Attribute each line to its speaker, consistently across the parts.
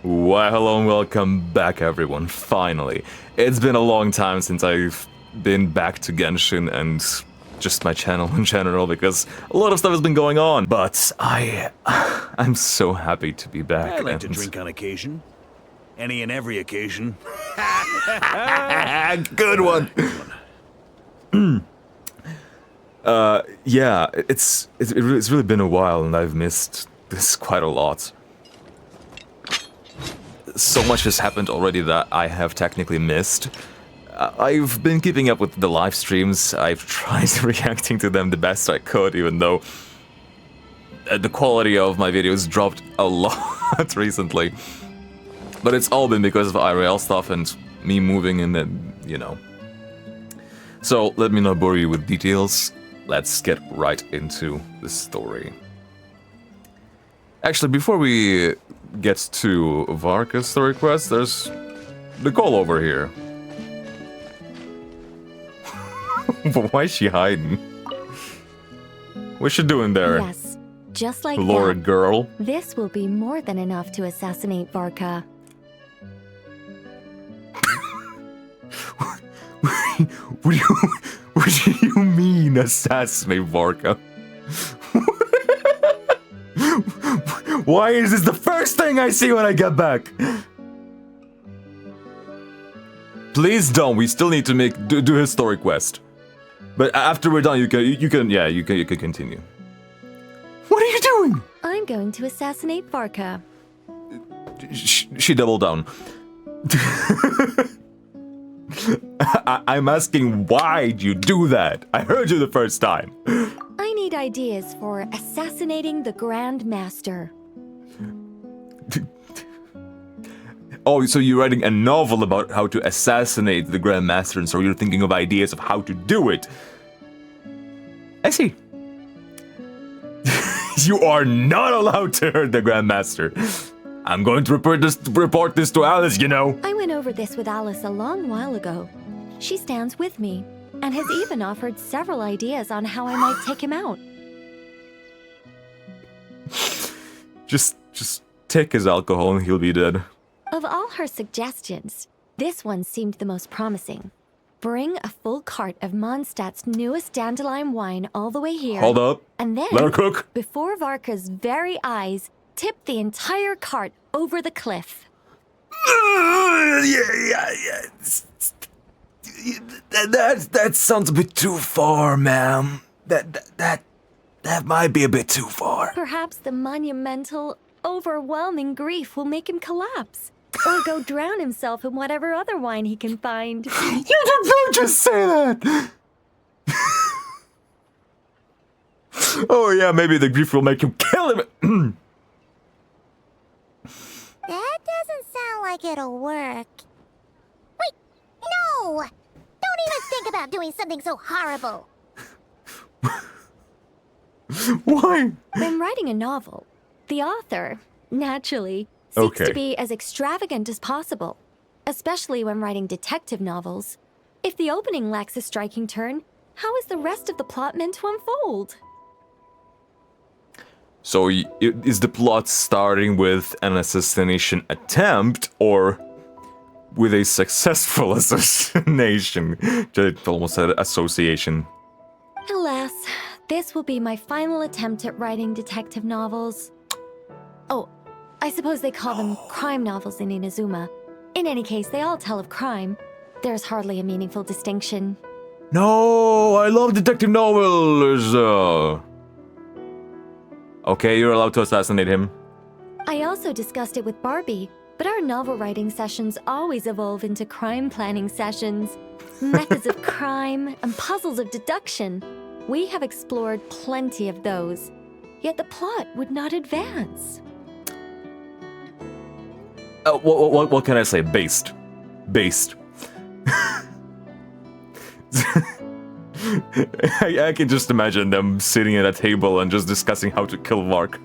Speaker 1: Why, hello and welcome back, everyone. Finally. It's been a long time since I've been back to Genshin and just my channel in general, because a lot of stuff has been going on. But I'm so happy to be back.
Speaker 2: I like to drink on occasion. Any and every occasion.
Speaker 1: Good one. Yeah, it's really been a while, and I've missed this quite a lot. So much has happened already that I have technically missed. I've been keeping up with the live streams. I've tried reacting to them the best I could, even though the quality of my videos dropped a lot recently. But it's all been because of IRL stuff and me moving and then, you know. So let me not bore you with details. Let's get right into the story. Actually, before we get to Varka's story quest, there's Nicole over here. Why is she hiding? What's she doing there?
Speaker 3: Yes, just like
Speaker 1: Laura
Speaker 3: that.
Speaker 1: Girl.
Speaker 3: This will be more than enough to assassinate Varka.
Speaker 1: What do you mean, assassinate Varka? Why is this the first thing I see when I get back? Please don't. We still need to do his story quest. But after we're done, you can continue. What are you doing?
Speaker 3: I'm going to assassinate Varka.
Speaker 1: She doubled down. I'm asking, why'd you do that? I heard you the first time.
Speaker 3: I need ideas for assassinating the Grand Master.
Speaker 1: Oh, so you're writing a novel about how to assassinate the Grand Master, and so you're thinking of ideas of how to do it. I see. You are not allowed to hurt the Grand Master. I'm going to report this to Alice, you know.
Speaker 3: I went over this with Alice a long while ago. She stands with me, and has even offered several ideas on how I might take him out.
Speaker 1: Just take his alcohol and he'll be dead.
Speaker 3: Of all her suggestions, this one seemed the most promising. Bring a full cart of Mondstadt's newest dandelion wine all the way here.
Speaker 1: Hold up.
Speaker 3: And then,
Speaker 1: Let her cook.
Speaker 3: Before Varka's very eyes, tip the entire cart over the cliff.
Speaker 1: Yeah. That sounds a bit too far, ma'am. That might be a bit too far.
Speaker 3: Perhaps the monumental, overwhelming grief will make him collapse. Or go drown himself in whatever other wine he can find.
Speaker 1: You don't just say that! Oh yeah, maybe the grief will make him kill him.
Speaker 4: That doesn't sound like it'll work. Wait, no! Don't even think about doing something so horrible.
Speaker 1: Why?
Speaker 3: When writing a novel, the author, naturally, seeks to be as extravagant as possible, especially when writing detective novels. If the opening lacks a striking turn, how is the rest of the plot meant to unfold?
Speaker 1: So is the plot starting with an assassination attempt, or with a successful assassination? Just almost said association.
Speaker 3: Alas, this will be my final attempt at writing detective novels. Oh, I suppose they call them crime novels in Inazuma. In any case, they all tell of crime. There's hardly a meaningful distinction.
Speaker 1: No, I love detective novels. Okay, you're allowed to assassinate him.
Speaker 3: I also discussed it with Barbie, but our novel writing sessions always evolve into crime planning sessions. Methods of crime and puzzles of deduction. We have explored plenty of those, yet the plot would not advance.
Speaker 1: What can I say? Based. I can just imagine them sitting at a table and just discussing how to kill Varka.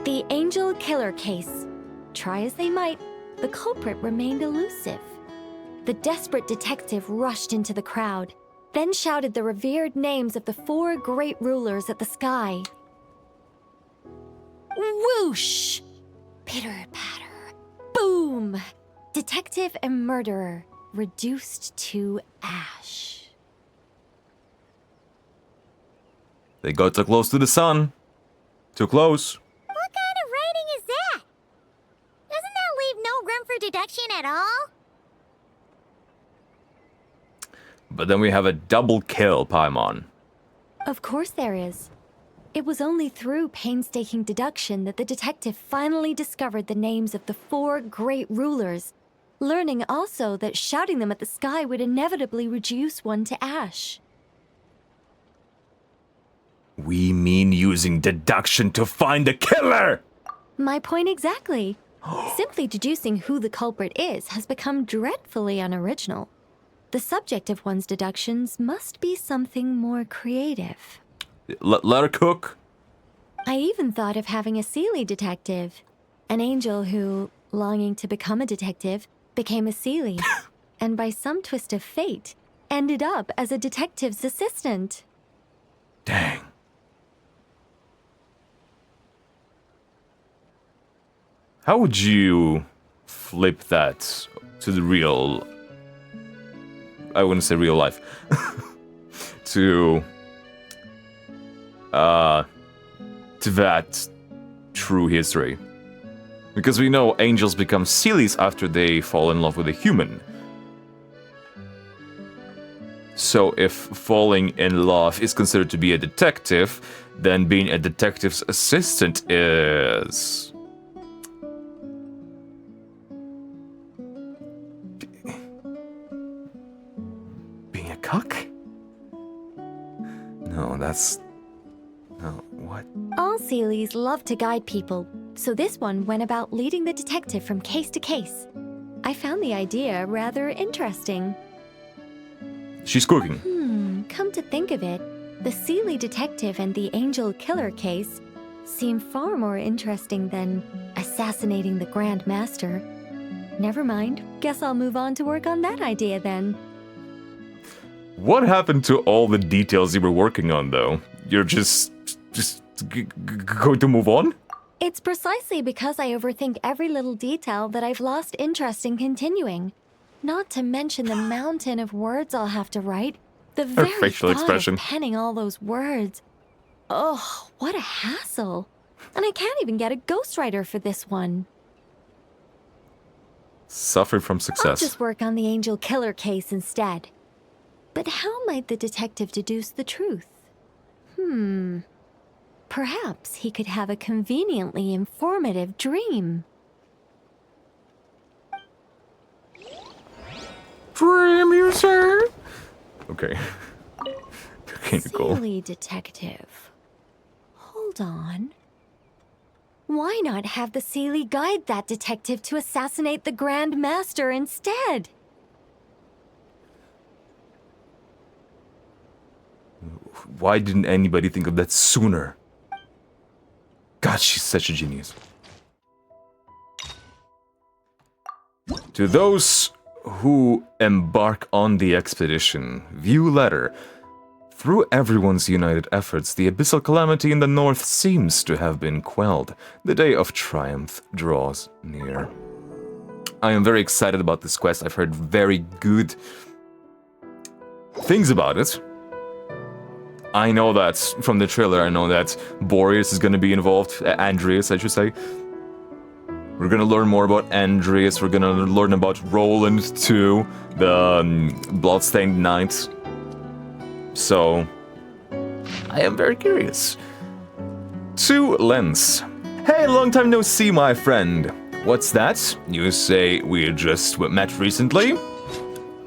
Speaker 3: The Angel Killer case. Try as they might, the culprit remained elusive. The desperate detective rushed into the crowd, then shouted the revered names of the 4 great rulers at the sky. Whoosh! Pitter-patter. Boom! Detective and murderer reduced to ash.
Speaker 1: They got too close to the sun. Too close.
Speaker 4: What kind of writing is that? Doesn't that leave no room for deduction at all?
Speaker 1: But then we have a double kill, Paimon.
Speaker 3: Of course there is. It was only through painstaking deduction that the detective finally discovered the names of the 4 great rulers, learning also that shouting them at the sky would inevitably reduce one to ash.
Speaker 1: We mean using deduction to find the killer!
Speaker 3: My point exactly. Simply deducing who the culprit is has become dreadfully unoriginal. The subject of one's deductions must be something more creative.
Speaker 1: Let her cook.
Speaker 3: I even thought of having a Seelie detective. An angel who, longing to become a detective, became a Seelie. And by some twist of fate, ended up as a detective's assistant.
Speaker 1: Dang. How would you flip that to the real... I wouldn't say real life. to that true history. Because we know angels become Seelies after they fall in love with a human. So if falling in love is considered to be a detective, then being a detective's assistant is... being a cuck? No, that's... no, what?
Speaker 3: All Seelies love to guide people, so this one went about leading the detective from case to case. I found the idea rather interesting.
Speaker 1: She's cooking.
Speaker 3: Come to think of it, the Seelie detective and the angel killer case seem far more interesting than assassinating the Grand Master. Never mind, guess I'll move on to work on that idea then.
Speaker 1: What happened to all the details you were working on, though? You're just going to move on?
Speaker 3: It's precisely because I overthink every little detail that I've lost interest in continuing. Not to mention the mountain of words I'll have to write. The very
Speaker 1: facial
Speaker 3: thought
Speaker 1: expression.
Speaker 3: of penning all those words. Oh, what a hassle. And I can't even get a ghostwriter for this one.
Speaker 1: Suffering from
Speaker 3: I'll
Speaker 1: success.
Speaker 3: just work on the angel killer case instead. But how might the detective deduce the truth? Perhaps he could have a conveniently informative dream.
Speaker 1: Dream, you say? Okay. Okay, Nicole.
Speaker 3: Silly detective. Hold on. Why not have the Seelie guide that detective to assassinate the Grand Master instead?
Speaker 1: Why didn't anybody think of that sooner? God, she's such a genius. To those who embark on the expedition, view letter. Through everyone's united efforts, the abyssal calamity in the north seems to have been quelled. The day of triumph draws near. I am very excited about this quest. I've heard very good things about it. I know that from the trailer, I know that Boreas is going to be involved, Andreas, I should say. We're going to learn more about Andreas, we're going to learn about Roland too, the Bloodstained Knight. So, I am very curious. To Lens. Hey, long time no see, my friend. What's that? You say we just met recently?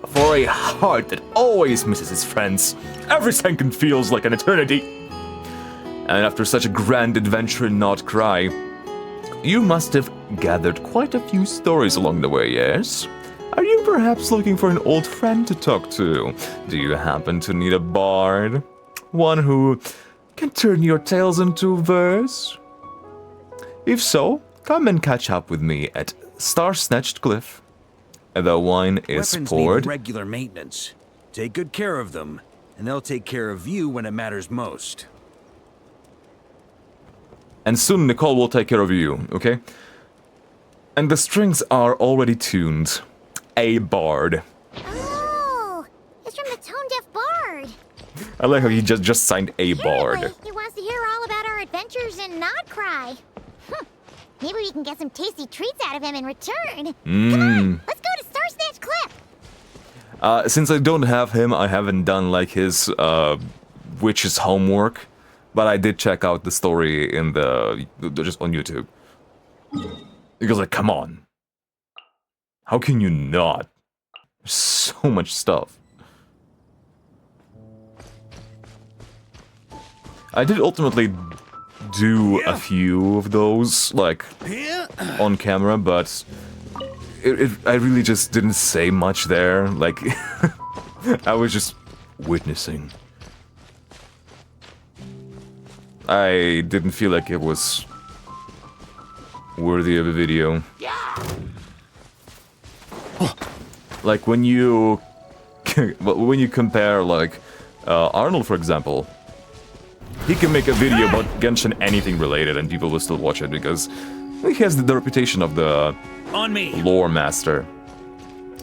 Speaker 1: For a heart that always misses its friends, every second feels like an eternity. And after such a grand adventure in Not Cry, you must have gathered quite a few stories along the way, yes? Are you perhaps looking for an old friend to talk to? Do you happen to need a bard? One who can turn your tales into verse? If so, come and catch up with me at Star-Snatched Cliff. The wine is
Speaker 2: Weapons
Speaker 1: poured.
Speaker 2: need regular maintenance. Take good care of them, and they'll take care of you when it matters most.
Speaker 1: And soon Nicole will take care of you, okay? And the strings are already tuned. A bard.
Speaker 4: Oh, it's from the Tone Deaf Bard.
Speaker 1: I like how he just signed a bard.
Speaker 4: Apparently, he wants to hear all about our adventures in Not Cry. Maybe we can get some tasty treats out of him in return. Come on, let's go to Star Snatch Cliff.
Speaker 1: Since I don't have him, I haven't done like his witch's homework, but I did check out the story in just on YouTube. Because like, come on. How can you not? There's so much stuff. I did ultimately do a few of those, like, on camera, but I really just didn't say much there. Like, I was just witnessing. I didn't feel like it was worthy of a video. Like when you compare like Arnold, for example, he can make a video about Genshin anything related and people will still watch it because he has the reputation of the lore master.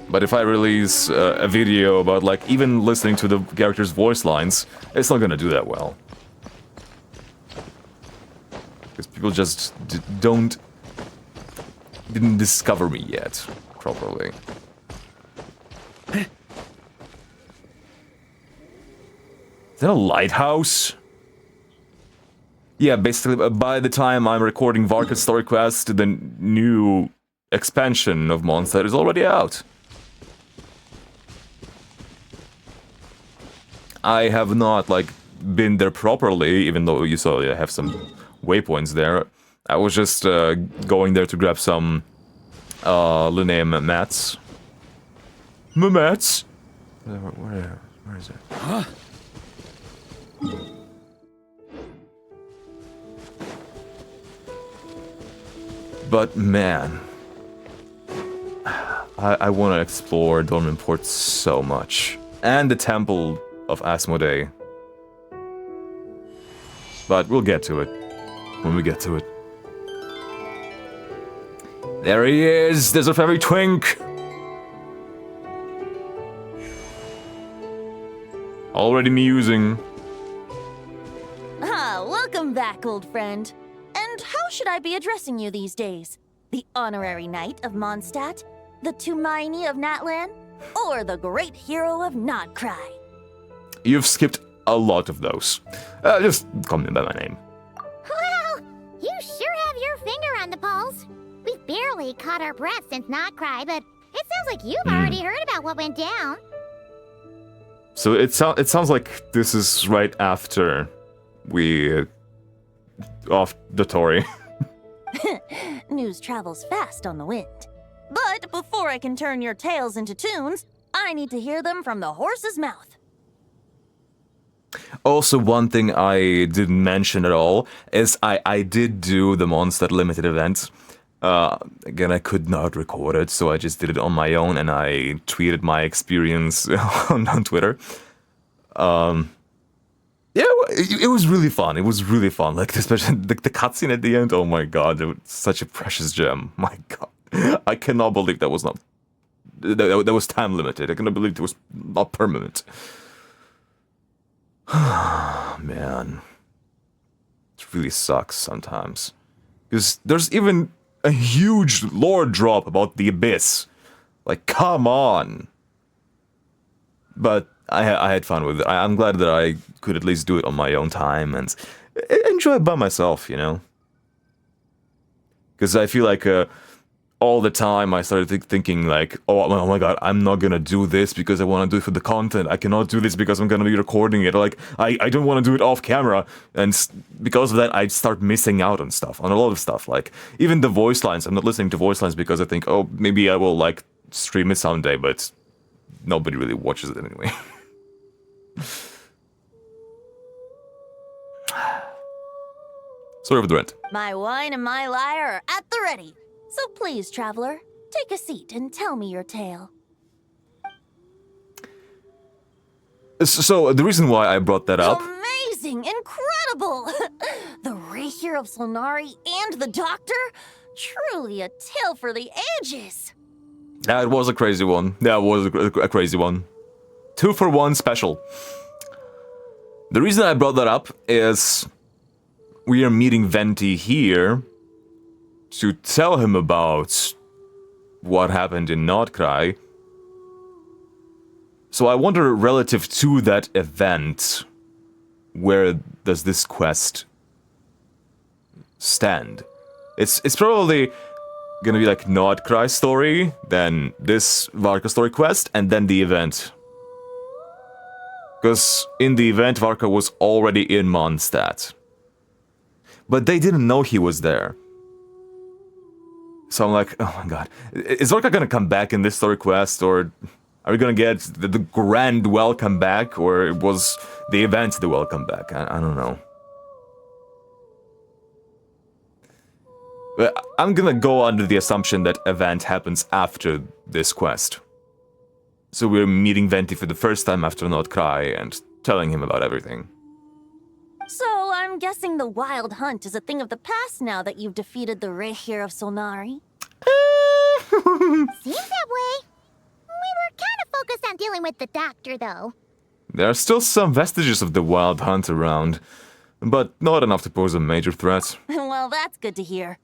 Speaker 1: But if I release a video about like even listening to the character's voice lines, it's not gonna do that well. Because people just didn't discover me yet properly. Is that a lighthouse? Yeah, basically, by the time I'm recording Varka's Story Quest, the new expansion of Mondstadt is already out. I have not, like, been there properly, even though you saw I have some waypoints there. I was just going there to grab some Linnaeum mats. Mats? Where is it? Huh? But man, I want to explore Dormanport so much. And the Temple of Asmodee. But we'll get to it when we get to it. There he is! There's a fairy twink! Already musing.
Speaker 5: Ah, welcome back, old friend. And how should I be addressing you these days? The honorary knight of Mondstadt? The Tumaini of Natlan? Or the great hero of Notcry?
Speaker 1: You've skipped a lot of those. Just call me by my name.
Speaker 4: Well, you sure have your finger on the pulse. We've barely caught our breath since Not Cry, but it sounds like you've already heard about what went down.
Speaker 1: So it sounds like this is right after we off the Tory.
Speaker 5: News travels fast on the wind. But before I can turn your tales into tunes, I need to hear them from the horse's mouth.
Speaker 1: Also, one thing I didn't mention at all is I did do the Mondstadt Limited event. Again, I could not record it, so I just did it on my own, and I tweeted my experience on Twitter. Yeah, it was really fun. It was really fun. Like, especially the cutscene at the end. Oh my god, it was such a precious gem. My god, I cannot believe that was not that was time limited. I cannot believe it was not permanent. Man, it really sucks sometimes because there's even a huge lore drop about the Abyss. Like, come on. But I had fun with it. I'm glad that I could at least do it on my own time and enjoy it by myself, you know? Because I feel like all the time I started thinking like, oh my god, I'm not gonna do this because I want to do it for the content. I cannot do this because I'm gonna be recording it. Like, I don't want to do it off camera. And because of that, I start missing out on stuff, on a lot of stuff. Like, even the voice lines. I'm not listening to voice lines because I think, oh, maybe I will, like, stream it someday, but nobody really watches it anyway. Sorry for the rant.
Speaker 5: My wine and my lyre are at the ready. So please, traveler, take a seat and tell me your tale. So
Speaker 1: the reason why I brought that up...
Speaker 5: Amazing! Incredible! The Rahier hero of Solnari and the Doctor? Truly a tale for the ages.
Speaker 1: That was a crazy one. That was a crazy one. 2-for-1 special. The reason I brought that up is we are meeting Venti here to tell him about what happened in Nordcry. So I wonder, relative to that event, where does this quest stand? It's probably gonna be like Nordcry story, then this Varka story quest, and then the event. Because in the event, Varka was already in Mondstadt. But they didn't know he was there. So I'm like, oh my god. Is Varka gonna come back in this story quest, or are we gonna get the grand welcome back, or was the event the welcome back? I don't know. But I'm gonna go under the assumption that event happens after this quest. So we're meeting Venti for the first time after Nordcry and telling him about everything.
Speaker 5: So I'm guessing the Wild Hunt is a thing of the past now that you've defeated the Rehir of Solnari?
Speaker 4: Seems that way. We were kind of focused on dealing with the Doctor, though.
Speaker 1: There are still some vestiges of the Wild Hunt around, but not enough to pose a major threat.
Speaker 5: Well, that's good to hear.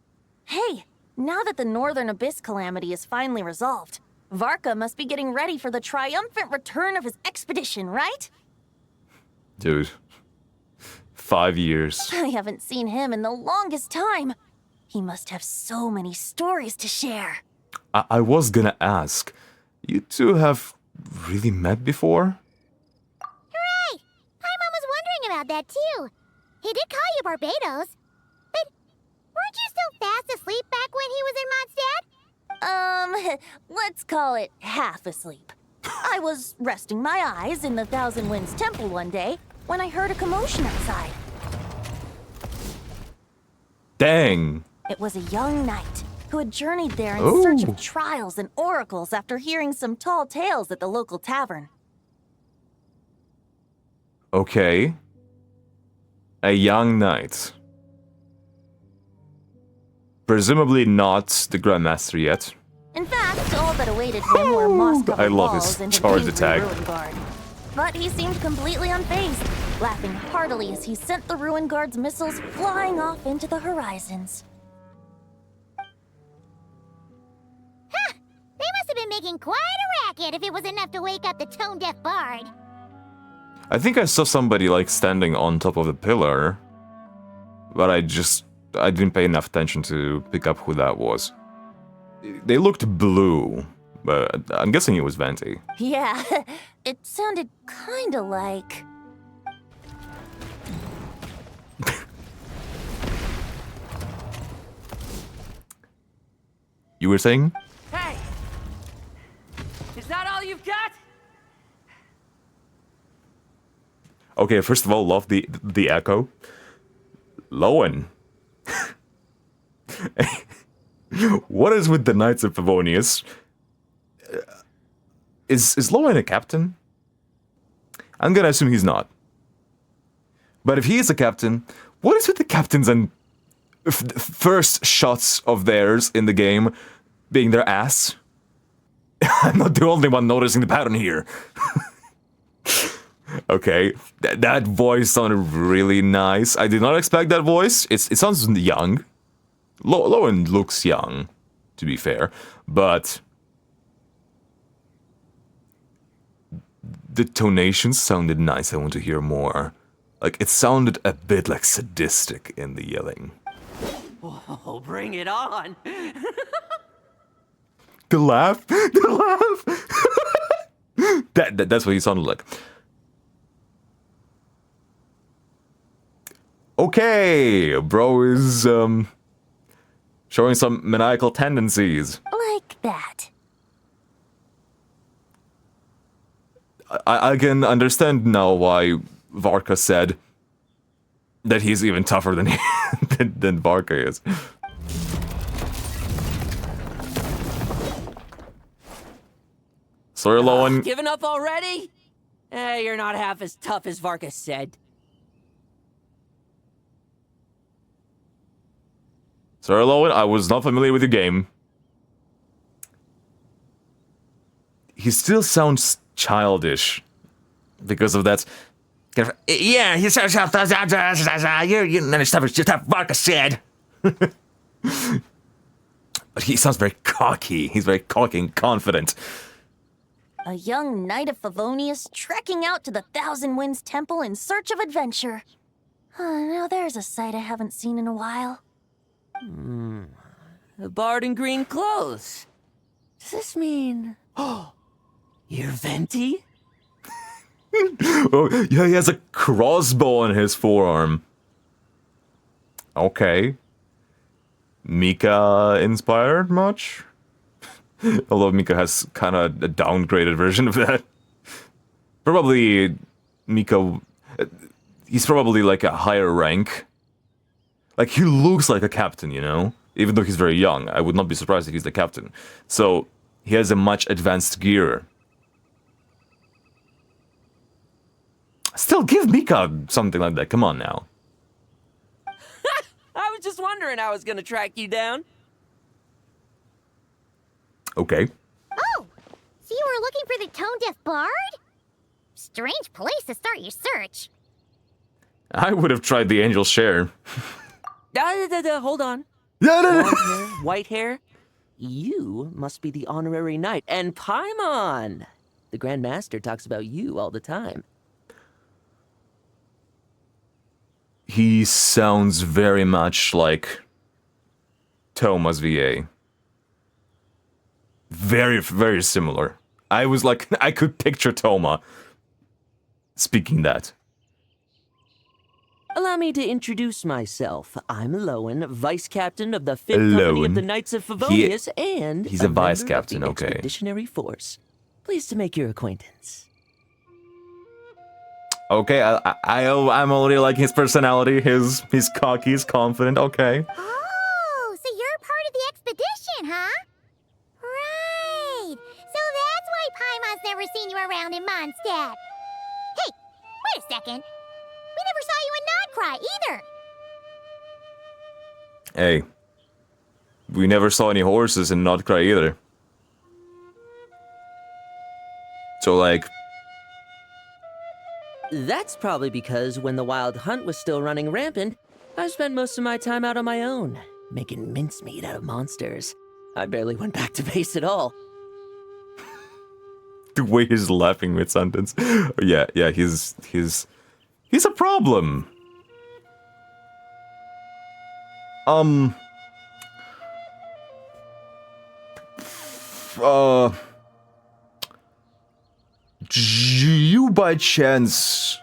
Speaker 5: Hey, now that the Northern Abyss calamity is finally resolved, Varka must be getting ready for the triumphant return of his expedition, right?
Speaker 1: Dude. 5 years.
Speaker 5: I haven't seen him in the longest time. He must have so many stories to share.
Speaker 1: I was gonna ask, you two have really met before?
Speaker 4: Hooray! Paimon was wondering about that, too. He did call you Barbados. But weren't you still fast asleep back when he was in Mondstadt?
Speaker 5: Let's call it half asleep. I was resting my eyes in the Thousand Winds Temple one day when I heard a commotion outside.
Speaker 1: Dang!
Speaker 5: It was a young knight who had journeyed there in search of trials and oracles after hearing some tall tales at the local tavern.
Speaker 1: Okay. A young knight. Presumably not the Grandmaster yet.
Speaker 5: In fact, all that awaited him were moss-covered
Speaker 1: I love
Speaker 5: walls
Speaker 1: his
Speaker 5: and a
Speaker 1: charge
Speaker 5: angry
Speaker 1: attack.
Speaker 5: ruin guard. But he seemed completely unfazed, laughing heartily as he sent the ruin guard's missiles flying off into the horizons.
Speaker 4: Huh! They must have been making quite a racket if it was enough to wake up the tone-deaf bard.
Speaker 1: I think I saw somebody like standing on top of the pillar, but I didn't pay enough attention to pick up who that was. They looked blue, but I'm guessing it was Venti.
Speaker 5: Yeah, it sounded kinda like...
Speaker 1: You were saying?
Speaker 6: Hey! Is that all you've got?
Speaker 1: Okay, first of all, love the echo. Lowen. What is with the Knights of Favonius? Is Lowen a captain? I'm gonna assume he's not. But if he is a captain, what is with the captains and first shots of theirs in the game being their ass? I'm not the only one noticing the pattern here. Okay, that voice sounded really nice. I did not expect that voice. It sounds young. Lowen looks young, to be fair, but the tonations sounded nice. I want to hear more. Like, it sounded a bit like sadistic in the yelling.
Speaker 6: Oh, bring it on!
Speaker 1: The laugh? The laugh! That's what he sounded like. Okay, bro is, showing some maniacal tendencies.
Speaker 5: like that.
Speaker 1: I can understand now why Varka said that he's even tougher than than Varka is. Sorry, Lowen.
Speaker 6: Giving up already? You're not half as tough as Varka said.
Speaker 1: Sorry, Lowen, I was not familiar with your game. He still sounds childish because of that. Yeah, he says, you stuff Varka said. But he sounds very cocky. He's very cocky and confident.
Speaker 5: A young knight of Favonius trekking out to the Thousand Winds Temple in search of adventure. Now there's a sight I haven't seen in a while.
Speaker 6: A bard in green clothes. Does this mean... Oh, you're Venti?
Speaker 1: Oh, yeah, he has a crossbow on his forearm. Okay. Mika inspired much? Although Mika has kind of a downgraded version of that. Probably Mika... He's probably like a higher rank. Like, he looks like a captain, you know? Even though he's very young. I would not be surprised if he's the captain. So, he has a much advanced gear. Still, give Mika something like that. Come on now.
Speaker 6: I was just wondering how I was gonna track you down.
Speaker 1: Okay.
Speaker 4: Oh, so you were looking for the tone-deaf bard? Strange place to start your search.
Speaker 1: I would have tried the angel share.
Speaker 6: Hold on. Blonde hair, white hair. You must be the honorary knight. And Paimon! The Grand Master talks about you all the time.
Speaker 1: He sounds very much like Thomas VA. Very, very similar. I was like, I could picture Toma speaking that.
Speaker 6: Allow me to introduce myself. I'm Lowen, Vice Captain of the 5th Company of the Knights of Favonius, and
Speaker 1: he's a vice
Speaker 6: member of
Speaker 1: captain,
Speaker 6: the
Speaker 1: okay.
Speaker 6: Expeditionary Force. Pleased to make your acquaintance.
Speaker 1: Okay, I'm already liking his personality. He's cocky, he's confident. Okay.
Speaker 4: Oh, so you're part of the expedition, huh? Right. So that's why Paimon's never seen you around in Mondstadt. Hey, wait a second. We never saw you in Nodcry either.
Speaker 1: Hey, we never saw any horses in Nodcry either. So like,
Speaker 6: That's probably because when the Wild Hunt was still running rampant, I spent most of my time out on my own, making mincemeat out of monsters. I barely went back to base at all.
Speaker 1: the way he's laughing mid-sentence. Yeah, he's a problem. Do you by chance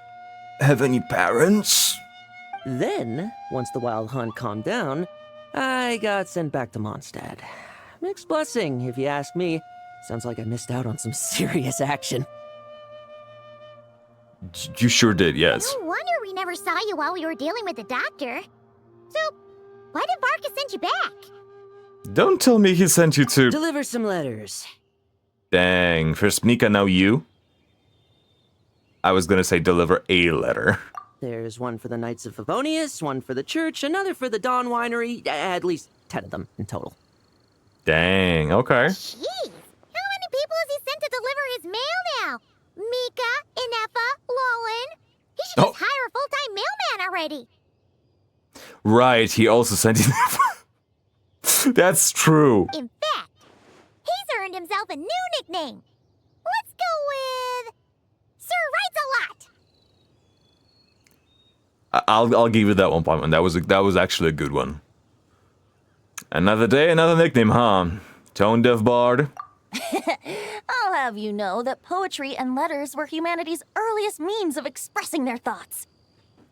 Speaker 1: have any parents?
Speaker 6: Then, once the Wild Hunt calmed down, I got sent back to Mondstadt. Mixed blessing, if you ask me. Sounds like I missed out on some serious action.
Speaker 1: You sure did, yes.
Speaker 4: No wonder we never saw you while we were dealing with the doctor. So, why did Varka send you back?
Speaker 1: Don't tell me he sent you to...
Speaker 6: Deliver some letters.
Speaker 1: Dang, first Mika, now you? I was gonna say deliver a letter.
Speaker 6: There's one for the Knights of Favonius, one for the church, another for the Dawn Winery, at least 10 of them in total.
Speaker 1: Dang, okay.
Speaker 4: Jeez, how many people has he sent to deliver his mail now? Mika, Inefa, Lowen. He should just hire a full-time mailman already.
Speaker 1: Right, he also sent you... That's true.
Speaker 4: In fact, he's earned himself a new nickname. Let's go with Sir Writes a Lot.
Speaker 1: I'll give you that one, Paimon. That was actually a good one. Another day, another nickname, huh? Tone deaf bard.
Speaker 5: I'll have you know that poetry and letters were humanity's earliest means of expressing their thoughts.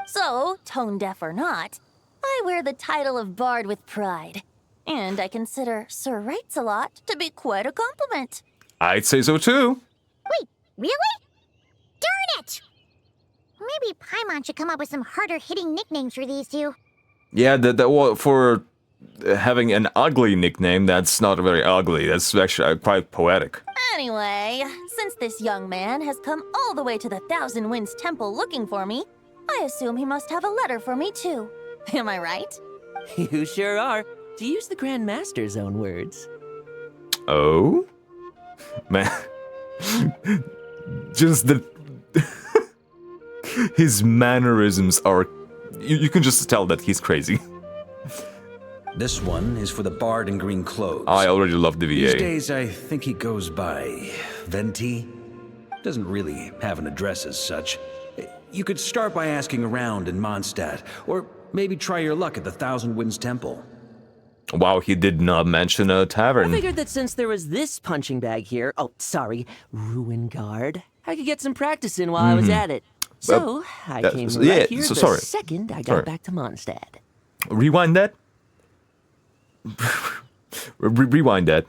Speaker 5: So, tone deaf or not, I wear the title of bard with pride. And I consider Sir Writes a Lot to be quite a compliment.
Speaker 1: I'd say so too.
Speaker 4: Wait, really? Darn it! Maybe Paimon should come up with some harder-hitting nicknames for these two.
Speaker 1: Yeah, well, for having an ugly nickname, that's not very ugly. That's actually quite poetic.
Speaker 5: Anyway, since this young man has come all the way to the Thousand Winds Temple looking for me, I assume he must have a letter for me too. Am I right?
Speaker 6: You sure are. To use the Grand Master's own words.
Speaker 1: Oh? Man. Just the... His mannerisms are... You can just tell that he's crazy.
Speaker 2: This one is for the bard in green clothes.
Speaker 1: I already love the VA.
Speaker 2: These days, I think he goes by Venti. Doesn't really have an address as such. You could start by asking around in Mondstadt, or maybe try your luck at the Thousand Winds Temple.
Speaker 1: Wow, he did not mention a
Speaker 6: I
Speaker 1: tavern.
Speaker 6: figured that since there was this punching bag here, Ruin Guard, I could get some practice in while I was at it. So, I came right here the second I got back to Mondstadt.
Speaker 1: Rewind that. Rewind that.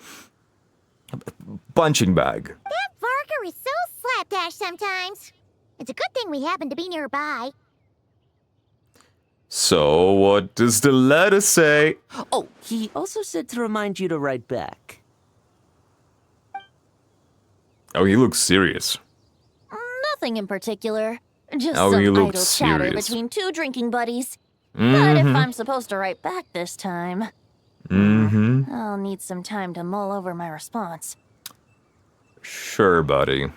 Speaker 1: Punching bag.
Speaker 4: That Varka is so slapdash sometimes. It's a good thing we happen to be nearby.
Speaker 1: So, what does the letter say?
Speaker 6: Oh, he also said to remind you to write back.
Speaker 1: Oh, he looks serious.
Speaker 5: Nothing in particular. Just
Speaker 1: Oh,
Speaker 5: some
Speaker 1: he
Speaker 5: idle
Speaker 1: looks
Speaker 5: chatter
Speaker 1: serious.
Speaker 5: between two drinking buddies. But if I'm supposed to write back this time, I'll need some time to mull over my response.
Speaker 1: Sure, buddy.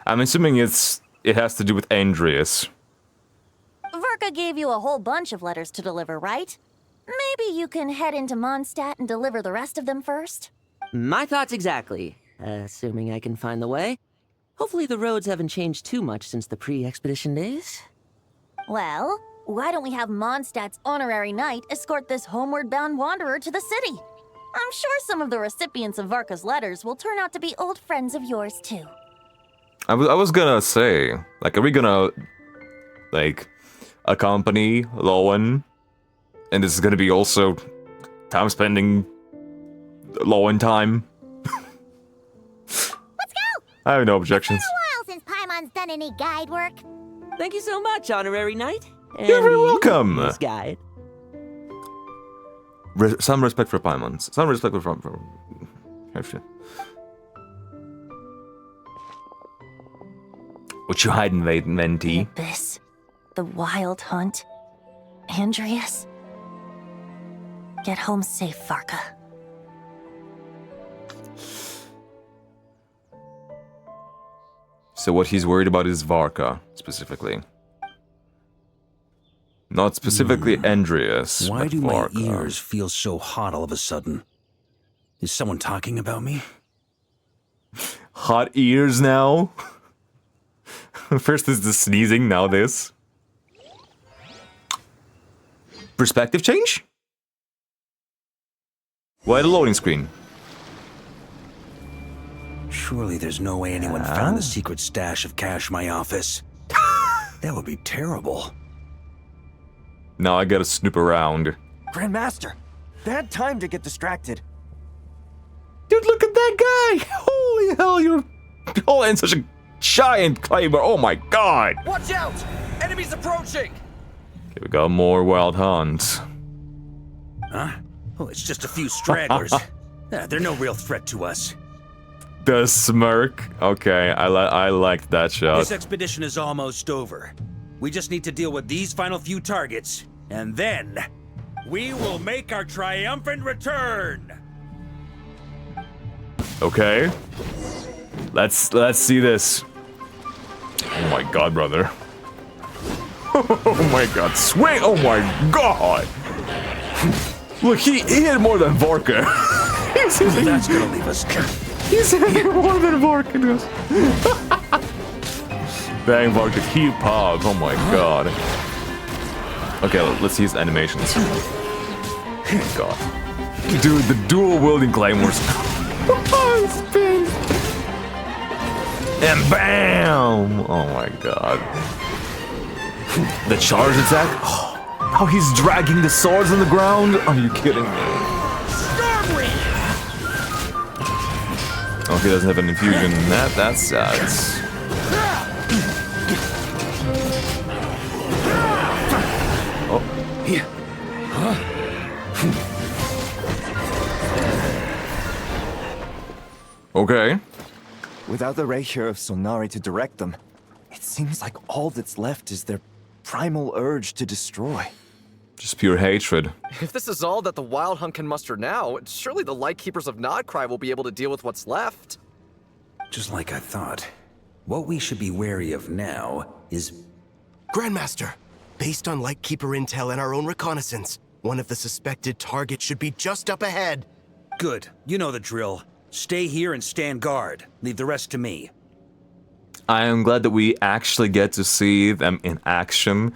Speaker 1: I'm assuming it has to do with Andreas.
Speaker 5: Varka gave you a whole bunch of letters to deliver, right? Maybe you can head into Mondstadt and deliver the rest of them first?
Speaker 6: My thoughts exactly. Assuming I can find the way. Hopefully the roads haven't changed too much since the pre-expedition days.
Speaker 5: Well, why don't we have Mondstadt's honorary knight escort this homeward-bound wanderer to the city? I'm sure some of the recipients of Varka's letters will turn out to be old friends of yours, too.
Speaker 1: I was gonna say, like, are we gonna, like, accompany Lowen? And this is gonna be also time spending Lowen time?
Speaker 4: Let's go!
Speaker 1: I have no objections.
Speaker 4: It's been a while since Paimon's done any guide work.
Speaker 6: Thank you so much, honorary knight. And
Speaker 1: You're very
Speaker 6: you,
Speaker 1: welcome.
Speaker 6: Miss Guide.
Speaker 1: Some respect for Paimons. Some respect for What you hiding, Venti?
Speaker 5: This, the wild hunt, Andreas. Get home safe, Varka.
Speaker 1: So what he's worried about is Varka, specifically. Not specifically Andreas,
Speaker 2: Why
Speaker 1: but
Speaker 2: do
Speaker 1: Varka.
Speaker 2: my ears feel so hot all of a sudden? Is someone talking about me?
Speaker 1: Hot ears now? First is the sneezing, now this. Perspective change? Why the loading screen?
Speaker 2: Surely there's no way anyone found the secret stash of cash in my office. That would be terrible.
Speaker 1: Now I gotta snoop around.
Speaker 7: Grandmaster, bad time to get distracted.
Speaker 1: Dude, look at that guy! Holy hell, you're holding such a giant claymore. Oh my god!
Speaker 7: Watch out! Enemies approaching!
Speaker 1: Okay, we got more wild hunts.
Speaker 2: Huh? Oh, it's just a few stragglers. They're no real threat to us.
Speaker 1: The smirk. Okay, I liked that shot.
Speaker 2: This expedition is almost over. We just need to deal with these final few targets, and then we will make our triumphant return.
Speaker 1: Okay. Let's see this. Oh my god, brother. Oh my god, swing! Oh my god! Look, he hit more than Varka.
Speaker 2: That's gonna leave us.
Speaker 1: He's hitting more than Varka does. Dang, Varka, keep up. Oh my god. Okay, let's see his animations. God. Dude, the dual wielding claymores. Spin. And bam! Oh my god. The charge attack? Oh, how he's dragging the swords on the ground? Are you kidding me? Oh, he doesn't have an infusion. That's sad. Okay.
Speaker 7: Without the rapier of Sonari to direct them, it seems like all that's left is their primal urge to destroy.
Speaker 1: Just pure hatred.
Speaker 8: If this is all that the Wild Hunt can muster now, surely the Lightkeepers of Nodcry will be able to deal with what's left.
Speaker 2: Just like I thought. What we should be wary of now is...
Speaker 9: Grandmaster, based on Lightkeeper intel and our own reconnaissance, one of the suspected targets should be just up ahead.
Speaker 2: Good. You know the drill. Stay here and stand guard. Leave the rest to me.
Speaker 1: I am glad that we actually get to see them in action.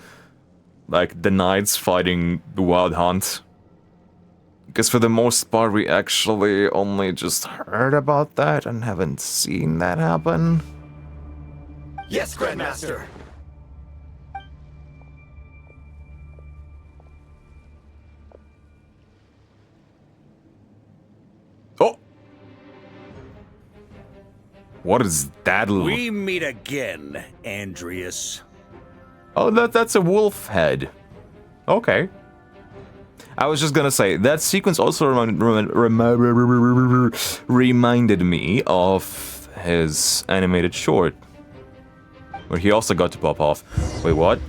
Speaker 1: Like, the knights fighting the Wild Hunt. Because for the most part, we actually only just heard about that and haven't seen that happen.
Speaker 9: Yes, Grandmaster!
Speaker 1: Oh! What is that?
Speaker 2: We meet again, Andreas.
Speaker 1: Oh, that's a wolf head. Okay. I was just gonna say, that sequence also reminded me of his animated short. Where he also got to pop off. Wait, what?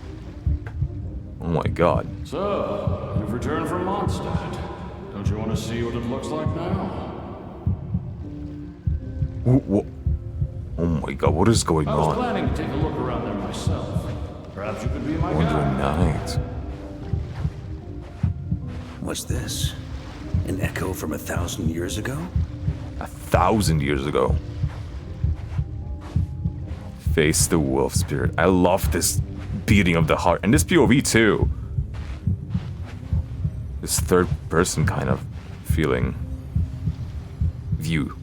Speaker 1: Oh my god.
Speaker 10: So, you've returned from Mondstadt. Don't you want to see what it looks like now?
Speaker 1: Oh my god, what is going
Speaker 10: I was
Speaker 1: on?
Speaker 10: planning to take a look around there myself. Perhaps you could be my
Speaker 1: Wandering
Speaker 10: guide.
Speaker 1: Knight.
Speaker 2: What's this? An echo from 1,000 years ago?
Speaker 1: 1,000 years ago. Face the wolf spirit. I love this beating of the heart. And this POV too. This third person kind of feeling. View.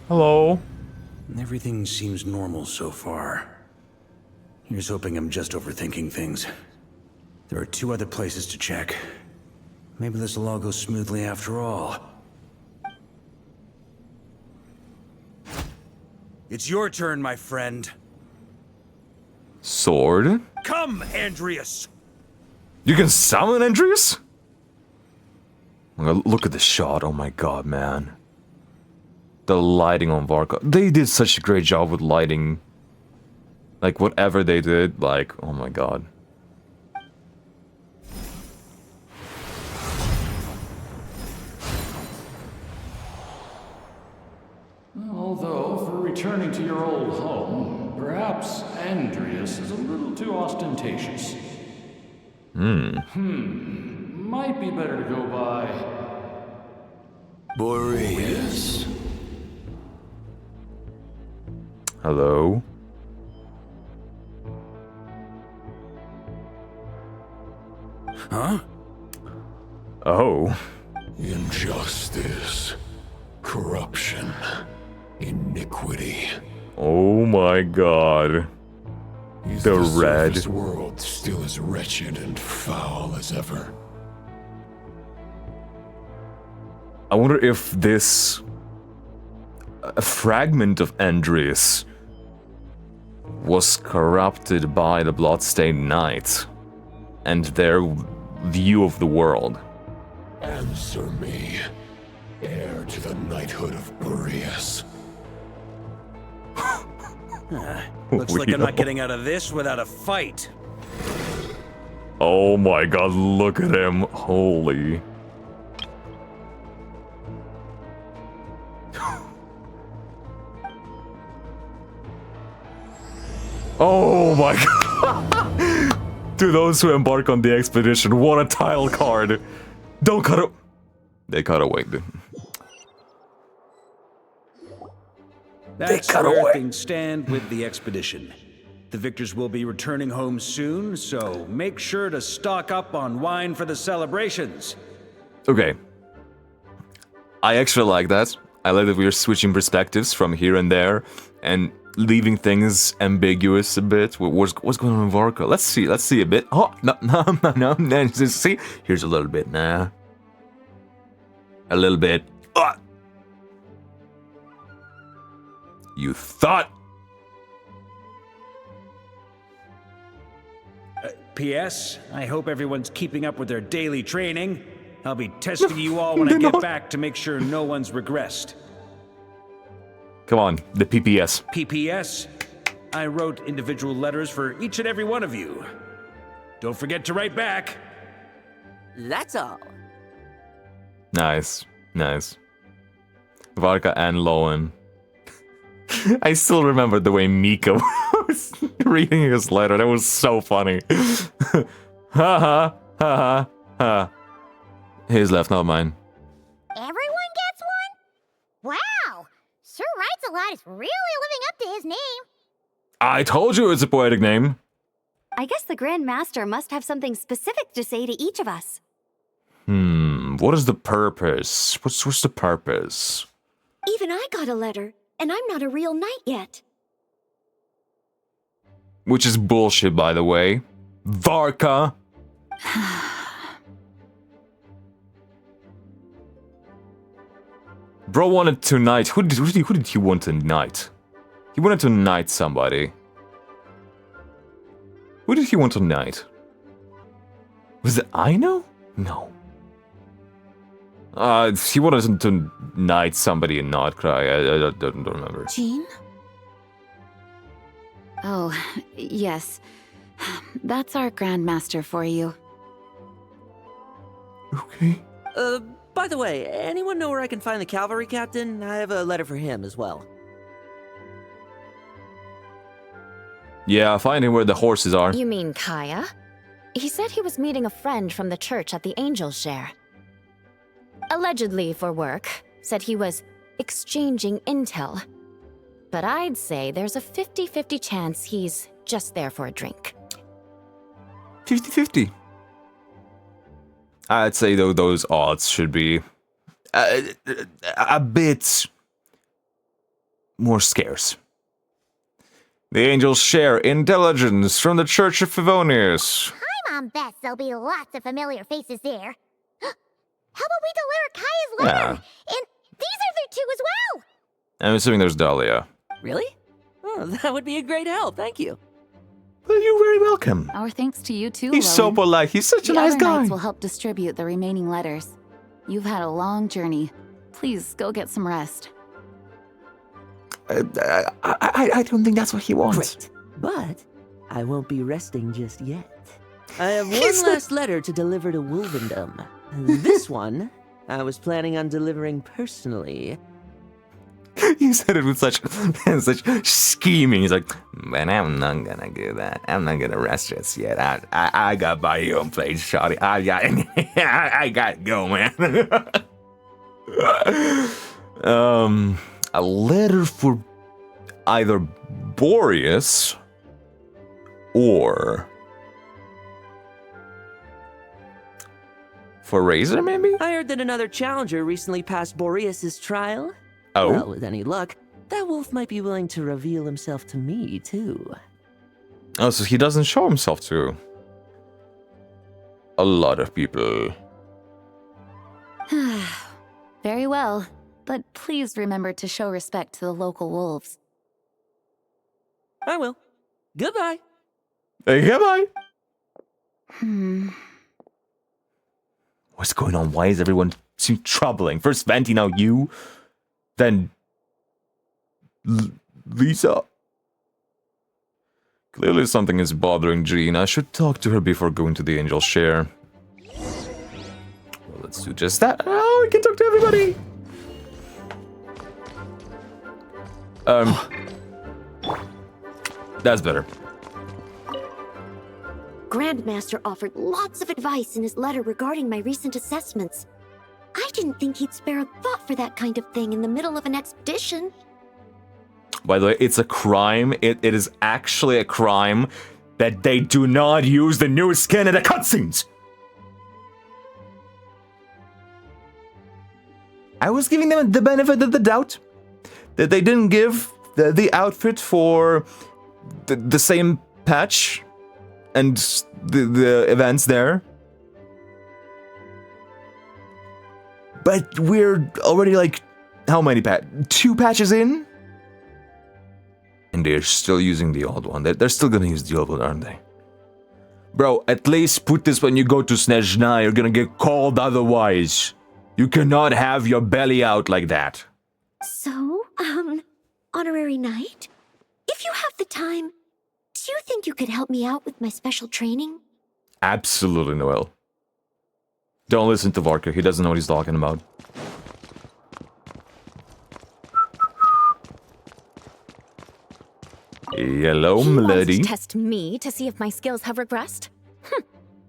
Speaker 1: Hello.
Speaker 2: Everything seems normal so far. Here's hoping I'm just overthinking things. There are 2 other places to check. Maybe this will all go smoothly after all. It's your turn, my friend.
Speaker 1: Sword.
Speaker 2: Come, Andreas!
Speaker 1: You can summon Andreas? Look at the shot. Oh my god, man. The lighting on Varka. They did such a great job with lighting. Like, whatever they did, like, oh my god.
Speaker 10: Although, for returning to your old home, perhaps Andreas is a little too ostentatious. Might be better to go by...
Speaker 9: Boreas.
Speaker 1: Hello?
Speaker 2: Huh?
Speaker 1: Oh.
Speaker 11: Injustice, corruption, iniquity.
Speaker 1: Oh my god.
Speaker 11: Is
Speaker 1: The
Speaker 11: the
Speaker 1: red.
Speaker 11: surface world still as wretched and foul as ever?
Speaker 1: I wonder if this... a fragment of Andreas was corrupted by the Bloodstained Knight and their view of the world.
Speaker 11: Answer me, heir to the knighthood of Boreas.
Speaker 2: Looks like I'm not
Speaker 1: Weirdo.
Speaker 2: getting out of this without a fight.
Speaker 1: Oh my god, look at him. Holy. Oh my god. To those who embark on the expedition, what a tile card. Don't cut it. They cut away.
Speaker 2: That's where things stand with the expedition. The victors will be returning home soon, so make sure to stock up on wine for the celebrations.
Speaker 1: Okay. I actually like that. I like that we're switching perspectives from here and there and leaving things ambiguous a bit. What's going on in Varka? Let's see a bit. Oh, no. See? Here's a little bit, nah. A little bit. Ah! You thought...
Speaker 2: P.S. I hope everyone's keeping up with their daily training. I'll be testing you all when I get back to make sure no one's regressed.
Speaker 1: Come on, the PPS.
Speaker 2: PPS, I wrote individual letters for each and every one of you. Don't forget to write back.
Speaker 6: That's all.
Speaker 1: Nice. Nice. Varka and Lowen. I still remember the way Mika was reading his letter. That was so funny. Ha ha ha ha. His left, not mine.
Speaker 4: Everyone gets one? Wow! Sir Writes a Lot is really living up to his name.
Speaker 1: I told you it's a poetic name.
Speaker 3: I guess the Grand Master must have something specific to say to each of us.
Speaker 1: What is the purpose? What's the purpose?
Speaker 3: Even I got a letter, and I'm not a real knight yet.
Speaker 1: Which is bullshit, by the way. Varka! Bro wanted to knight. Who did he want to knight? He wanted to knight somebody. Who did he want to knight? Was it Aino? No. He wanted to knight somebody in Notcry. I don't remember.
Speaker 12: Jean? Oh, yes. That's our Grandmaster for you.
Speaker 1: Okay.
Speaker 6: By the way, anyone know where I can find the cavalry captain? I have a letter for him as well.
Speaker 1: Yeah, finding where the horses are.
Speaker 12: You mean Kaya? He said he was meeting a friend from the church at the Angel Share. Allegedly for work. Said he was exchanging intel. But I'd say there's a 50-50 chance he's just there for a drink.
Speaker 1: 50-50. I'd say though those odds should be a bit more scarce. The angels share intelligence from the Church of Favonius.
Speaker 4: Paimon bets there'll be lots of familiar faces there. How about we deliver Kaya's letter? And these are there too as well.
Speaker 1: I'm assuming there's Dahlia.
Speaker 6: Really? Oh, that would be a great help, thank you.
Speaker 1: Well, you're very welcome.
Speaker 12: Our thanks to you too,
Speaker 1: He's so
Speaker 12: Lowen.
Speaker 1: polite. He's such a nice
Speaker 12: The other
Speaker 1: guy.
Speaker 12: knights will help distribute the remaining letters. You've had a long journey. Please go get some rest.
Speaker 1: I don't think that's what he wants.
Speaker 6: Great. But I won't be resting just yet. I have one last letter to deliver to Wolvendom. This one, I was planning on delivering personally.
Speaker 1: He said it with such scheming. He's like, man, I'm not gonna do that. I'm not gonna rest just yet. I got by your own place, shawty. I gotta go, man. A letter for either Boreas or for Razor, maybe?
Speaker 6: I heard that another challenger recently passed Boreas' trial.
Speaker 1: Oh?
Speaker 6: Well, with any luck, that wolf might be willing to reveal himself to me, too.
Speaker 1: Oh, so he doesn't show himself to a lot of people.
Speaker 12: Very well, but please remember to show respect to the local wolves.
Speaker 6: I will. Goodbye.
Speaker 1: Goodbye.
Speaker 12: What's
Speaker 1: going on? Why is everyone so troubling? First Venti, now you. Then Lisa. Clearly something is bothering Jean. I should talk to her before going to the Angel Share. Well, let's do just that. Oh, we can talk to everybody. That's better.
Speaker 3: Grandmaster offered lots of advice in his letter regarding my recent assessments. I didn't think he'd spare a thought for that kind of thing in the middle of an expedition.
Speaker 1: By the way, it's a crime. It is actually a crime that they do not use the new skin in the cutscenes. I was giving them the benefit of the doubt that they didn't give the outfit for the same patch and the events there. But we're already like, how many two patches in? And they're still using the old one. They're still gonna use the old one, aren't they? Bro, at least put this when you go to Snezhna. You're gonna get called otherwise. You cannot have your belly out like that.
Speaker 3: So, honorary knight?
Speaker 4: If you have the time, do you think you could help me out with my special training?
Speaker 1: Absolutely, Noel. Don't listen to Varka. He doesn't know what he's talking about. Hello, milady.
Speaker 12: He wants to test me to see if my skills have regressed?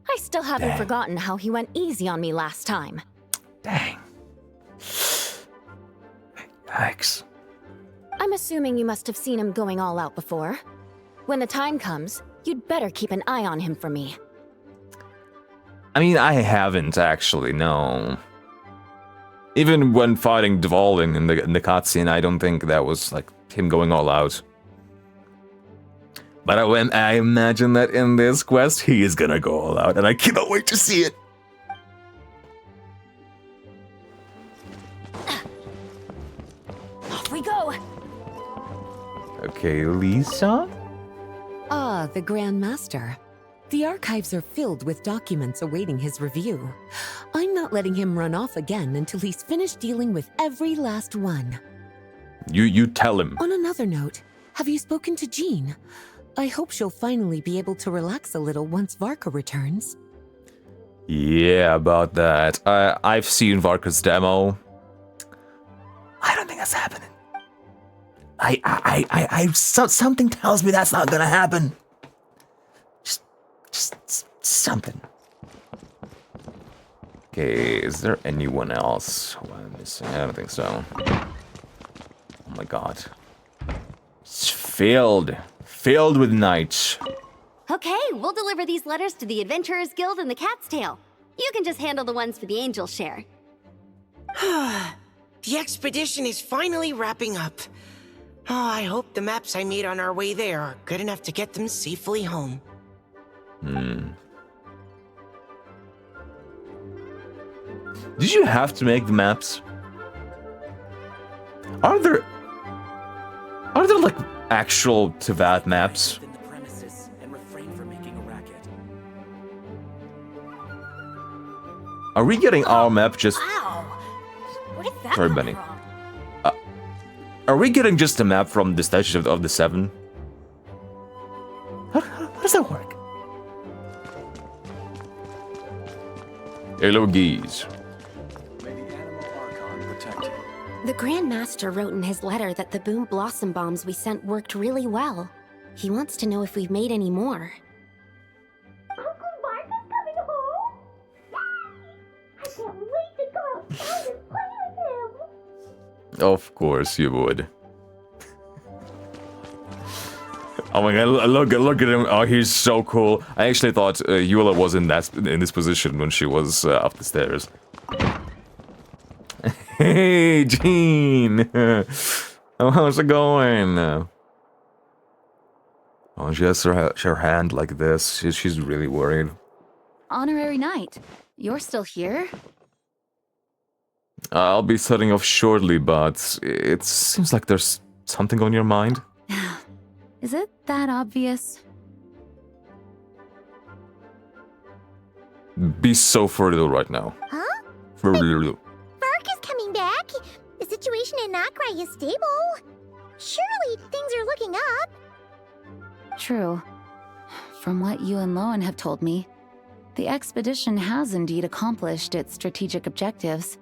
Speaker 12: I still haven't forgotten how he went easy on me last time.
Speaker 1: Dang. Yikes.
Speaker 12: I'm assuming you must have seen him going all out before. When the time comes, you'd better keep an eye on him for me.
Speaker 1: I mean, I haven't actually, no. Even when fighting Dvalin in the cutscene, I don't think that was like him going all out. But I imagine that in this quest, he is gonna go all out, and I cannot wait to see it.
Speaker 12: Off we go!
Speaker 1: Okay, Lisa?
Speaker 13: Ah, the Grand Master. The archives are filled with documents awaiting his review. I'm not letting him run off again until he's finished dealing with every last one.
Speaker 1: You tell him.
Speaker 13: On another note, have you spoken to Jean? I hope she'll finally be able to relax a little once Varka returns.
Speaker 1: Yeah, about that. I've seen Varka's demo. I don't think that's happening. Something tells me that's not gonna happen. Just something. Okay, is there anyone else who I'm missing? I don't think so. Oh my god. It's filled with knights.
Speaker 14: Okay, we'll deliver these letters to the Adventurers Guild and the Cat's Tail. You can just handle the ones for the Angel Share.
Speaker 15: The expedition is finally wrapping up. Oh, I hope the maps I made on our way there are good enough to get them safely home.
Speaker 1: Did you have to make the maps? Are there like actual Tevat maps? Are we getting our map just...
Speaker 4: Wow! Where did that
Speaker 1: Sorry,
Speaker 4: come
Speaker 1: Benny.
Speaker 4: from?
Speaker 1: Are we getting just a map from the Statue of the Seven? How does that work? Hello, geese.
Speaker 3: The Grand Master wrote in his letter that the Boom Blossom Bombs we sent worked really well. He wants to know if we've made any more.
Speaker 4: Uncle Varka's coming home? I can't wait to go outside and play with him!
Speaker 1: Of course you would. Oh my god, look at him. Oh, he's so cool. I actually thought Eula was in this position when she was up the stairs. Hey, Jean! Oh, how's it going? Oh, she has her hand like this. She's really worried.
Speaker 16: Honorary Knight, you're still here?
Speaker 1: I'll be setting off shortly, but it seems like there's something on your mind.
Speaker 16: Is it that obvious?
Speaker 1: Be so fertile right now.
Speaker 4: Huh?
Speaker 1: Fertile.
Speaker 4: Varka's coming back. The situation in Notcry is stable. Surely things are looking up.
Speaker 16: True. From what you and Lowen have told me, the expedition has indeed accomplished its strategic objectives.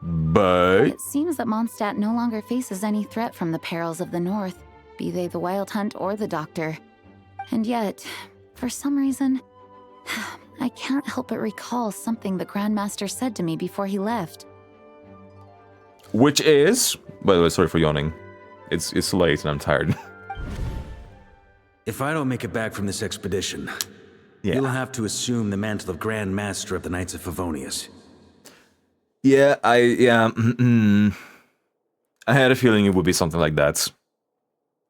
Speaker 1: But
Speaker 16: it seems that Mondstadt no longer faces any threat from the perils of the North, be they the Wild Hunt or the Doctor. And yet, for some reason, I can't help but recall something the Grandmaster said to me before he left.
Speaker 1: Which is... By the way, sorry for yawning. It's late and I'm tired.
Speaker 2: If I don't make it back from this expedition, you'll have to assume the mantle of Grand Master of the Knights of Favonius.
Speaker 1: Yeah, I had a feeling it would be something like that.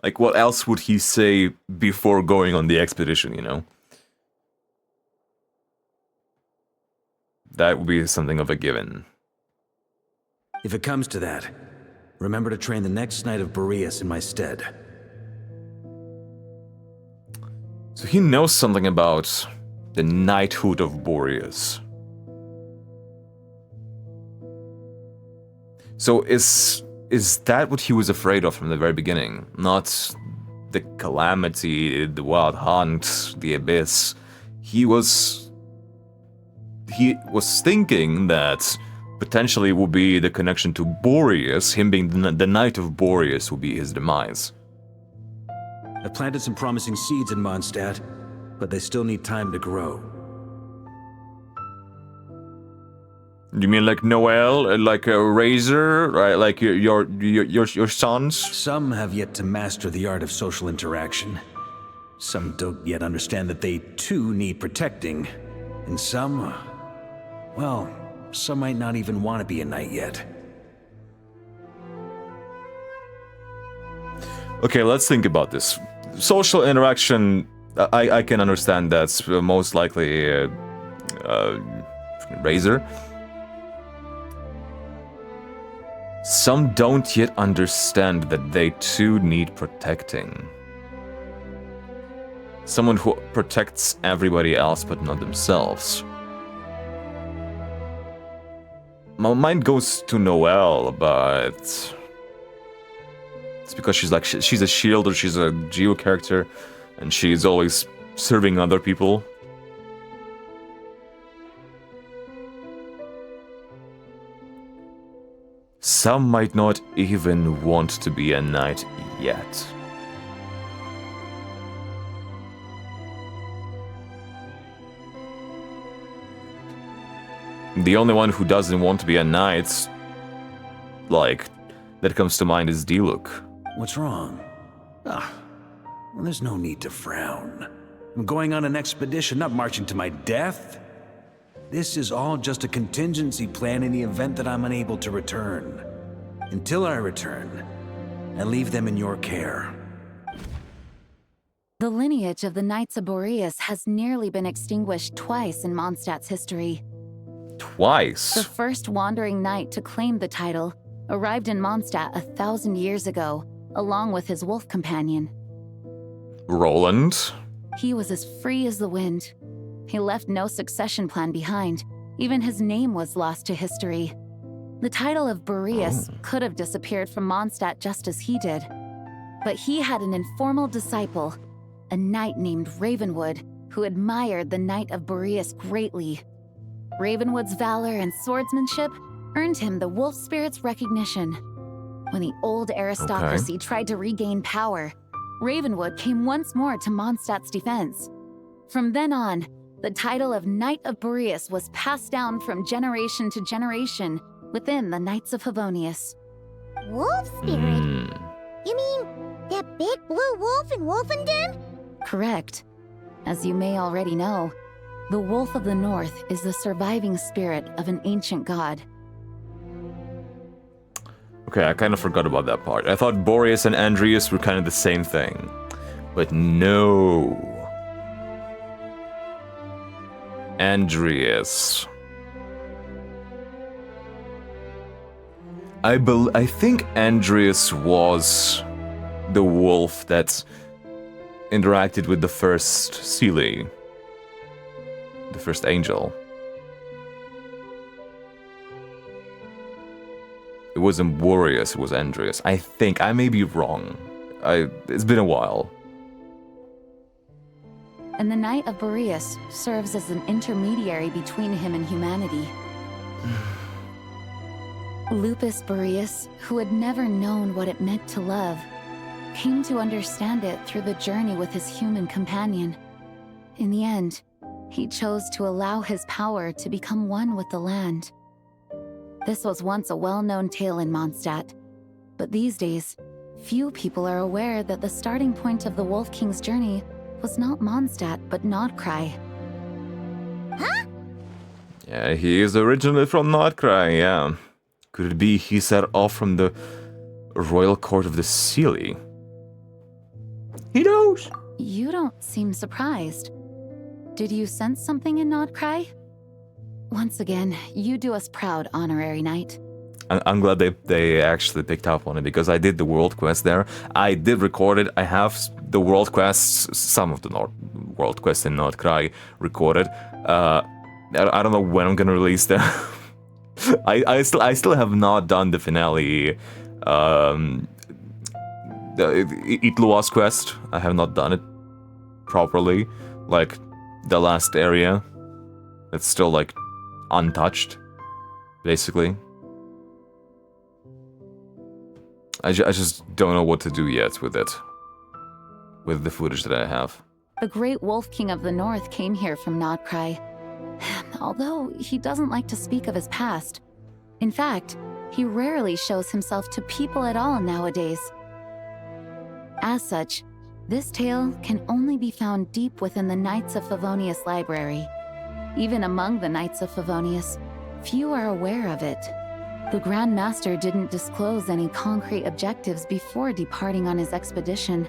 Speaker 1: Like, what else would he say before going on the expedition, you know? That would be something of a given.
Speaker 2: If it comes to that, remember to train the next Knight of Boreas in my stead.
Speaker 1: So he knows something about the Knighthood of Boreas. So is is that what he was afraid of from the very beginning? Not the calamity, the wild hunt, the abyss. He was thinking that potentially would be the connection to Boreas, him being the Knight of Boreas would be his demise.
Speaker 2: I planted some promising seeds in Mondstadt, but they still need time to grow.
Speaker 1: You mean like Noel, like a Razor, right? Like your sons?
Speaker 2: Some have yet to master the art of social interaction. Some don't yet understand that they too need protecting. And some, well, some might not even want to be a knight yet.
Speaker 1: Okay, let's think about this. Social interaction, I can understand that's most likely Razor. Some don't yet understand that they too need protecting. Someone who protects everybody else but not themselves. My mind goes to Noelle, but it's because she's a shield or she's a Geo character and she's always serving other people. Some might not even want to be a knight yet. The only one who doesn't want to be a knight, like, that comes to mind is Diluc.
Speaker 2: What's wrong? Well, there's no need to frown. I'm going on an expedition, not marching to my death. This is all just a contingency plan in the event that I'm unable to return. Until I return, I leave them in your care.
Speaker 16: The lineage of the Knights of Boreas has nearly been extinguished twice in Mondstadt's history.
Speaker 1: Twice?
Speaker 16: The first wandering knight to claim the title arrived in Mondstadt 1,000 years ago, along with his wolf companion.
Speaker 1: Roland?
Speaker 16: He was as free as the wind. He left no succession plan behind. Even his name was lost to history. The title of Boreas could have disappeared from Mondstadt just as he did. But he had an informal disciple, a knight named Ravenwood, who admired the Knight of Boreas greatly. Ravenwood's valor and swordsmanship earned him the wolf spirit's recognition. When the old aristocracy tried to regain power, Ravenwood came once more to Mondstadt's defense. From then on, the title of Knight of Boreas was passed down from generation to generation within the Knights of Favonius.
Speaker 4: Wolf spirit? You mean that big blue wolf in Wolfenden?
Speaker 16: Correct. As you may already know, the Wolf of the North is the surviving spirit of an ancient god.
Speaker 1: Okay, I kind of forgot about that part. I thought Boreas and Andreas were kind of the same thing. But no. Andreas. I think Andreas was the wolf that interacted with the first Seelie. The first angel. It wasn't Boreas, it was Andreas. I think. I may be wrong. It's been a while.
Speaker 16: And the Knight of Boreas serves as an intermediary between him and humanity. Lupus Boreas, who had never known what it meant to love, came to understand it through the journey with his human companion. In the end, he chose to allow his power to become one with the land. This was once a well-known tale in Mondstadt, but these days, few people are aware that the starting point of the Wolf King's journey was not Mondstadt, but Nordkrai.
Speaker 4: Huh?
Speaker 1: Yeah, he is originally from Nordkrai, yeah. Could it be he set off from the royal court of the Seelie? He knows!
Speaker 16: You don't seem surprised. Did you sense something in Nordkrai? Once again, you do us proud, Honorary Knight.
Speaker 1: I'm glad they actually picked up on it, because I did the world quest there. I did record it. I have the world quests, some of the world quests in Nordkrai recorded. I don't know when I'm gonna release them. I still have not done the finale The Itlua's quest, I have not done it properly. Like, the last area, it's still, like, untouched, basically. I just don't know what to do yet with it. With the footage that I have.
Speaker 16: The great Wolf King of the North came here from Nodcry. Although he doesn't like to speak of his past. In fact, he rarely shows himself to people at all nowadays. As such, this tale can only be found deep within the Knights of Favonius library. Even among the Knights of Favonius, few are aware of it. The Grand Master didn't disclose any concrete objectives before departing on his expedition.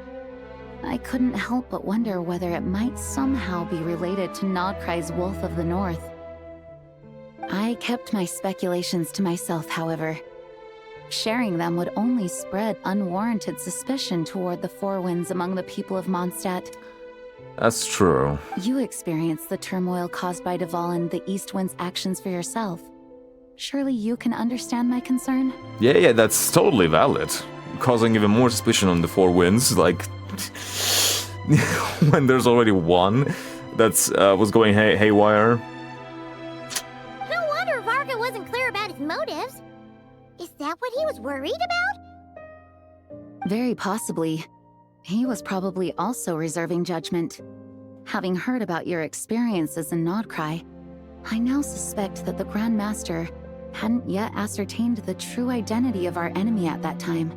Speaker 16: I couldn't help but wonder whether it might somehow be related to Nodcry's Wolf of the North. I kept my speculations to myself, however. Sharing them would only spread unwarranted suspicion toward the Four Winds among the people of Mondstadt.
Speaker 1: That's true.
Speaker 16: You experienced the turmoil caused by Dvalin, the East Wind's actions for yourself. Surely you can understand my concern?
Speaker 1: Yeah, that's totally valid. Causing even more suspicion on the Four Winds, like... when there's already one that's was going haywire.
Speaker 4: No wonder Varka wasn't clear about his motives. Is that what he was worried about?
Speaker 16: Very possibly. He was probably also reserving judgment. Having heard about your experiences in Nodcry, I now suspect that the Grand Master hadn't yet ascertained the true identity of our enemy at that time.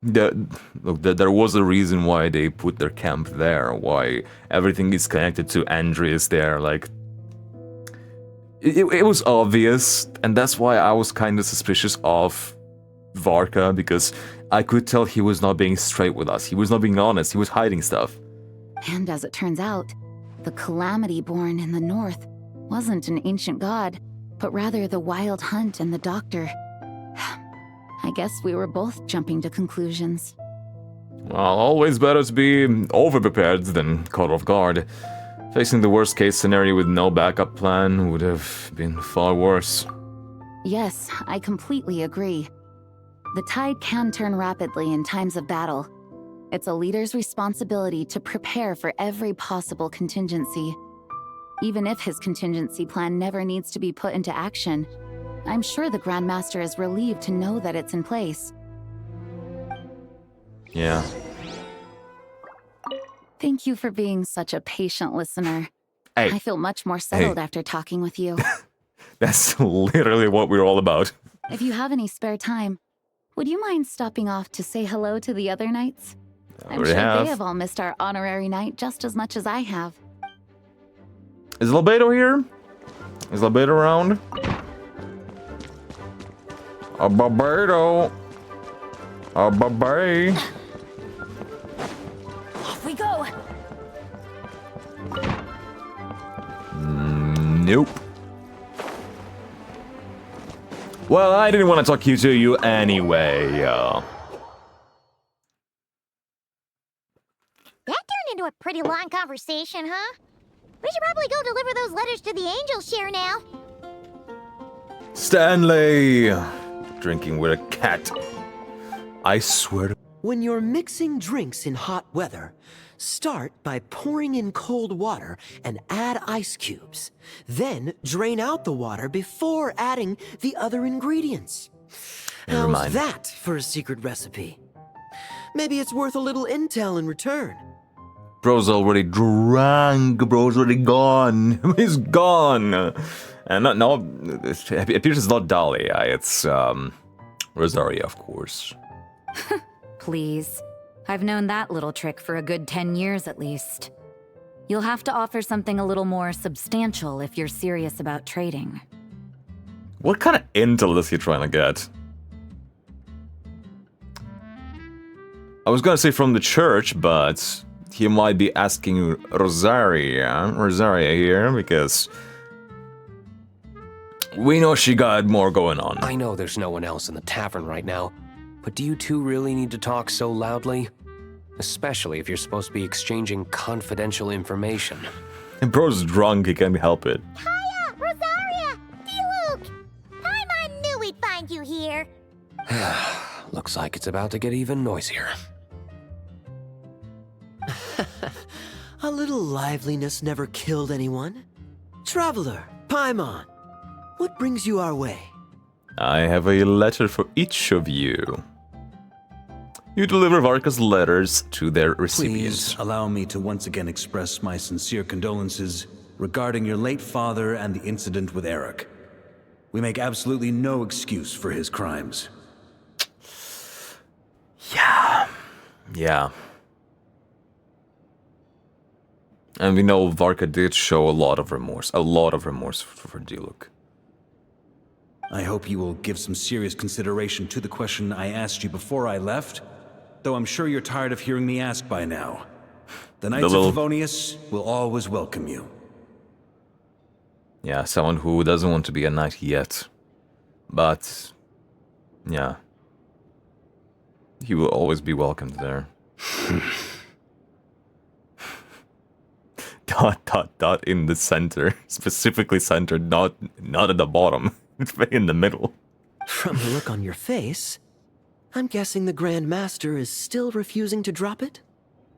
Speaker 1: Look, there was a reason why they put their camp there, why everything is connected to Andreas there, like... It was obvious, and that's why I was kind of suspicious of Varka, because I could tell he was not being straight with us, he was not being honest, he was hiding stuff.
Speaker 16: And as it turns out, the Calamity born in the north wasn't an ancient god, but rather the Wild Hunt and the Doctor. I guess we were both jumping to conclusions.
Speaker 1: Well, always better to be over-prepared than caught off guard. Facing the worst-case scenario with no backup plan would have been far worse.
Speaker 16: Yes, I completely agree. The tide can turn rapidly in times of battle. It's a leader's responsibility to prepare for every possible contingency. Even if his contingency plan never needs to be put into action, I'm sure the Grand Master is relieved to know that it's in place.
Speaker 1: Yeah.
Speaker 16: Thank you for being such a patient listener.
Speaker 1: Hey.
Speaker 16: I feel much more settled after talking with you.
Speaker 1: That's literally what we're all about.
Speaker 16: If you have any spare time, would you mind stopping off to say hello to the other knights? I'm sure they have all missed our honorary knight just as much as I have.
Speaker 1: Is Albedo here? Is Albedo around? Albedo. Albedo.
Speaker 16: Off we go.
Speaker 1: Nope. Well, I didn't want to talk to you anyway.
Speaker 4: That turned into a pretty long conversation, huh? We should probably go deliver those letters to the Angel Share now.
Speaker 1: Stanley! Drinking with a cat. I swear to...
Speaker 17: When you're mixing drinks in hot weather, start by pouring in cold water and add ice cubes. Then drain out the water before adding the other ingredients. How's that for a secret recipe? Maybe it's worth a little intel in return.
Speaker 1: Bro's already drunk. Bro's already gone. He's gone. And no, it appears it's not Dahlia. It's Rosaria, of course.
Speaker 18: Please. I've known that little trick for a good 10 years at least. You'll have to offer something a little more substantial if you're serious about trading.
Speaker 1: What kind of intel is he trying to get? I was gonna say from the church, but he might be asking Rosaria here, because we know she got more going on.
Speaker 19: I know there's no one else in the tavern right now, but do you two really need to talk so loudly? Especially if you're supposed to be exchanging confidential information.
Speaker 1: And Bro's drunk, he can't help it.
Speaker 4: Hiya, Rosaria! Diluc! Paimon knew we'd find you here.
Speaker 19: Looks like it's about to get even noisier.
Speaker 17: A little liveliness never killed anyone. Traveler, Paimon, what brings you our way?
Speaker 1: I have a letter for each of you. You deliver Varka's letters to their recipients.
Speaker 2: Please allow me to once again express my sincere condolences regarding your late father and the incident with Eric. We make absolutely no excuse for his crimes.
Speaker 1: Yeah. And we know Varka did show a lot of remorse for Diluc.
Speaker 2: I hope you will give some serious consideration to the question I asked you before I left, though I'm sure you're tired of hearing me ask by now. The Knights of Favonius will always welcome you.
Speaker 1: Yeah, someone who doesn't want to be a knight yet. But, yeah. He will always be welcomed there. ... in the center. Specifically centered, not at the bottom. It's in the middle.
Speaker 17: From the look on your face, I'm guessing the Grand Master is still refusing to drop it?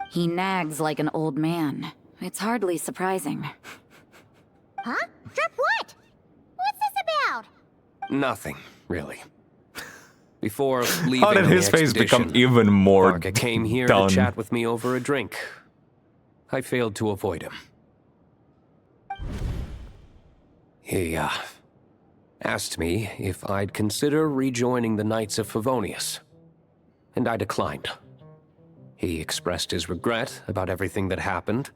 Speaker 18: He nags like an old man. It's hardly surprising.
Speaker 4: Huh? Drop what? What's this about?
Speaker 19: Nothing, really. Before leaving
Speaker 1: How did
Speaker 19: on the
Speaker 1: his face become
Speaker 19: expedition,
Speaker 1: even more
Speaker 19: Varka came here
Speaker 1: done?
Speaker 19: to chat with me over a drink. I failed to avoid him. He, asked me if I'd consider rejoining the Knights of Favonius, and I declined. He expressed his regret about everything that happened,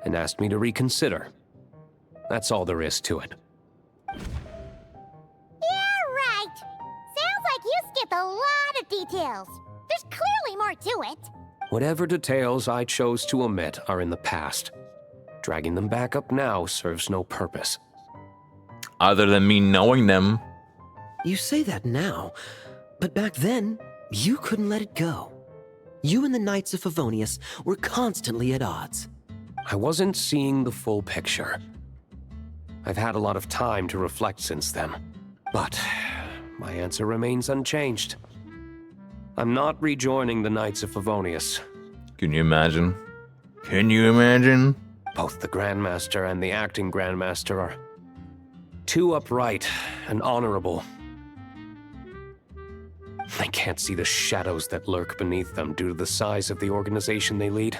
Speaker 19: and asked me to reconsider. That's all there is to it.
Speaker 4: Yeah, right. Sounds like you skipped a lot of details. There's clearly more to it.
Speaker 19: Whatever details I chose to omit are in the past. Dragging them back up now serves no purpose.
Speaker 1: Other than me knowing them.
Speaker 17: You say that now, but back then, you couldn't let it go. You and the Knights of Favonius were constantly at odds.
Speaker 19: I wasn't seeing the full picture. I've had a lot of time to reflect since then, but my answer remains unchanged. I'm not rejoining the Knights of Favonius.
Speaker 1: Can you imagine? Can you imagine?
Speaker 19: Both the Grandmaster and the acting Grandmaster are too upright and honorable. I can't see the shadows that lurk beneath them due to the size of the organization they lead.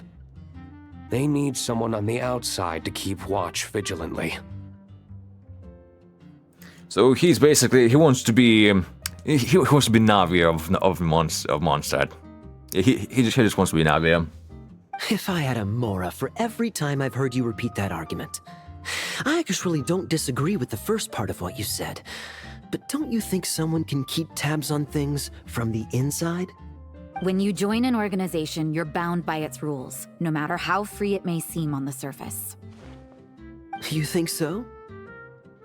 Speaker 19: They need someone on the outside to keep watch vigilantly.
Speaker 1: So he's basically, he wants to be Navi of Mondstadt. He just wants to be Navi.
Speaker 17: If I had a Mora for every time I've heard you repeat that argument. I actually don't disagree with the first part of what you said, but don't you think someone can keep tabs on things from the inside?
Speaker 18: When you join an organization, you're bound by its rules, no matter how free it may seem on the surface.
Speaker 17: You think so?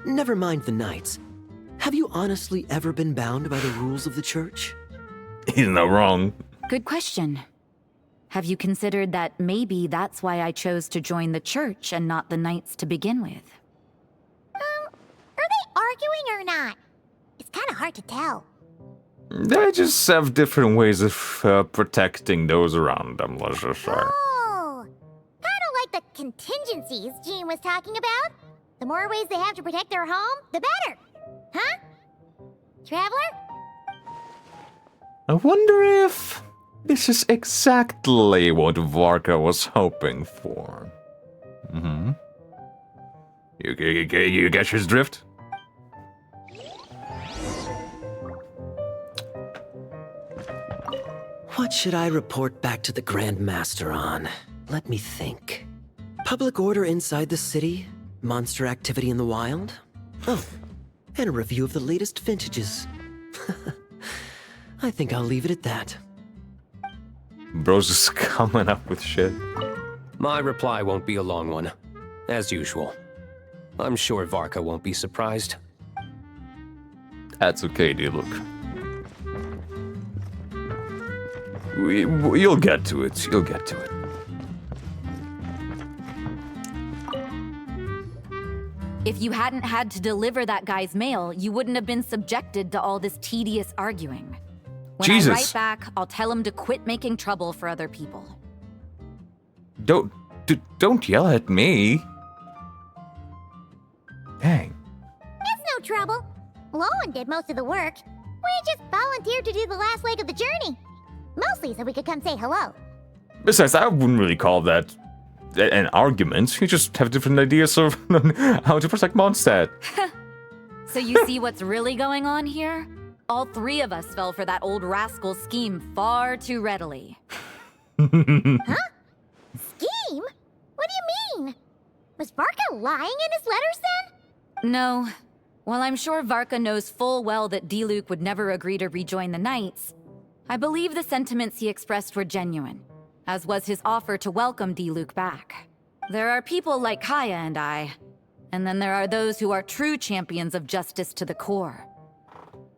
Speaker 17: Never mind the Knights. Have you honestly ever been bound by the rules of the Church?
Speaker 1: He's not wrong.
Speaker 18: Good question. Have you considered that maybe that's why I chose to join the Church and not the Knights to begin with?
Speaker 4: Are they arguing or not? It's kind of hard to tell.
Speaker 1: They just have different ways of protecting those around them, let's just say.
Speaker 4: Oh, kind of like the contingencies Jean was talking about. The more ways they have to protect their home, the better. Huh? Traveler?
Speaker 1: I wonder if this is exactly what Varka was hoping for. Mm-hmm. You get his drift?
Speaker 17: What should I report back to the Grand Master on? Let me think. Public order inside the city? Monster activity in the wild? Oh, and a review of the latest vintages. I think I'll leave it at that.
Speaker 1: Bro's just coming up with shit.
Speaker 19: My reply won't be a long one, as usual. I'm sure Varka won't be surprised.
Speaker 1: That's okay, dude, look. You'll get to it, you'll get to it.
Speaker 18: If you hadn't had to deliver that guy's mail, you wouldn't have been subjected to all this tedious arguing. When
Speaker 1: Jesus.
Speaker 18: I write back, I'll tell him to quit making trouble for other people.
Speaker 1: Don't yell at me. Dang.
Speaker 4: It's no trouble. Lowen did most of the work. We just volunteered to do the last leg of the journey. Mostly so we could come say hello.
Speaker 1: Besides, I wouldn't really call that an argument. You just have different ideas of how to protect Mondstadt.
Speaker 18: So you see what's really going on here? All three of us fell for that old rascal's scheme far too readily.
Speaker 4: Huh? Scheme? What do you mean? Was Varka lying in his letters then?
Speaker 18: No. While I'm sure Varka knows full well that Diluc would never agree to rejoin the Knights, I believe the sentiments he expressed were genuine, as was his offer to welcome Diluc back. There are people like Kaya and I, and then there are those who are true champions of justice to the core.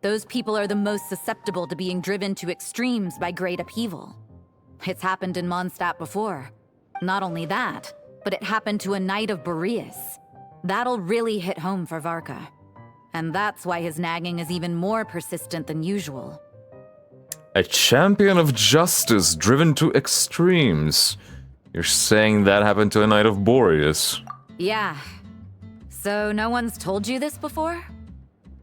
Speaker 18: Those people are the most susceptible to being driven to extremes by great upheaval. It's happened in Mondstadt before. Not only that, but it happened to a Knight of Boreas. That'll really hit home for Varka. And that's why his nagging is even more persistent than usual.
Speaker 1: A champion of justice driven to extremes. You're saying that happened to a Knight of Boreas?
Speaker 18: Yeah. So no one's told you this before?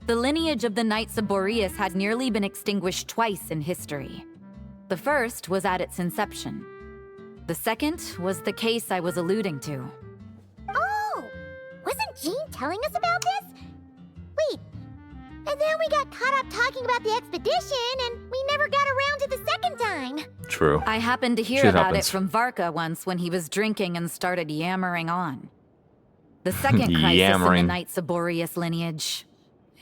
Speaker 18: The lineage of the Knights of Boreas had nearly been extinguished twice in history. The first was at its inception. The second was the case I was alluding to.
Speaker 4: Oh! Wasn't Jean telling us about this? Wait, and then we got caught up talking about the expedition, and we never got around to the second time.
Speaker 1: True.
Speaker 18: I happened to hear
Speaker 1: Shit
Speaker 18: about
Speaker 1: happens.
Speaker 18: it from Varka once when he was drinking and started yammering on. The second crisis in the
Speaker 1: Yammering.
Speaker 18: Knights of Boreas lineage.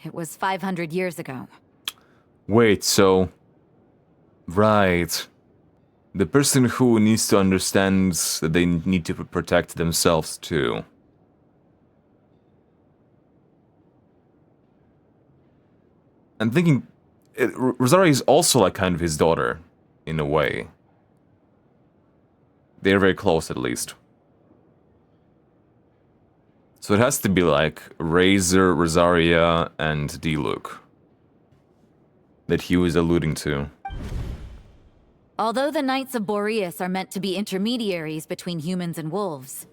Speaker 18: It was 500 years ago.
Speaker 1: Wait, so... Right. The person who needs to understand that they need to protect themselves too. I'm thinking... Rosaria is also like kind of his daughter, in a way. They're very close, at least. So it has to be like Razor, Rosaria, and Diluc that he was alluding to.
Speaker 18: Although the Knights of Boreas are meant to be intermediaries between humans and wolves,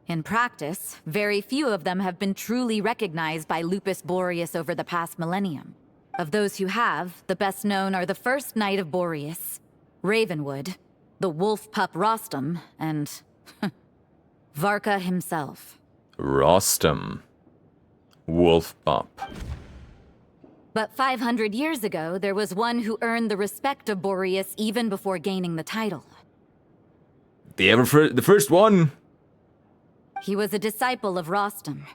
Speaker 18: in practice, very few of them have been truly recognized by Lupus Boreas over the past millennium. Of those who have, the best known are the first Knight of Boreas, Ravenwood, the wolf pup Rostam, and Varka himself.
Speaker 1: Rostam. Wolf pup.
Speaker 18: But 500 years ago, there was one who earned the respect of Boreas even before gaining the title.
Speaker 1: The first one.
Speaker 18: He was a disciple of Rostam.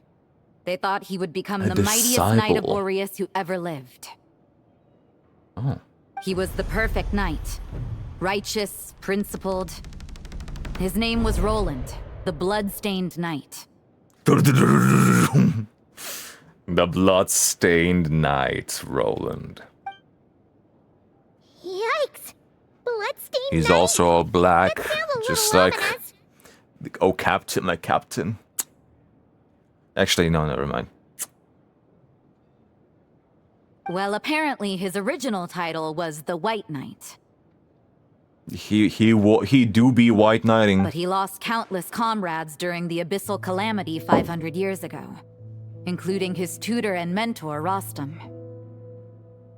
Speaker 18: They thought he would become
Speaker 1: A
Speaker 18: the mightiest Knight of
Speaker 1: disciple.
Speaker 18: Boreas who ever lived.
Speaker 1: Oh.
Speaker 18: He was the perfect knight. Righteous, principled. His name was Roland, the blood-stained knight.
Speaker 1: The blood-stained knight, Roland.
Speaker 4: Yikes! Bloodstained
Speaker 1: He's
Speaker 4: knight?
Speaker 1: also all black,
Speaker 4: That sounds a
Speaker 1: just
Speaker 4: little
Speaker 1: like...
Speaker 4: ominous.
Speaker 1: Oh, Captain, like Captain. Actually, no, never mind.
Speaker 18: Well, apparently his original title was the White Knight.
Speaker 1: He do be white knighting.
Speaker 18: But he lost countless comrades during the Abyssal Calamity 500 years ago, including his tutor and mentor, Rostam.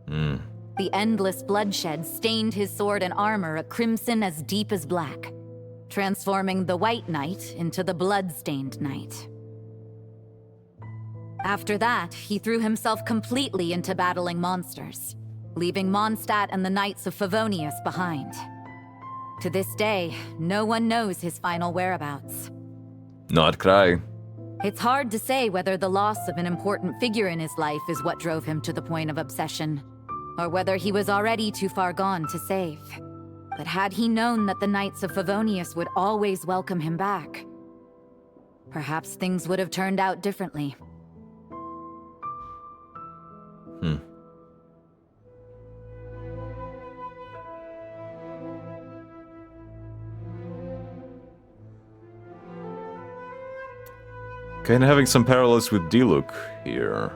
Speaker 18: The endless bloodshed stained his sword and armor a crimson as deep as black, transforming the White Knight into the Blood-Stained Knight. After that, he threw himself completely into battling monsters, leaving Mondstadt and the Knights of Favonius behind. To this day, no one knows his final whereabouts.
Speaker 1: Not cry.
Speaker 18: It's hard to say whether the loss of an important figure in his life is what drove him to the point of obsession, or whether he was already too far gone to save. But had he known that the Knights of Favonius would always welcome him back, perhaps things would have turned out differently.
Speaker 1: Kind of having some parallels with Diluc here.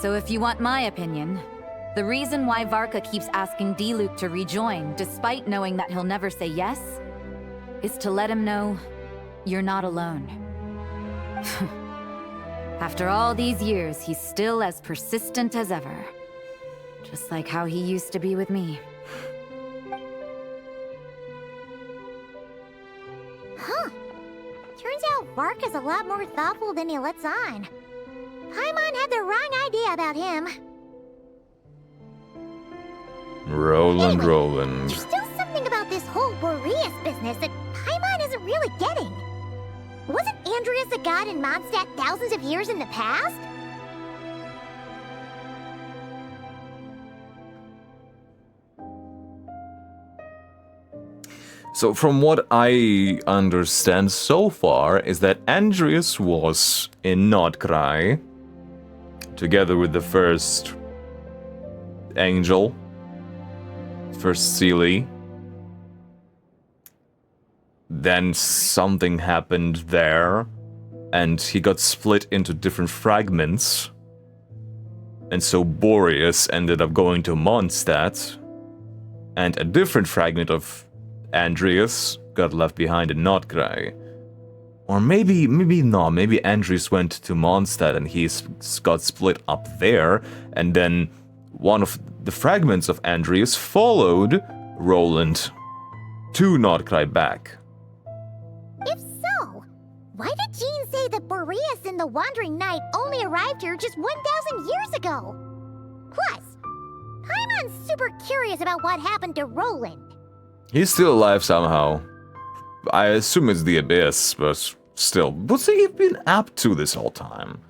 Speaker 18: So if you want my opinion, the reason why Varka keeps asking Diluc to rejoin, despite knowing that he'll never say yes, is to let him know you're not alone. After all these years, he's still as persistent as ever. Just like how he used to be with me.
Speaker 4: Huh. Turns out Varka's a lot more thoughtful than he lets on. Paimon had the wrong idea about him.
Speaker 1: Roland.
Speaker 4: There's still something about this whole Boreas business that Paimon isn't really getting. Wasn't Andreas a god in Mondstadt thousands of years in the past?
Speaker 1: So from what I understand so far is that Andreas was in Nordkrai together with the first angel, first Seelie. Then something happened there and he got split into different fragments. And so Boreas ended up going to Mondstadt and a different fragment of Andreas got left behind in Nordkrai. Or maybe not, maybe Andreas went to Mondstadt and he got split up there, and then one of the fragments of Andreas followed Roland to Nordkrai back.
Speaker 4: If so, why did Jean say that Boreas and the Wandering Knight only arrived here just 1,000 years ago? Plus, Paimon's super curious about what happened to Roland.
Speaker 1: He's still alive somehow. I assume it's the Abyss, but still, what's he been up to this whole time?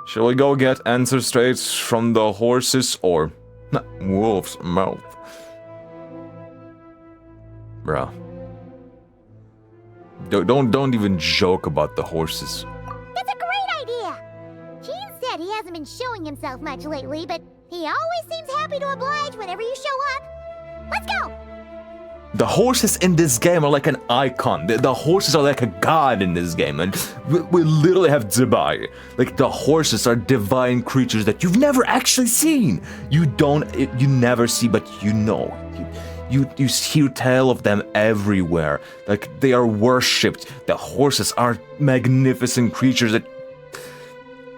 Speaker 1: Shall we go get answers straight from the horse's or wolf's mouth? Bruh. Don't even joke about the horses.
Speaker 4: That's a great idea! Jean said he hasn't been showing himself much lately, but he always seems happy to oblige whenever you show up. Let's go!
Speaker 1: The horses in this game are like an icon. The horses are like a god in this game, and we literally have Zibai. Like, the horses are divine creatures that you've never actually seen. You never see, but you know. You hear tell of them everywhere. Like, they are worshipped. The horses are magnificent creatures that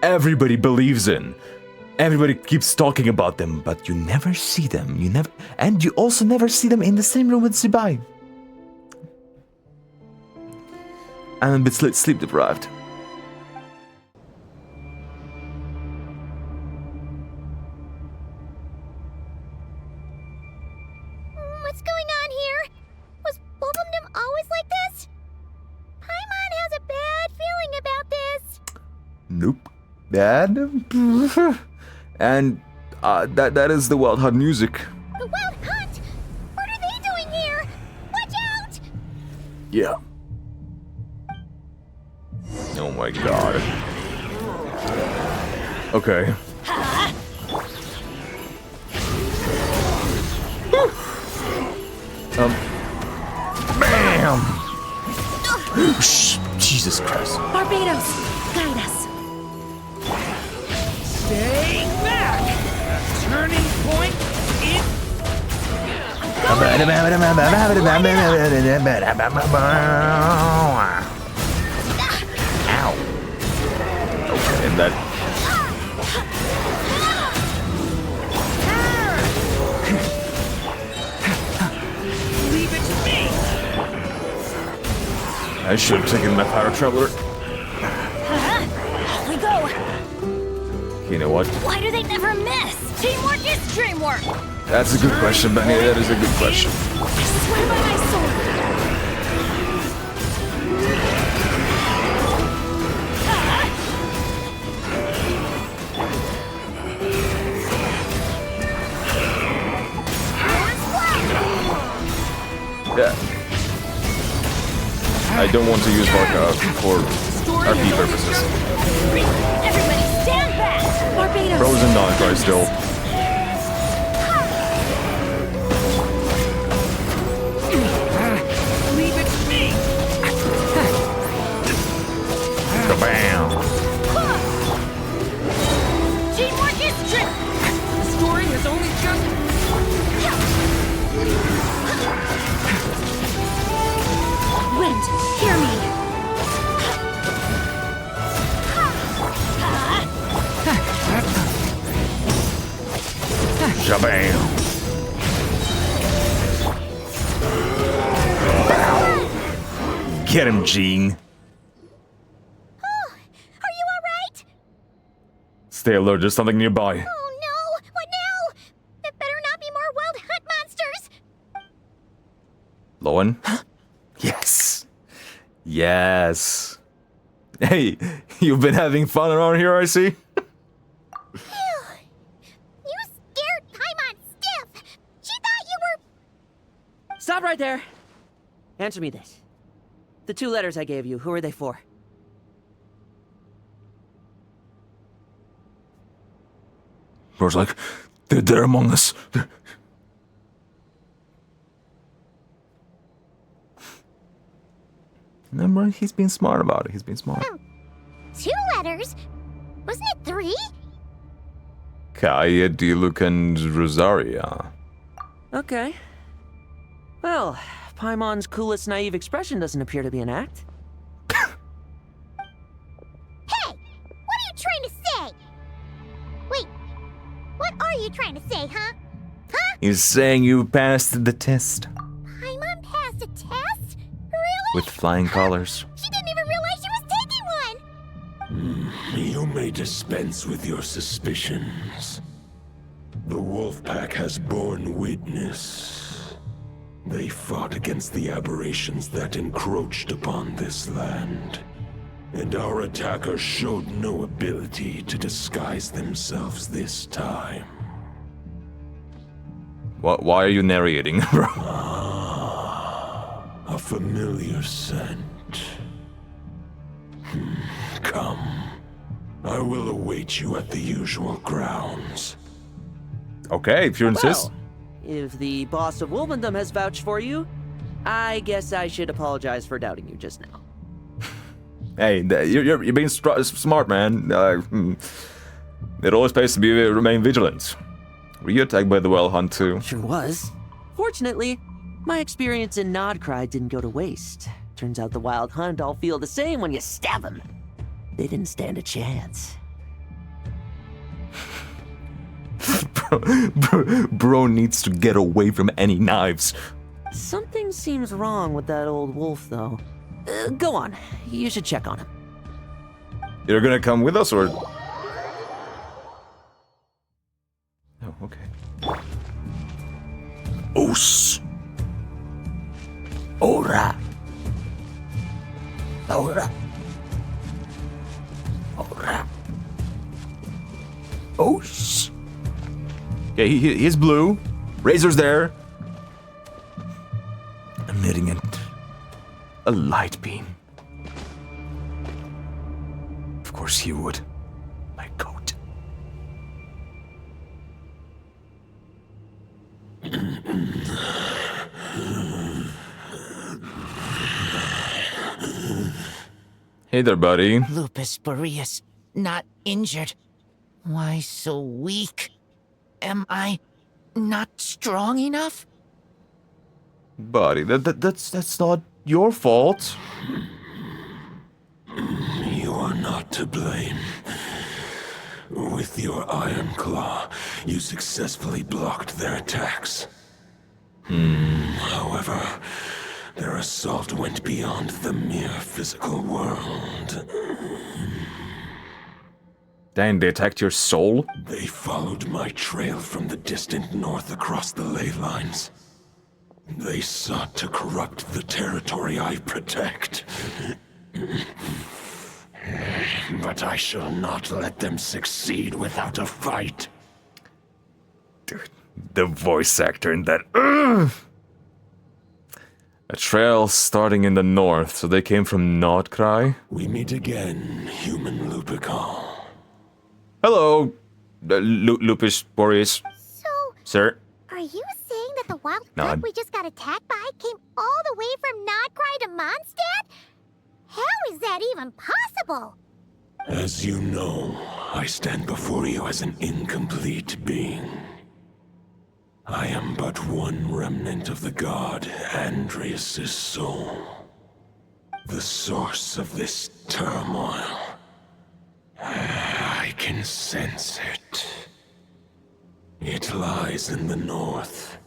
Speaker 1: everybody believes in. Everybody keeps talking about them, but you never see them. And you also never see them in the same room with Zibai. I'm a bit sleep deprived.
Speaker 4: What's going on here? Was Wolfendom always like this? Paimon has a bad feeling about this.
Speaker 1: Nope. Bad? And that is the Wild Hunt music.
Speaker 4: The Wild Hunt? What are they doing here? Watch out!
Speaker 1: Yeah. Oh my god. Okay. Bam! Jesus Christ.
Speaker 16: Barbados, guide us.
Speaker 20: Stay back! The turning point is...
Speaker 1: Ow. Okay, and that...
Speaker 20: Leave it to me!
Speaker 1: I should have taken my Power Traveler.
Speaker 5: Off we go!
Speaker 1: You know what?
Speaker 5: Why do they never miss? Teamwork is dreamwork!
Speaker 1: That's a good question, Benny. That is a good question.
Speaker 5: I swear by my sword!
Speaker 1: Yeah. I don't want to use Varka for RP purposes.
Speaker 5: Everybody stand back! Barbados!
Speaker 1: Frozen non-cry still.
Speaker 20: Leave it to me!
Speaker 1: Bam!
Speaker 5: Teamwork
Speaker 1: Get him, Jean.
Speaker 4: Oh, are you alright?
Speaker 1: Stay alert, there's something nearby.
Speaker 4: Oh no! What now? There better not be more wild hunt monsters!
Speaker 1: Lowen? Yes. Yes. Hey, you've been having fun around here, I see?
Speaker 4: You scared Paimon stiff! She thought you were...
Speaker 6: Stop right there! Answer me this. The 2 letters I gave you, who are they for?
Speaker 1: Bro's like, they're among us. Remember, he's being smart about it. He's being smart.
Speaker 4: 2 letters? Wasn't it 3?
Speaker 1: Kaya, Diluc, and Rosaria.
Speaker 6: Okay. Well, Paimon's coolest naive expression doesn't appear to be an act.
Speaker 4: Hey! What are you trying to say? Wait, what are you trying to say, huh? Huh?
Speaker 1: He's saying you passed the test.
Speaker 4: Paimon passed a test? Really?
Speaker 1: With flying colors.
Speaker 4: She didn't even realize she was taking one!
Speaker 11: You may dispense with your suspicions. The Wolfpack has borne witness. They fought against the aberrations that encroached upon this land. And our attackers showed no ability to disguise themselves this time.
Speaker 1: Why are you narrating, bro?
Speaker 11: A familiar scent. Come. I will await you at the usual grounds.
Speaker 1: Okay, if you insist.
Speaker 6: Well, if the boss of Wolvendom has vouched for you, I guess I should apologize for doubting you just now.
Speaker 1: Hey, you're being smart, man. It always pays to remain vigilant. Were you attacked by the Well Hunt too?
Speaker 6: Sure was. Fortunately, my experience in Nodcry didn't go to waste. Turns out the Wild Hunt all feel the same when you stab them. They didn't stand a chance.
Speaker 1: Bro needs to get away from any knives.
Speaker 6: Something seems wrong with that old wolf, though. Go on. You should check on him.
Speaker 1: You're gonna come with us, or...? Oh, okay. Os. Ora. Ora. Ora. Os. Okay, he's blue. Razor's there. Emitting a light beam. Of course he would. My coat. Hey there, buddy.
Speaker 15: Lupus Boreas, not injured. Why so weak? Am I not strong enough?
Speaker 1: Buddy, that's not your fault.
Speaker 11: You are not to blame. With your Iron Claw, you successfully blocked their attacks. However, their assault went beyond the mere physical world.
Speaker 1: Dang, they attacked your soul?
Speaker 11: They followed my trail from the distant north across the ley lines. They sought to corrupt the territory I protect. But I shall not let them succeed without a fight.
Speaker 1: Dude, the voice actor in that... A trail starting in the north, so they came from Nodcry?
Speaker 11: We meet again, human Lupical.
Speaker 1: Hello, Lupus Boreas.
Speaker 4: So...
Speaker 1: Sir?
Speaker 4: Are you saying that the wild
Speaker 1: No,
Speaker 4: hunt we just got attacked by came all the way from Nodcry to Mondstadt? How is that even possible?
Speaker 11: As you know, I stand before you as an incomplete being. I am but one remnant of the god Andreas' soul. The source of this turmoil. I can sense it. It lies in the north.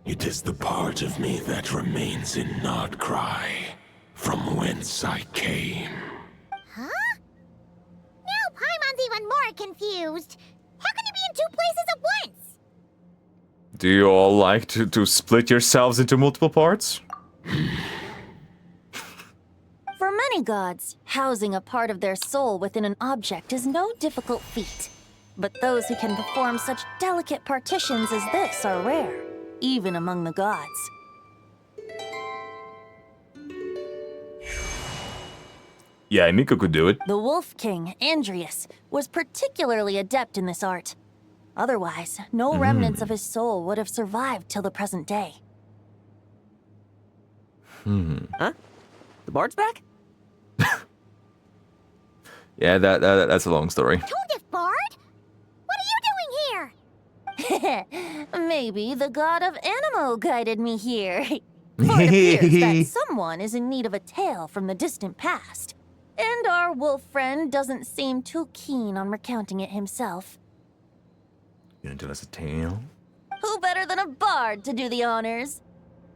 Speaker 11: It is the part of me that remains in Nodcry. from whence I came.
Speaker 4: Huh? Now Paimon's even more confused. How can you be in two places at once?
Speaker 1: Do you all like to split yourselves into multiple parts?
Speaker 5: For many gods, housing a part of their soul within an object is no difficult feat. But those who can perform such delicate partitions as this are rare, even among the gods.
Speaker 1: Yeah, Miko could do it.
Speaker 5: The Wolf King, Andrius, was particularly adept in this art. Otherwise, no remnants of his soul would have survived till the present day.
Speaker 6: Huh? The bard's back?
Speaker 1: Yeah, that's a long story.
Speaker 4: Toadif Bard? What are you doing here?
Speaker 5: Maybe the god of Animo guided me here. For it appears that someone is in need of a tale from the distant past. And our wolf friend doesn't seem too keen on recounting it himself.
Speaker 1: You gonna tell us a tale?
Speaker 5: Who better than a bard to do the honors?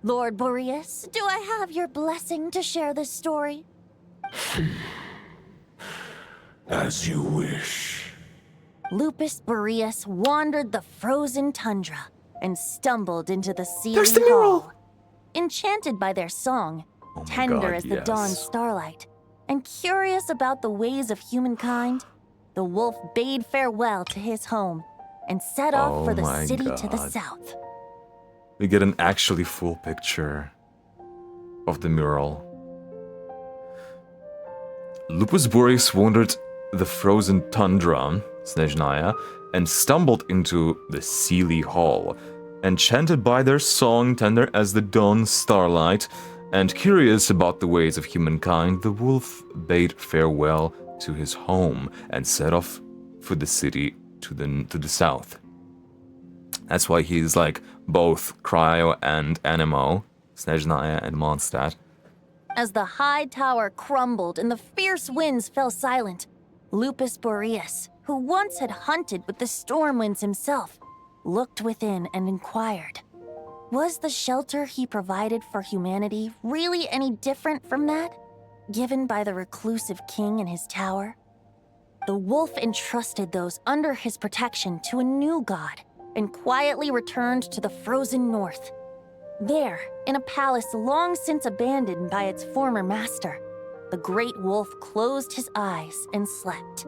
Speaker 5: Lord Boreas, do I have your blessing to share this story?
Speaker 11: As you wish.
Speaker 5: Lupus Boreas wandered the frozen tundra and stumbled into the
Speaker 1: There's the
Speaker 5: Sealy
Speaker 1: mural!
Speaker 5: Hall. Enchanted by their song, tender as the dawn starlight, and curious about the ways of humankind, the wolf bade farewell to his home and set off for the city to the south.
Speaker 1: We get an actually full picture of the mural. Lupus Boreas wandered the frozen tundra, Snezhnaya, and stumbled into the Sealy Hall. Enchanted by their song, tender as the dawn starlight, and curious about the ways of humankind, the wolf bade farewell to his home and set off for the city to the south. That's why he's like both Cryo and Animo, Snezhnaya and Mondstadt.
Speaker 5: As the high tower crumbled and the fierce winds fell silent, Lupus Boreas, who once had hunted with the storm winds himself, looked within and inquired, was the shelter he provided for humanity really any different from that given by the reclusive king in his tower? The wolf entrusted those under his protection to a new god and quietly returned to the frozen north. There, in a palace long since abandoned by its former master, the great wolf closed his eyes and slept.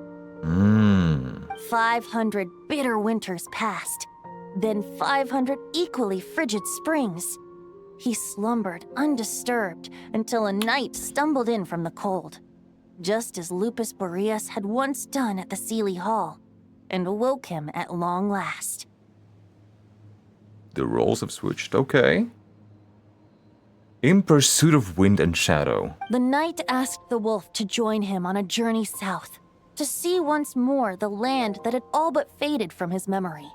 Speaker 5: 500 bitter winters passed, then 500 equally frigid springs. He slumbered undisturbed until a night stumbled in from the cold, just as Lupus Boreas had once done at the Sealy Hall, and awoke him at long last.
Speaker 1: The roles have switched, okay. In pursuit of wind and shadow.
Speaker 5: The knight asked the wolf to join him on a journey south, to see once more the land that had all but faded from his memory.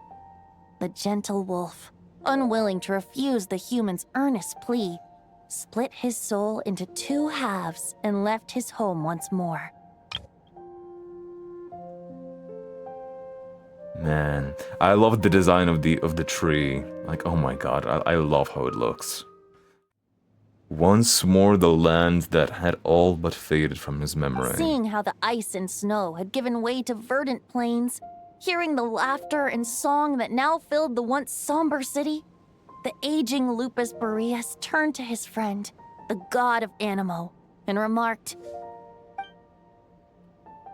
Speaker 5: The gentle wolf, unwilling to refuse the human's earnest plea, split his soul into two halves and left his home once more.
Speaker 1: Man, I love the design of the tree. Like, oh my god, I love how it looks. Once more the land that had all but faded from his memory.
Speaker 5: Seeing how the ice and snow had given way to verdant plains, hearing the laughter and song that now filled the once somber city, the aging Lupus Boreas turned to his friend, the god of Animo, and remarked,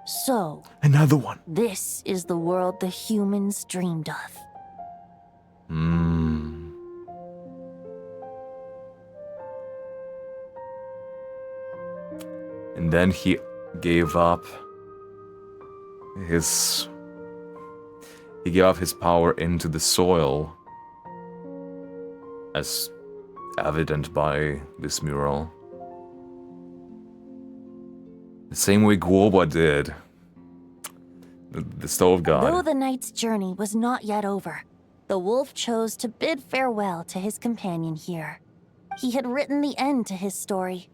Speaker 5: "So,
Speaker 1: another one.
Speaker 5: This is the world the humans dreamed of."
Speaker 1: And then he gave up his power into the soil, as evident by this mural. The same way Guoba did. The stove god.
Speaker 5: Though the knight's journey was not yet over, the wolf chose to bid farewell to his companion here. He had written the end to his story.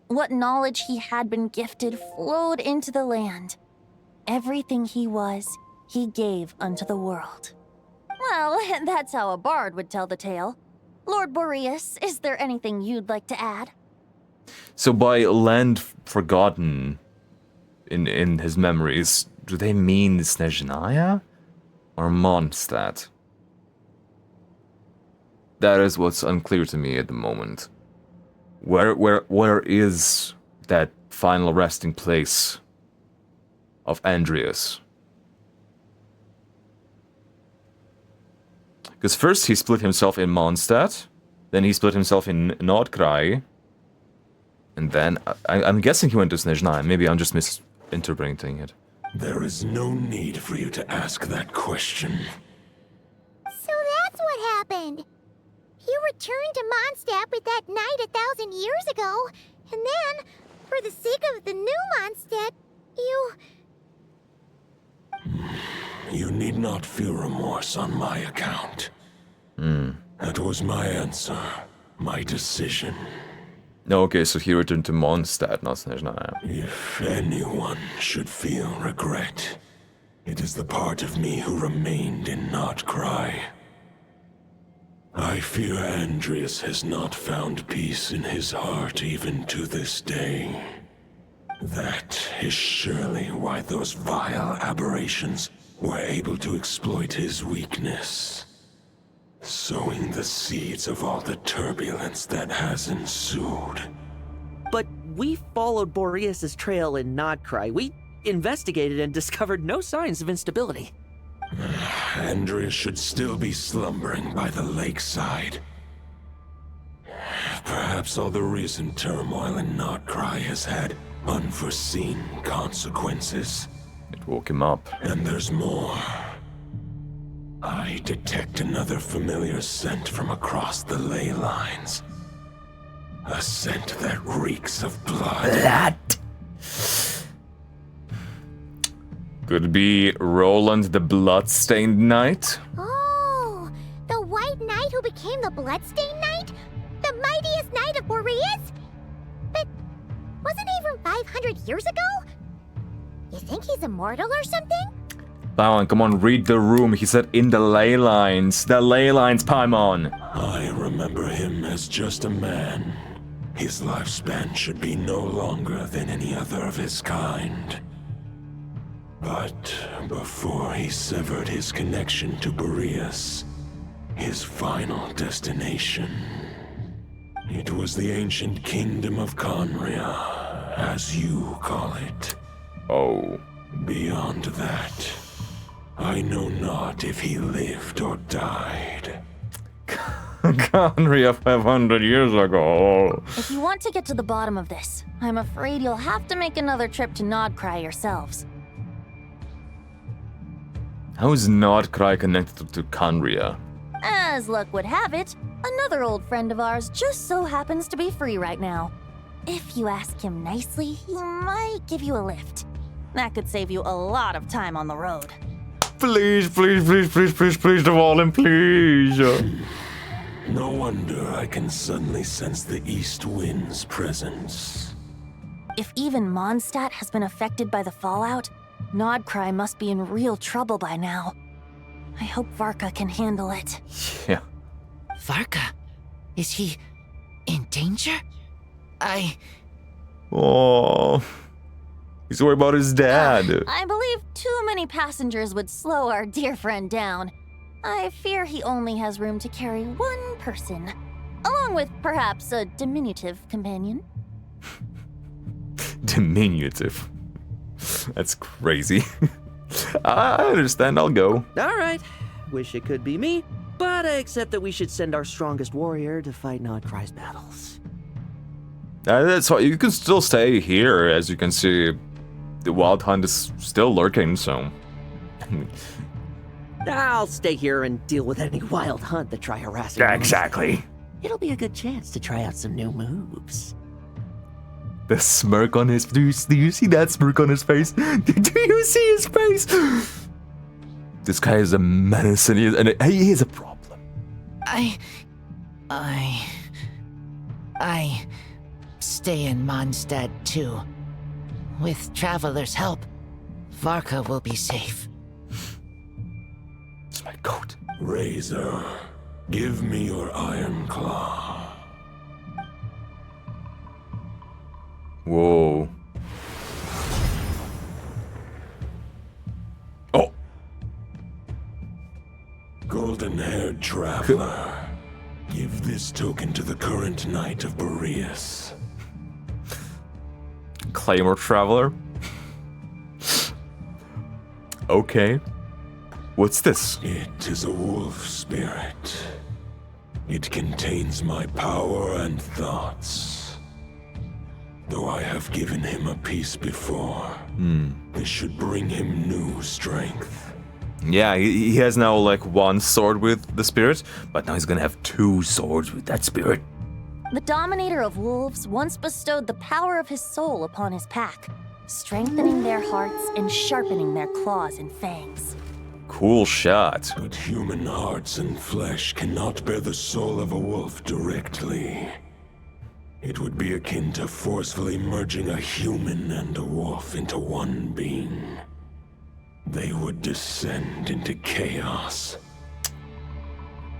Speaker 5: What knowledge he had been gifted flowed into the land. Everything he was, he gave unto the world. Well, that's how a bard would tell the tale. Lord Boreas, is there anything you'd like to add?
Speaker 1: So by land forgotten in his memories, do they mean Snezhnaya or Mondstadt? That is what's unclear to me at the moment. Where is that final resting place of Andreas? Because first he split himself in Mondstadt, then he split himself in Nordkraj, and then I'm guessing he went to Snezhnaya. Maybe I'm just misinterpreting it.
Speaker 11: There is no need for you to ask that question.
Speaker 4: So that's what happened. You returned to Mondstadt with that knight 1,000 years ago, and then, for the sake of the new Mondstadt, you...
Speaker 11: You need not feel remorse on my account. That was my answer, my decision.
Speaker 1: Okay, so he returned to Mondstadt, not Snezhnaya.
Speaker 11: If anyone should feel regret, it is the part of me who remained in Nordkraj. I fear Andreas has not found peace in his heart even to this day. That is surely why those vile aberrations were able to exploit his weakness, sowing the seeds of all the turbulence that has ensued.
Speaker 6: But we followed Boreas' trail in Nordkraj. We investigated and discovered no signs of instability.
Speaker 11: Andreas should still be slumbering by the lakeside. Perhaps all the recent turmoil in Nordkraj has had unforeseen consequences.
Speaker 1: It woke him up.
Speaker 11: And there's more. I detect another familiar scent from across the ley lines. A scent that reeks of blood.
Speaker 1: Blood! Could be Roland the Bloodstained Knight?
Speaker 4: Oh, the White Knight who became the Bloodstained Knight? The mightiest knight of Boreas? But wasn't he from 500 years ago? You think he's immortal or something?
Speaker 1: Paimon, come on, read the room. He said in the ley lines. The ley lines, Paimon.
Speaker 11: I remember him as just a man. His lifespan should be no longer than any other of his kind. But before he severed his connection to Boreas, his final destination, it was the ancient kingdom of Conria, as you call it.
Speaker 1: Oh.
Speaker 11: Beyond that, I know not if he lived or died.
Speaker 1: Conria 500 years ago.
Speaker 5: If you want to get to the bottom of this, I'm afraid you'll have to make another trip to Nordkraj yourselves.
Speaker 1: How is Nordkraj connected to Conria?
Speaker 5: As luck would have it, another old friend of ours just so happens to be free right now. If you ask him nicely, he might give you a lift. That could save you a lot of time on the road.
Speaker 1: Please, please, please, please, please, please, Dvalin, please.
Speaker 11: No wonder I can suddenly sense the east wind's presence.
Speaker 5: If even Mondstadt has been affected by the fallout, Nordkraj must be in real trouble by now. I hope Varka can handle it.
Speaker 1: Yeah.
Speaker 15: Varka? Is he in danger?
Speaker 1: Oh. He's worried about his dad.
Speaker 5: I believe too many passengers would slow our dear friend down. I fear he only has room to carry one person, along with perhaps a diminutive companion.
Speaker 1: Diminutive. That's crazy. I understand, I'll go.
Speaker 6: Alright. Wish it could be me, but I accept that we should send our strongest warrior to fight Nordkraj's battles.
Speaker 1: That's why you can still stay here, as you can see. The Wild Hunt is still lurking, so...
Speaker 6: I'll stay here and deal with any Wild Hunt that try harassing me.
Speaker 1: Exactly.
Speaker 6: It'll be a good chance to try out some new moves.
Speaker 1: The smirk on his... Do you see that smirk on his face? Do you see his face? This guy is a menace, and he is a problem.
Speaker 15: I stay in Mondstadt too. With Traveler's help, Varka will be safe.
Speaker 1: It's my coat.
Speaker 11: Razor, give me your iron claw.
Speaker 1: Whoa. Oh!
Speaker 11: Golden-haired traveler. Give this token to the current Knight of Boreas.
Speaker 1: Claymore Traveler? Okay. What's this?
Speaker 11: It is a wolf spirit. It contains my power and thoughts. Though I have given him a piece before, this should bring him new strength.
Speaker 1: Yeah, he has now like one sword with the spirit, but now he's gonna have 2 swords with that spirit.
Speaker 5: The Dominator of Wolves once bestowed the power of his soul upon his pack, strengthening their hearts and sharpening their claws and fangs.
Speaker 1: Cool shot.
Speaker 11: But human hearts and flesh cannot bear the soul of a wolf directly. It would be akin to forcefully merging a human and a wolf into one being. They would descend into chaos.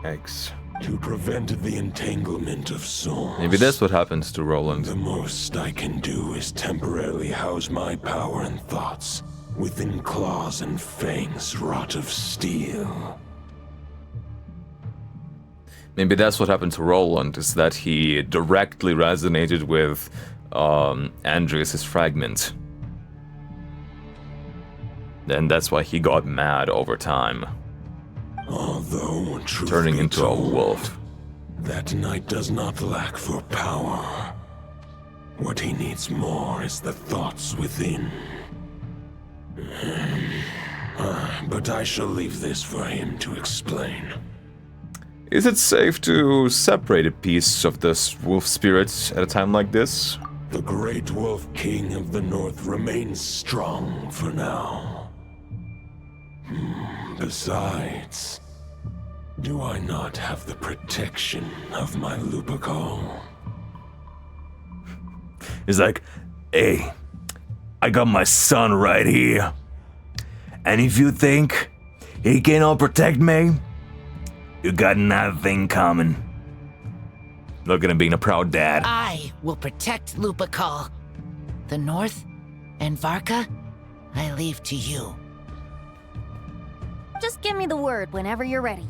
Speaker 1: Yikes.
Speaker 11: To prevent the entanglement of souls.
Speaker 1: Maybe that's what happens to Roland.
Speaker 11: The most I can do is temporarily house my power and thoughts within claws and fangs wrought of steel.
Speaker 1: Maybe that's what happened to Roland, is that he directly resonated with Andreas' fragment. And that's why he got mad over time.
Speaker 11: Although,
Speaker 1: turning into a wolf.
Speaker 11: That knight does not lack for power. What he needs more is the thoughts within. But I shall leave this for him to explain.
Speaker 1: Is it safe to separate a piece of this wolf spirit at a time like this?
Speaker 11: The great wolf king of the north remains strong for now. Besides, do I not have the protection of my Lupical?
Speaker 1: He's like, hey, I got my son right here. And if you think he cannot protect me, you got nothing coming. Looking at being a proud dad.
Speaker 15: I will protect Lupical. The North and Varka, I leave to you.
Speaker 5: Just give me the word whenever you're ready.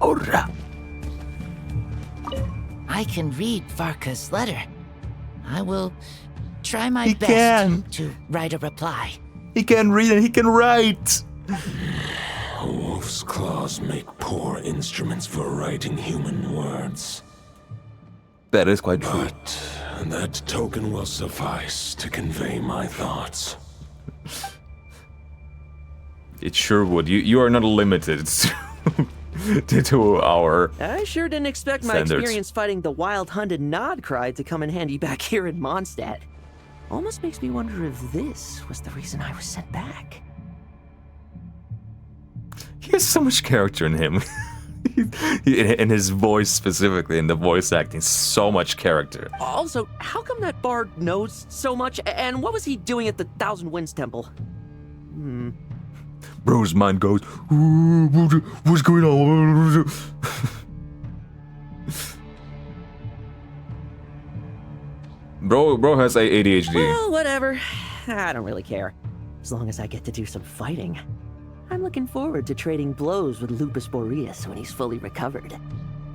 Speaker 1: Ora.
Speaker 15: I can read Varka's letter. I will try my best to write a reply.
Speaker 1: He can read and he can write.
Speaker 11: A wolf's claws make poor instruments for writing human words.
Speaker 1: That is quite true.
Speaker 11: But that token will suffice to convey my thoughts.
Speaker 1: It sure would. You are not limited to our
Speaker 6: I sure didn't expect my experience fighting the wild-hunted Nodcry to come in handy back here in Mondstadt. Almost makes me wonder if this was the reason I was sent back.
Speaker 1: He has so much character in him. In his voice specifically, in the voice acting, so much character.
Speaker 6: Also, how come that bard knows so much, and what was he doing at the Thousand Winds Temple?
Speaker 1: Bro's mind goes, what's going on? Bro has ADHD.
Speaker 6: Well, whatever. I don't really care. As long as I get to do some fighting. I'm looking forward to trading blows with Lupus Boreas when he's fully recovered.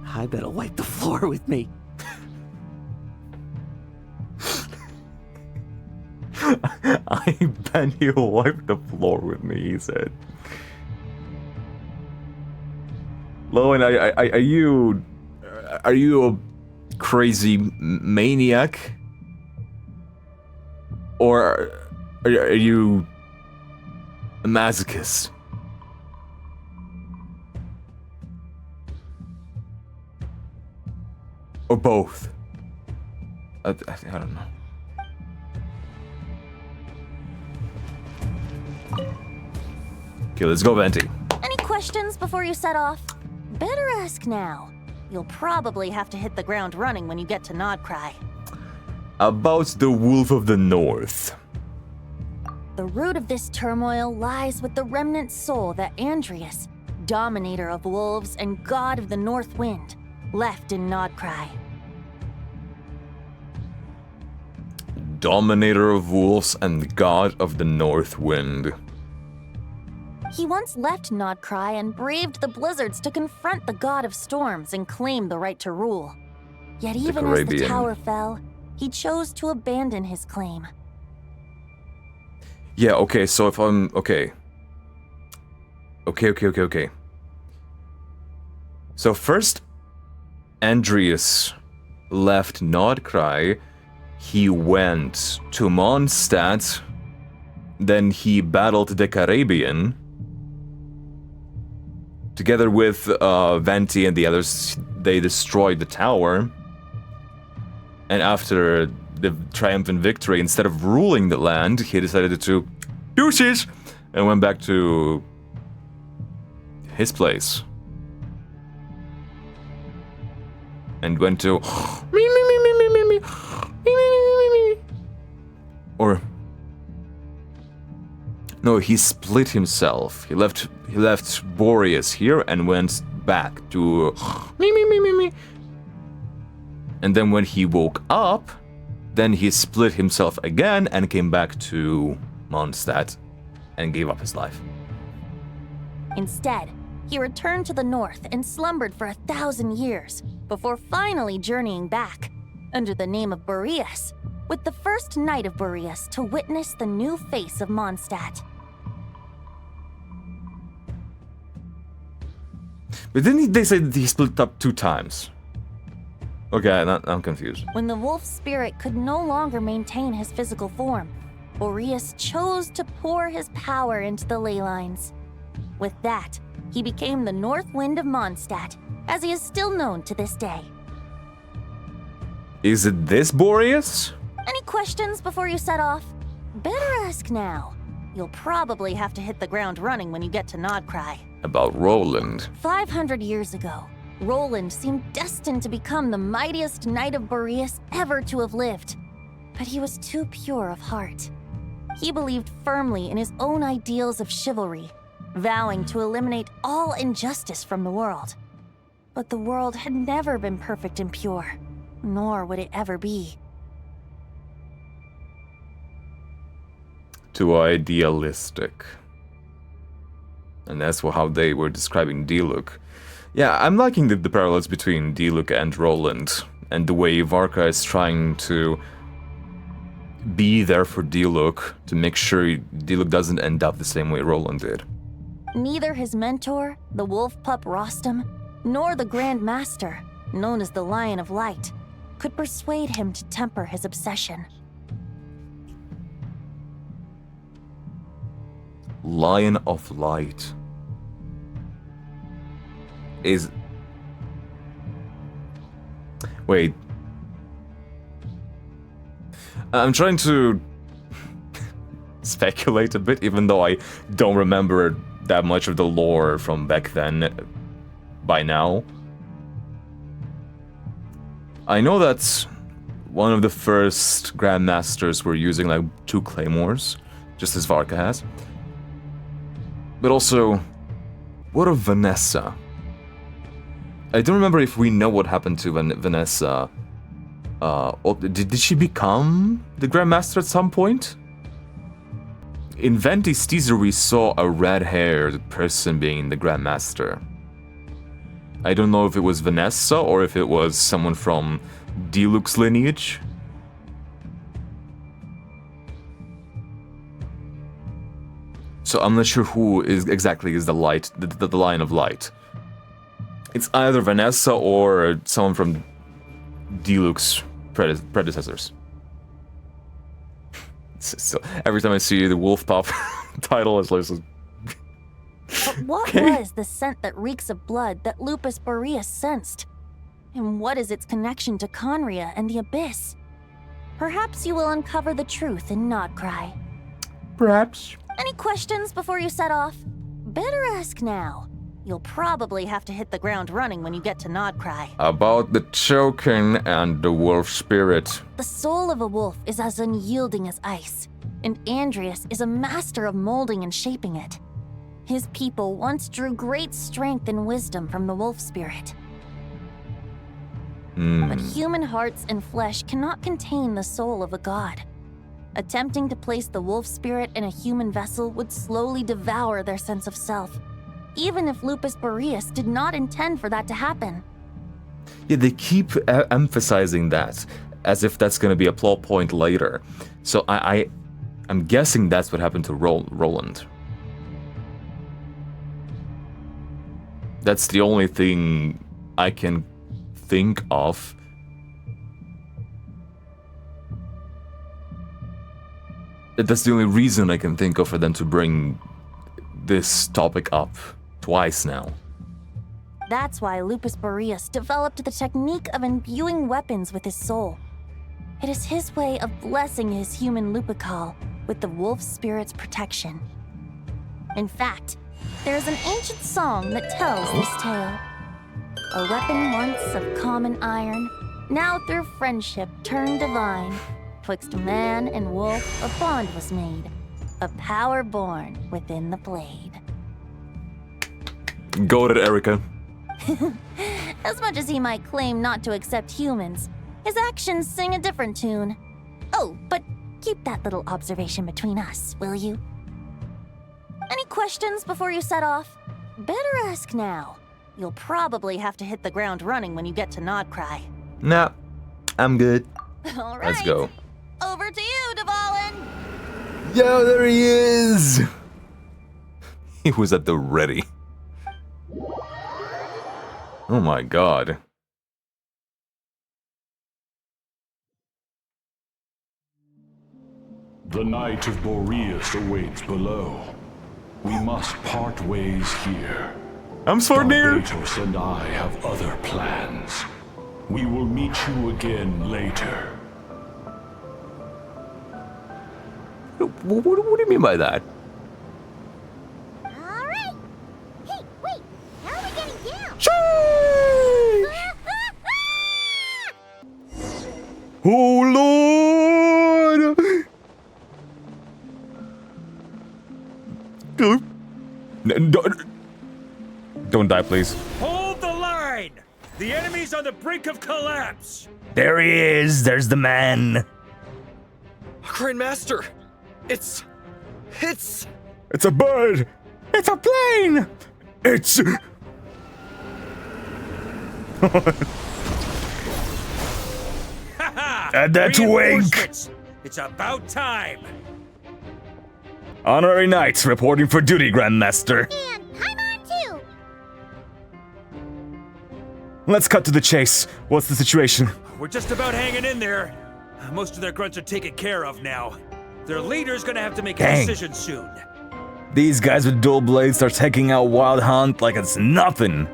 Speaker 6: I bet he'll wipe the floor with me.
Speaker 1: I bet he'll wipe the floor with me, he said. Lowen, are you a crazy maniac? Or are you a masochist? Or both? I don't know. Okay, let's go, Venti.
Speaker 5: Any questions before you set off? Better ask now. You'll probably have to hit the ground running when you get to Nodcry.
Speaker 1: About the Wolf of the North.
Speaker 5: The root of this turmoil lies with the remnant soul that Andreas, dominator of wolves and god of the north wind, left in Nodcry.
Speaker 1: Dominator of wolves and god of the north wind.
Speaker 5: He once left Nodcry and braved the blizzards to confront the god of storms and claim the right to rule. Yet even as the tower fell, he chose to abandon his claim.
Speaker 1: Yeah, okay, so if I'm... Okay. Okay. So first, Andreas left Nodcry, he went to Mondstadt, then he battled the Caribbean. Together with Venti and the others, they destroyed the tower. And after the triumphant victory, instead of ruling the land, he decided to deuces and went back to his place. And went to or no, he split himself. He left Boreas here and went back to And then when he woke up, then he split himself again and came back to Mondstadt and gave up his life.
Speaker 5: Instead, he returned to the north and slumbered for 1,000 years before finally journeying back under the name of Boreas, with the first knight of Boreas to witness the new face of Mondstadt.
Speaker 1: But didn't they say that he split up 2 times? Okay, I'm confused.
Speaker 5: When the wolf spirit could no longer maintain his physical form, Boreas chose to pour his power into the ley lines. With that, he became the North Wind of Mondstadt, as he is still known to this day.
Speaker 1: Is it this Boreas?
Speaker 5: Any questions before you set off? Better ask now. You'll probably have to hit the ground running when you get to Nodcry.
Speaker 1: About Roland.
Speaker 5: 500 years ago, Roland seemed destined to become the mightiest knight of Boreas ever to have lived. But he was too pure of heart. He believed firmly in his own ideals of chivalry, vowing to eliminate all injustice from the world. But the world had never been perfect and pure, nor would it ever be.
Speaker 1: Too idealistic. And that's how they were describing Diluc. Yeah, I'm liking the parallels between Diluc and Roland, and the way Varka is trying to be there for Diluc to make sure Diluc doesn't end up the same way Roland did.
Speaker 5: Neither his mentor, the wolf pup Rostam, nor the Grand Master, known as the Lion of Light, could persuade him to temper his obsession.
Speaker 1: Lion of Light is... Wait. I'm trying to speculate a bit, even though I don't remember that much of the lore from back then by now. I know that one of the first Grandmasters were using like 2 claymores, just as Varka has. But also, what of Vanessa? I don't remember if we know what happened to Vanessa. Did she become the Grandmaster at some point? In Venti's teaser, we saw a red-haired person being the Grandmaster. I don't know if it was Vanessa or if it was someone from Diluc's lineage. So I'm not sure who exactly is the light, the Lion of Light. It's either Vanessa or someone from Diluc's predecessors. So every time I see the Wolf Pup title, it's like...
Speaker 5: But what was the scent that reeks of blood that Lupus Boreas sensed? And what is its connection to Conria and the Abyss? Perhaps you will uncover the truth in Nodcry.
Speaker 1: Perhaps.
Speaker 5: Any questions before you set off? Better ask now. You'll probably have to hit the ground running when you get to Nodcry.
Speaker 1: About the token and the wolf spirit.
Speaker 5: The soul of a wolf is as unyielding as ice, and Andreas is a master of molding and shaping it. His people once drew great strength and wisdom from the wolf spirit. But human hearts and flesh cannot contain the soul of a god. Attempting to place the wolf spirit in a human vessel would slowly devour their sense of self, even if Lupus Boreas did not intend for that to happen.
Speaker 1: Yeah, they keep emphasizing that, as if that's going to be a plot point later. So I'm guessing that's what happened to Roland. That's the only thing I can think of. That's the only reason I can think of for them to bring this topic up twice now.
Speaker 5: That's why Lupus Boreas developed the technique of imbuing weapons with his soul. It is his way of blessing his human Lupical with the wolf spirit's protection. In fact, there is an ancient song that tells this tale. A weapon once of common iron, now through friendship turned divine. Twixt man and wolf a bond was made, a power born within the blade.
Speaker 1: Go to Erica.
Speaker 5: As much as he might claim not to accept humans, his actions sing a different tune. Oh, but keep that little observation between us, will you? Any questions before you set off? Better ask now. You'll probably have to hit the ground running when you get to Nodcry.
Speaker 1: Nah, I'm good.
Speaker 5: All right.
Speaker 1: Let's go.
Speaker 5: Over to you, Dvalin.
Speaker 1: Yo, there he is! He was at the ready. Oh my god.
Speaker 10: The Knight of Boreas awaits below. We must part ways here.
Speaker 1: I'm Svornir!
Speaker 10: Barbatos and I have other plans. We will meet you again later.
Speaker 1: What do you mean by that?
Speaker 4: Alright! Hey, wait! How are we getting down?
Speaker 1: Oh Lord! Don't die, please.
Speaker 20: Hold the line! The enemy's on the brink of collapse!
Speaker 21: There he is! There's the man!
Speaker 8: Grandmaster! It's
Speaker 21: a bird! It's a plane! It's... Add that to wink!
Speaker 20: It's about time!
Speaker 21: Honorary Knights reporting for duty, Grandmaster.
Speaker 4: And I'm on too!
Speaker 21: Let's cut to the chase. What's the situation?
Speaker 20: We're just about hanging in there. Most of their grunts are taken care of now. Their leader's gonna have to make a decision soon.
Speaker 21: These guys with dual blades start taking out Wild Hunt like it's nothing.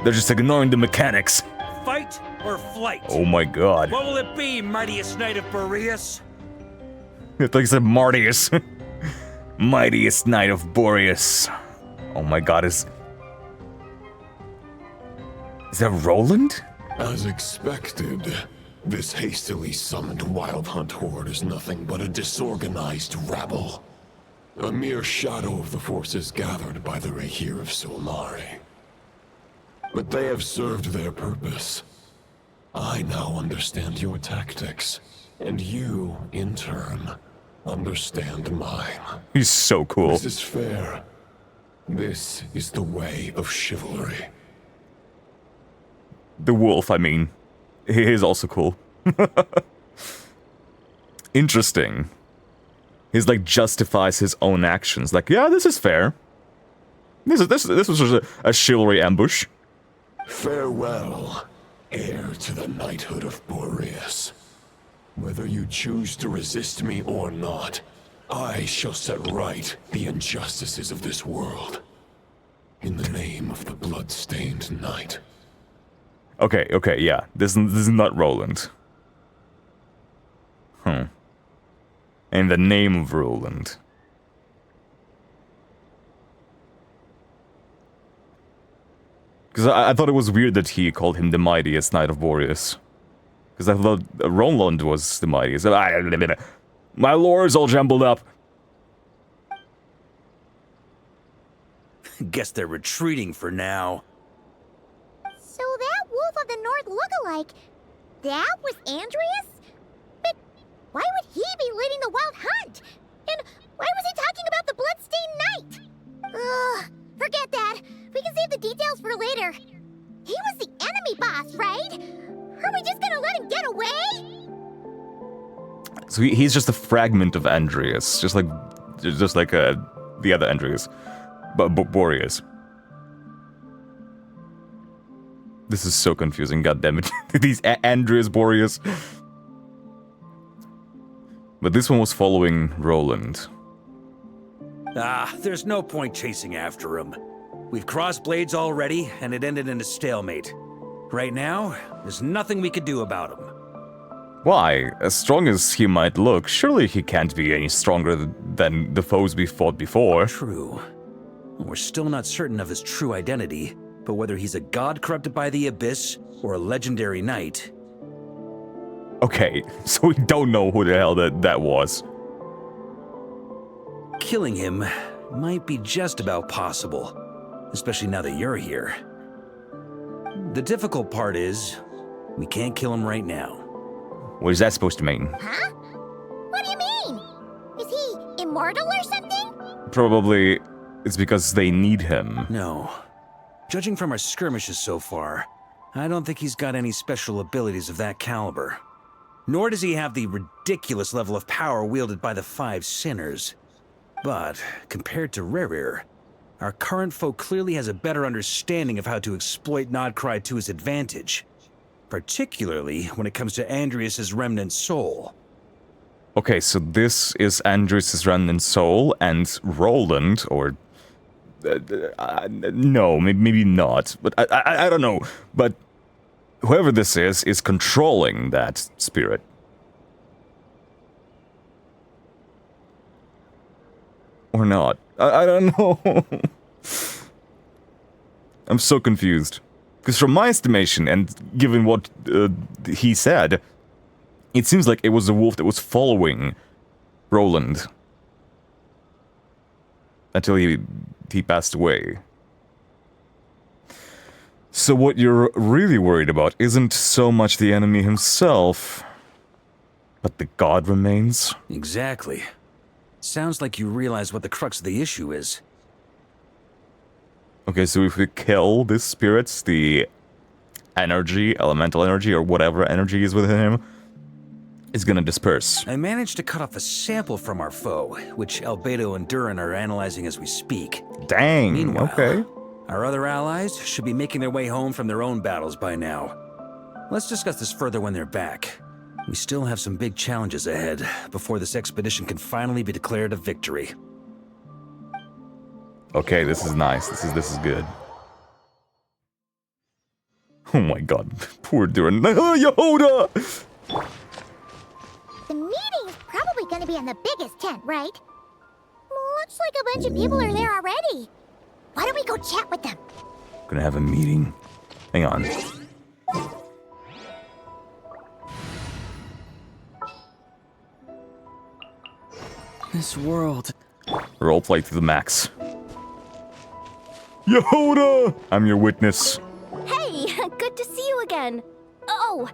Speaker 21: They're just ignoring the mechanics.
Speaker 20: Fight or flight?
Speaker 21: Oh my god.
Speaker 20: What will it be, mightiest knight of Boreas?
Speaker 21: It's like I said, Martius. Mightiest Knight of Boreas. Oh my god, is that Roland?
Speaker 11: As expected, this hastily summoned Wild Hunt horde is nothing but a disorganized rabble. A mere shadow of the forces gathered by the Rahir of Solnari. But they have served their purpose. I now understand your tactics, and you, in turn, understand mine.
Speaker 21: He's so cool.
Speaker 11: This is fair. This is the way of chivalry.
Speaker 21: The wolf, I mean. He is also cool. Interesting. He's like justifies his own actions. Like, yeah, this is fair. This was just a chivalry ambush.
Speaker 11: Farewell, heir to the knighthood of Boreas. Whether you choose to resist me or not, I shall set right the injustices of this world. In the name of the blood-stained knight.
Speaker 21: Okay, yeah. This is not Roland. In the name of Roland. Because I thought it was weird that he called him the mightiest Knight of Boreas. Because I thought Roland was the mightiest. My lore is all jumbled up.
Speaker 2: Guess they're retreating for now.
Speaker 4: So that Wolf of the North lookalike, that was Andreas? But why would he be leading the Wild Hunt? And why was he talking about the Bloodstained Knight? Ugh, forget that. We can save the details for later. He was the enemy boss, right? Are we just gonna let him get away?
Speaker 21: So he's just a fragment of Andreas, just like the other Andreas, but Boreas. This is so confusing. God damn it! These Andreas Boreas. But this one was following Roland.
Speaker 2: There's no point chasing after him. We've crossed blades already, and it ended in a stalemate. Right now, there's nothing we could do about him.
Speaker 21: Why? As strong as he might look, surely he can't be any stronger than the foes we fought before.
Speaker 2: True. We're still not certain of his true identity, but whether he's a god corrupted by the Abyss or a legendary knight...
Speaker 21: Okay, so we don't know who the hell that was.
Speaker 2: Killing him might be just about possible, especially now that you're here. The difficult part is, we can't kill him right now.
Speaker 21: What is that supposed to mean?
Speaker 4: Huh? What do you mean? Is he immortal or something?
Speaker 21: Probably it's because they need him.
Speaker 2: No. Judging from our skirmishes so far, I don't think he's got any special abilities of that caliber. Nor does he have the ridiculous level of power wielded by the 5 sinners. But, compared to Rerir, our current foe clearly has a better understanding of how to exploit Nodcry to his advantage. Particularly when it comes to Andreas' remnant soul.
Speaker 21: Okay, so this is Andreas' remnant soul, and Roland, or... no, maybe not, but I don't know. But whoever this is controlling that spirit. Or not. I don't know. I'm so confused. Because from my estimation, and given what he said, it seems like it was the wolf that was following Roland. Until he passed away. So what you're really worried about isn't so much the enemy himself, but the god remains?
Speaker 2: Exactly. Sounds like you realize what the crux of the issue is.
Speaker 21: Okay, so if we kill this spirit, the energy, elemental energy, or whatever energy is within him, it's gonna disperse.
Speaker 2: I managed to cut off a sample from our foe, which Albedo and Durin are analyzing as we speak.
Speaker 21: Dang,
Speaker 2: Meanwhile,
Speaker 21: okay.
Speaker 2: Our other allies should be making their way home from their own battles by now. Let's discuss this further when they're back. We still have some big challenges ahead before this expedition can finally be declared a victory.
Speaker 21: Okay, this is nice. This is good. Oh my god, poor Durin. Yehoda!
Speaker 4: The meeting's probably gonna be in the biggest tent, right? Looks like a bunch of people are there already. Why don't we go chat with them?
Speaker 21: Gonna have a meeting. Hang on.
Speaker 17: This world.
Speaker 21: Roleplay to the max. Yehoda! I'm your witness.
Speaker 3: Hey, good to see you again. Oh,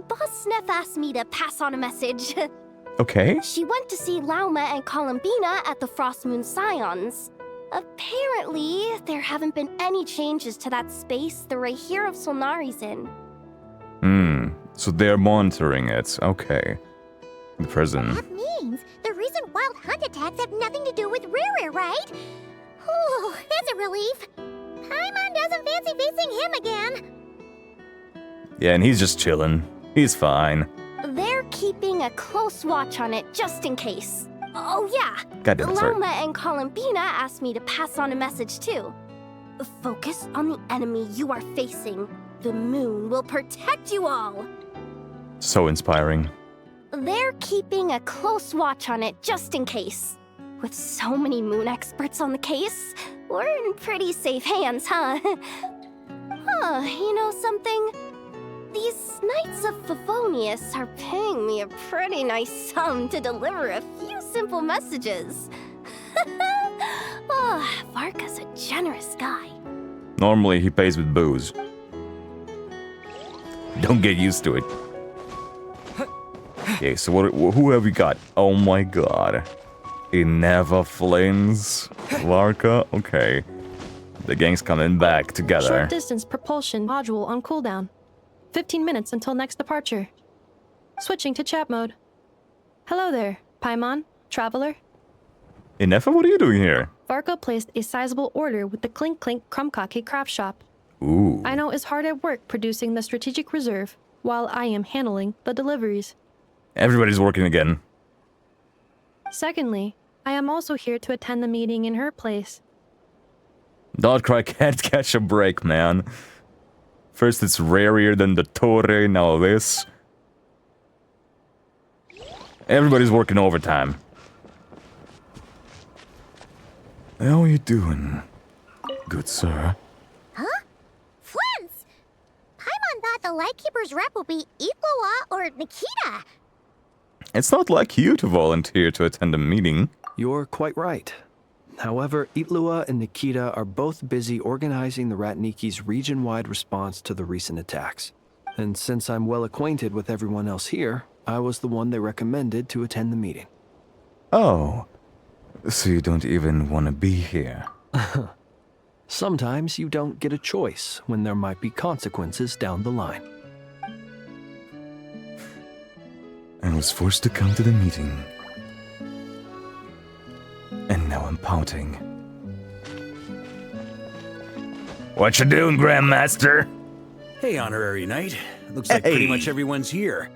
Speaker 3: Boss Sneff asked me to pass on a message.
Speaker 21: Okay.
Speaker 3: She went to see Lauma and Columbina at the Frost Moon Scions. Apparently, there haven't been any changes to that space the Rahir of Solnari's in.
Speaker 21: So they're monitoring it. Okay. The prison.
Speaker 4: That means the recent Wild Hunt attacks have nothing to do with Rerir, right? Whew, that's a relief. Paimon doesn't fancy facing him again.
Speaker 21: Yeah, and he's just chilling. He's fine.
Speaker 3: They're keeping a close watch on it just in case. Oh yeah,
Speaker 21: Goddamn, sorry.
Speaker 3: Lauma and Columbina asked me to pass on a message too. Focus on the enemy you are facing. The moon will protect you all.
Speaker 21: So inspiring.
Speaker 3: They're keeping a close watch on it just in case. With so many moon experts on the case, we're in pretty safe hands, huh? You know something? These Knights of Favonius are paying me a pretty nice sum to deliver a few simple messages.
Speaker 4: Oh, Varka's a generous guy.
Speaker 21: Normally, he pays with booze. Don't get used to it. Okay, so who have we got? Oh my god. It never flames. Varka? Okay. The gang's coming back together.
Speaker 7: Short distance propulsion module on cooldown. 15 minutes until next departure. Switching to chat mode. Hello there, Paimon, traveler.
Speaker 21: Inefa, what are you doing here?
Speaker 7: Varka placed a sizable order with the Clink Clink Krumkake craft shop.
Speaker 21: Ooh.
Speaker 7: Aino is hard at work producing the strategic reserve, while I am handling the deliveries.
Speaker 21: Everybody's working again.
Speaker 7: Secondly, I am also here to attend the meeting in her place.
Speaker 21: Notcry can't catch a break, man. First it's rarier than the Torre, now this. Everybody's working overtime. How are you doing, good sir?
Speaker 4: Huh? Flint's! Paimon thought the Lightkeeper's rep would be Iqua or Nikita.
Speaker 21: It's not like you to volunteer to attend a meeting.
Speaker 22: You're quite right. However, Itlua and Nikita are both busy organizing the Ratniki's region-wide response to the recent attacks. And since I'm well acquainted with everyone else here, I was the one they recommended to attend the meeting.
Speaker 21: Oh, so you don't even want to be here?
Speaker 22: Sometimes you don't get a choice when there might be consequences down the line.
Speaker 21: I was forced to come to the meeting. And now I'm pouting. What you doing, Grandmaster?
Speaker 2: Hey, Honorary Knight. Looks like pretty much everyone's here.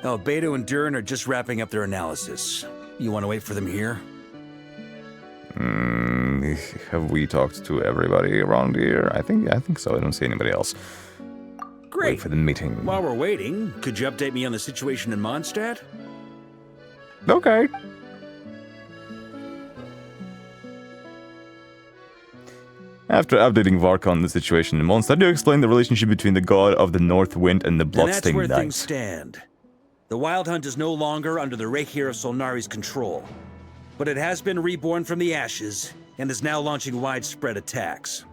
Speaker 2: Oh, Beto and Durin are just wrapping up their analysis. You want to wait for them here?
Speaker 21: Have we talked to everybody around here? I think so. I don't see anybody else.
Speaker 2: Great.
Speaker 21: Wait for the meeting.
Speaker 2: While we're waiting, could you update me on the situation in Mondstadt?
Speaker 21: Okay. After updating Varka on the situation in Mondstadt, you explain the relationship between the god of the North Wind and the Bloodstained
Speaker 2: And that's where
Speaker 21: Knight.
Speaker 2: things stand. The Wild Hunt is no longer under the Reikir of Solnari's control, but it has been reborn from the ashes and is now launching widespread attacks.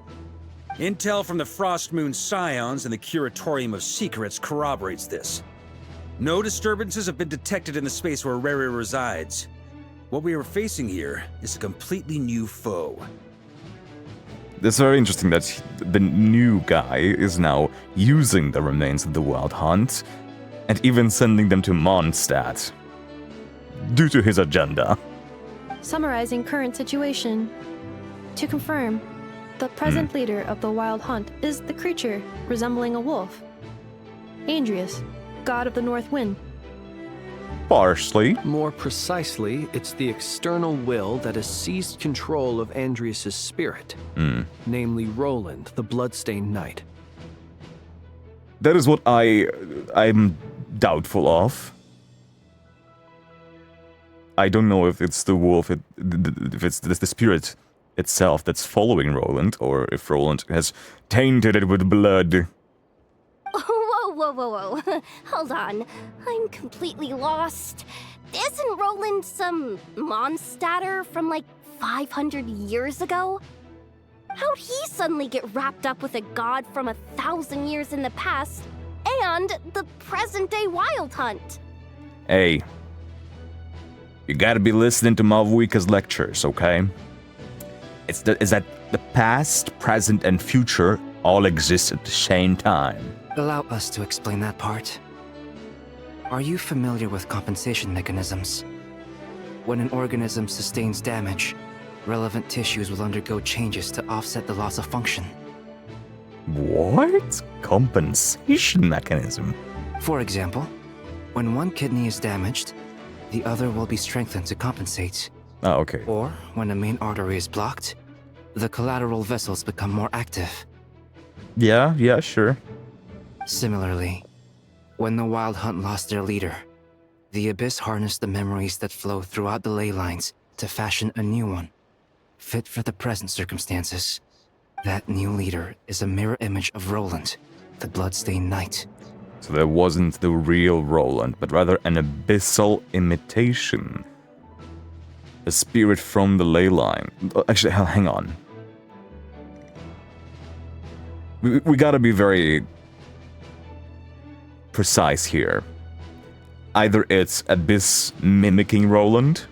Speaker 2: Intel from the Frost Moon Scions and the Curatorium of Secrets corroborates this. No disturbances have been detected in the space where Rere resides. What we are facing here is a completely new foe.
Speaker 21: It's very interesting that the new guy is now using the remains of the Wild Hunt and even sending them to Mondstadt due to his agenda.
Speaker 7: Summarizing current situation. To confirm, the present leader of the Wild Hunt is the creature resembling a wolf. Andrius, god of the North Wind.
Speaker 21: Partially.
Speaker 22: More precisely, it's the external will that has seized control of Andrius' spirit, namely Roland, the Bloodstained Knight.
Speaker 21: That is what I'm doubtful of. I don't know if it's the wolf, if it's the spirit itself that's following Roland, or if Roland has tainted it with blood.
Speaker 4: Whoa. Hold on. I'm completely lost. Isn't Roland some Mondstadter from like 500 years ago? How'd he suddenly get wrapped up with a god from 1,000 years in the past and the present-day Wild Hunt?
Speaker 21: Hey, you gotta be listening to Malvuika's lectures, okay? Is that the past, present, and future all exist at the same time.
Speaker 23: Allow us to explain that part. Are you familiar with compensation mechanisms? When an organism sustains damage, relevant tissues will undergo changes to offset the loss of function.
Speaker 21: What? Compensation mechanism?
Speaker 23: For example, when one kidney is damaged, the other will be strengthened to compensate.
Speaker 21: Oh, okay.
Speaker 23: Or, when a main artery is blocked, the collateral vessels become more active.
Speaker 21: Yeah, sure.
Speaker 23: Similarly, when the Wild Hunt lost their leader, the Abyss harnessed the memories that flow throughout the ley lines to fashion a new one, fit for the present circumstances. That new leader is a mirror image of Roland, the Bloodstained Knight.
Speaker 21: So that wasn't the real Roland, but rather an abyssal imitation. a spirit from the ley line. Actually, hang on. We gotta be very precise here. Either it's Abyss mimicking Roland,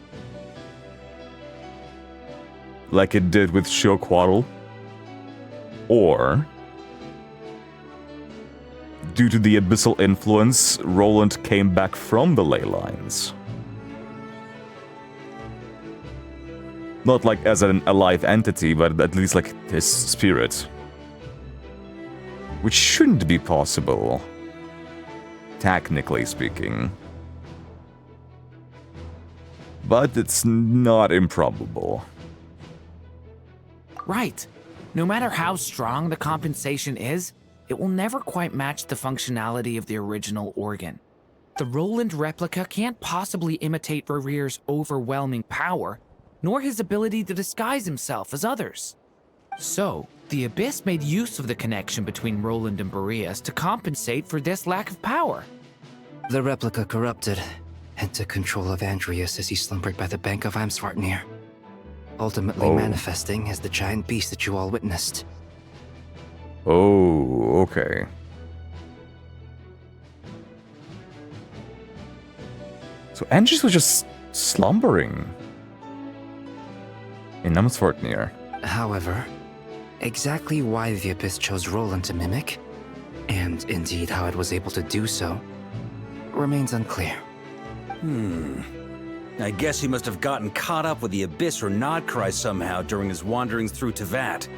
Speaker 21: like it did with Shioquatl, or due to the abyssal influence, Roland came back from the ley lines. Not like as an alive entity, but at least like his spirit. Which shouldn't be possible, technically speaking. But it's not improbable.
Speaker 15: Right. No matter how strong the compensation is, it will never quite match the functionality of the original organ. The Roland replica can't possibly imitate Rerir's overwhelming power, nor his ability to disguise himself as others. So, the Abyss made use of the connection between Roland and Boreas to compensate for this lack of power.
Speaker 23: The replica corrupted and took control of Andreas as he slumbered by the bank of Amsvartnir, ultimately manifesting as the giant beast that you all witnessed.
Speaker 21: Oh, okay. So Andreas was just slumbering in Amsvartnir.
Speaker 23: However, exactly why the Abyss chose Roland to mimic, and indeed how it was able to do so, remains unclear.
Speaker 2: I guess he must have gotten caught up with the Abyss or Nodcry somehow during his wanderings through Tevat.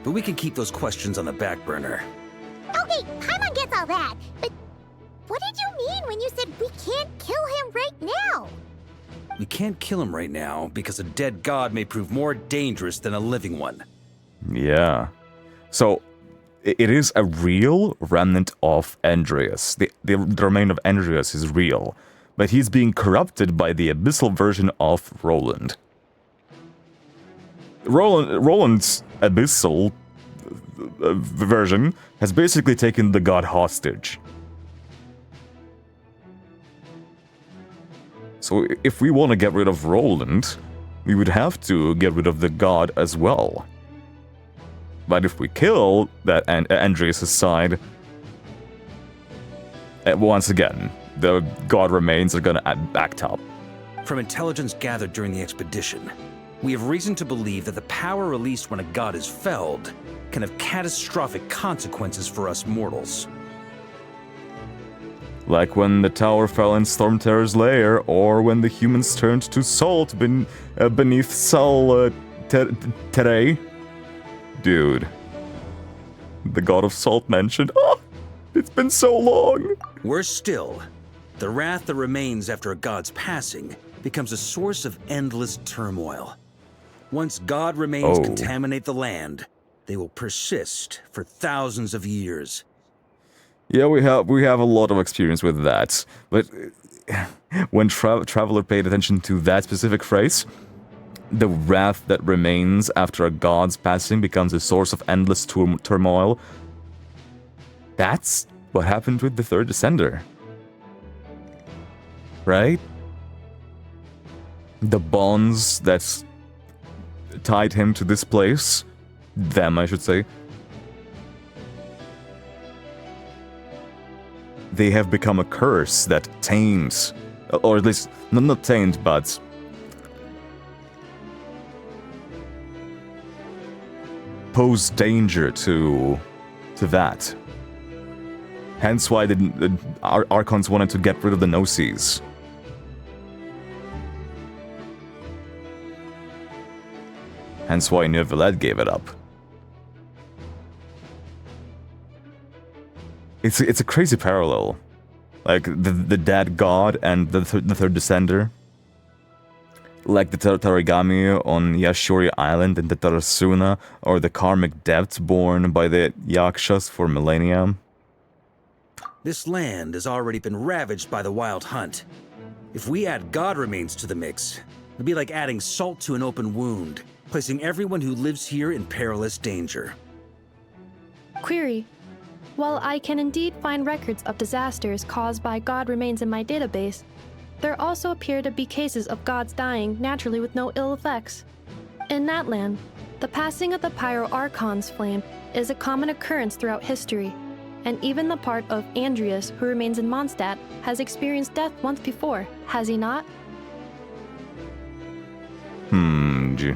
Speaker 2: But we can keep those questions on the back burner.
Speaker 4: Okay, Paimon gets all that, but what did you mean when you said we can't kill him right now?
Speaker 2: We can't kill him right now because a dead god may prove more dangerous than a living one.
Speaker 21: Yeah. So, it is a real remnant of Andreas. The remain of Andreas is real. But he's being corrupted by the abyssal version of Roland. Roland's abyssal version has basically taken the god hostage. So if we want to get rid of Roland, we would have to get rid of the god as well. But if we kill that Andreas' side, once again, the god remains are gonna act up.
Speaker 2: From intelligence gathered during the expedition, we have reason to believe that the power released when a god is felled can have catastrophic consequences for us mortals.
Speaker 21: Like when the tower fell in Stormterror's lair, or when the humans turned to salt beneath Sal Terre. Dude. The god of salt mentioned. Oh, it's been so long.
Speaker 2: Worse still, the wrath that remains after a god's passing becomes a source of endless turmoil. Once god remains contaminate the land, they will persist for thousands of years.
Speaker 21: Yeah, we have a lot of experience with that. But when Traveler paid attention to that specific phrase, the wrath that remains after a god's passing becomes a source of endless turmoil. That's what happened with the third Descender. Right? The bonds that tied him to this place, them I should say, they have become a curse that taints, or at least, not taint, but pose danger to that. Hence why the Archons wanted to get rid of the Gnosis. Hence why Neuvillette gave it up. It's a crazy parallel. Like the dead god and the third Descender. Like the Tarigami on Yashuri Island and the Tarasuna, or the karmic depths borne by the Yakshas for millennia.
Speaker 2: This land has already been ravaged by the Wild Hunt. If we add god remains to the mix, it'd be like adding salt to an open wound, placing everyone who lives here in perilous danger.
Speaker 7: Query. While I can indeed find records of disasters caused by god remains in my database, there also appear to be cases of gods dying naturally with no ill effects. In Natlan, the passing of the Pyro-Archon's flame is a common occurrence throughout history, and even the part of Andreas who remains in Mondstadt has experienced death once before, has he not?
Speaker 21: Gee.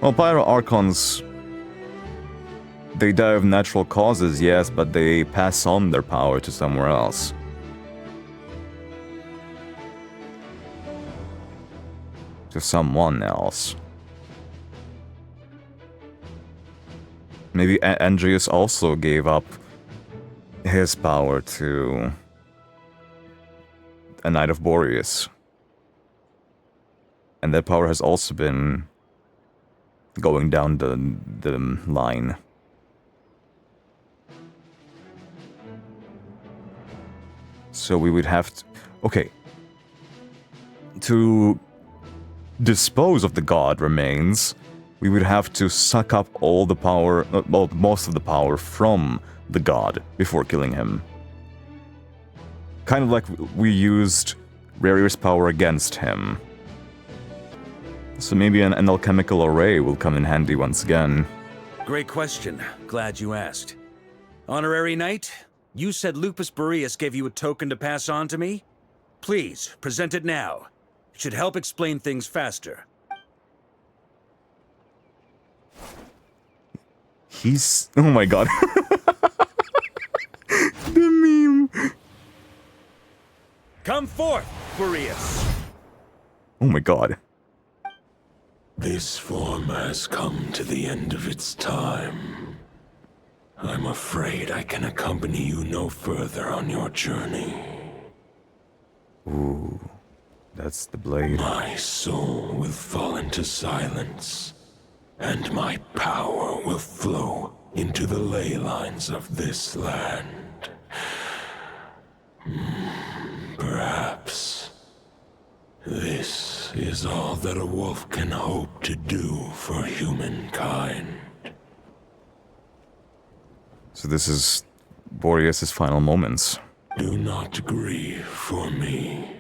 Speaker 21: Well, Pyro-Archons, they die of natural causes, yes, but they pass on their power to somewhere else. To someone else. Maybe Andreas also gave up his power to a Knight of Boreas. And that power has also been going down the line. So we would have to... Okay. To dispose of the god remains, we would have to suck up all the power, well, most of the power from the god before killing him. Kind of like we used Rarir's power against him. So maybe an alchemical array will come in handy once again.
Speaker 2: Great question. Glad you asked. Honorary Knight, you said Lupus Boreas gave you a token to pass on to me? Please, present it now. It should help explain things faster.
Speaker 21: He's... Oh my god. The meme.
Speaker 2: Come forth, Boreas.
Speaker 21: Oh my god.
Speaker 11: This form has come to the end of its time. I'm afraid I can accompany you no further on your journey.
Speaker 21: Ooh, that's the blade.
Speaker 11: My soul will fall into silence, and my power will flow into the ley lines of this land. Perhaps this is all that a wolf can hope to do for humankind.
Speaker 21: So this is Boreas' final moments.
Speaker 11: Do not grieve for me,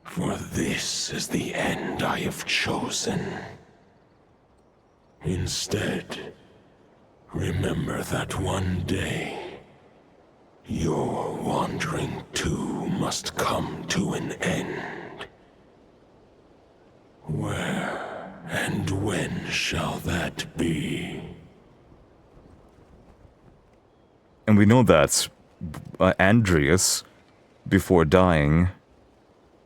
Speaker 11: for this is the end I have chosen. Instead, remember that one day, your wandering too must come to an end. Where and when shall that be?
Speaker 21: And we know that Andreas, before dying,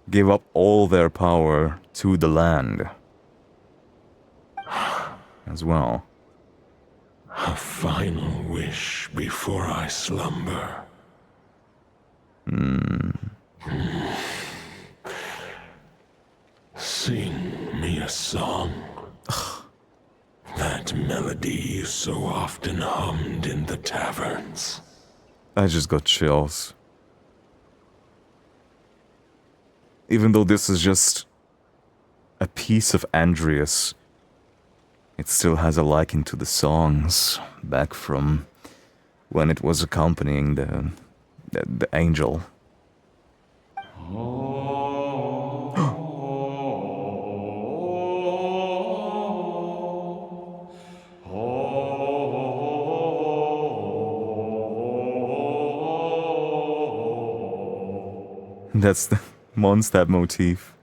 Speaker 21: gave up all their power to the land. As well.
Speaker 11: A final wish before I slumber. Sing me a song. That melody you so often hummed in the taverns.
Speaker 21: I just got chills. Even though this is just a piece of Andreas, it still has a liking to the songs back from when it was accompanying the angel. That's the Mondstadt motif.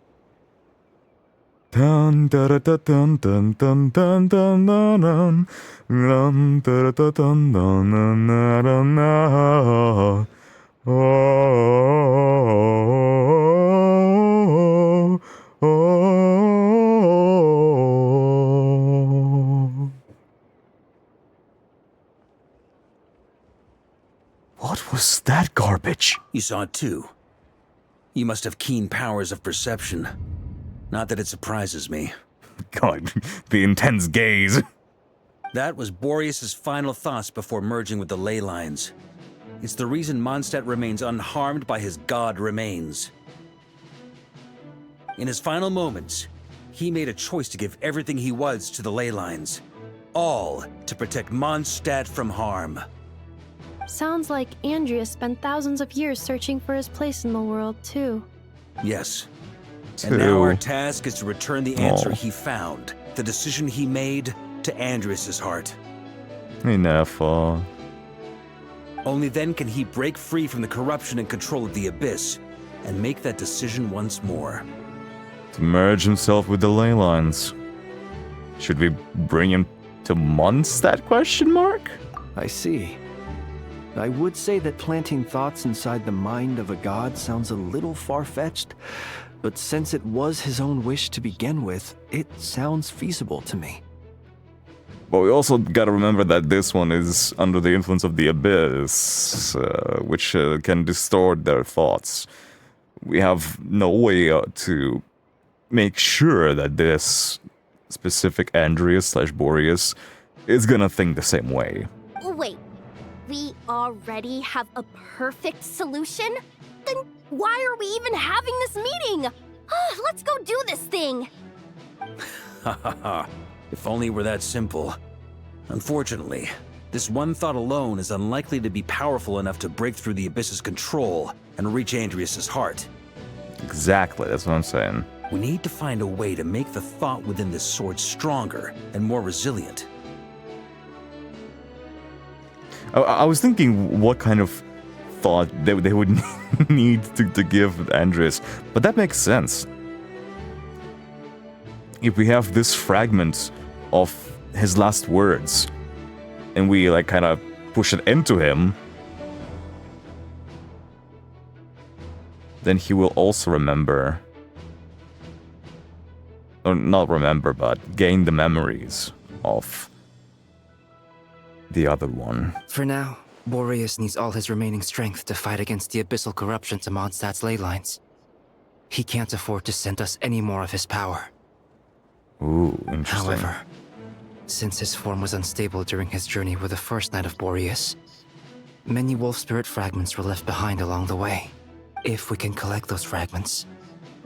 Speaker 21: Dun dun dun dun dun dun dun dun dun dun dun dun dun dun dun dun dun. What was that garbage?
Speaker 2: You saw it too. You must have keen powers of perception. Not that it surprises me.
Speaker 21: God, the intense gaze.
Speaker 2: That was Boreas' final thoughts before merging with the ley lines. It's the reason Mondstadt remains unharmed by his god remains. In his final moments, he made a choice to give everything he was to the ley lines. All to protect Mondstadt from harm.
Speaker 7: Sounds like Andreas spent thousands of years searching for his place in the world, too.
Speaker 2: Yes. And now our task is to return the answer he found, the decision he made, to Andreas' heart.
Speaker 21: Enough.
Speaker 2: Only then can he break free from the corruption and control of the Abyss, and make that decision once more.
Speaker 21: To merge himself with the ley lines. Should we bring him to Mondstadt, question mark?
Speaker 22: I see. I would say that planting thoughts inside the mind of a god sounds a little far-fetched, but since it was his own wish to begin with, it sounds feasible to me.
Speaker 21: But we also gotta remember that this one is under the influence of the Abyss, which can distort their thoughts. We have no way to make sure that this specific Andreas/Boreas is gonna think the same way.
Speaker 4: Wait, we already have a perfect solution? Then why are we even having this meeting? Let's go do this thing!
Speaker 2: Ha ha ha. If only it were that simple. Unfortunately, this one thought alone is unlikely to be powerful enough to break through the Abyss's control and reach Andreas' heart.
Speaker 21: Exactly, that's what I'm saying.
Speaker 2: We need to find a way to make the thought within this sword stronger and more resilient.
Speaker 21: I was thinking what kind of thought they would need to give Andreas, but that makes sense. If we have this fragment of his last words, and we like kind of push it into him, then he will also remember, or not remember, but gain the memories of the other one.
Speaker 23: For now, Boreas needs all his remaining strength to fight against the abyssal corruption to Mondstadt's ley lines. He can't afford to send us any more of his power.
Speaker 21: Ooh, interesting.
Speaker 23: However, since his form was unstable during his journey with the first night of Boreas, many wolf spirit fragments were left behind along the way. If we can collect those fragments,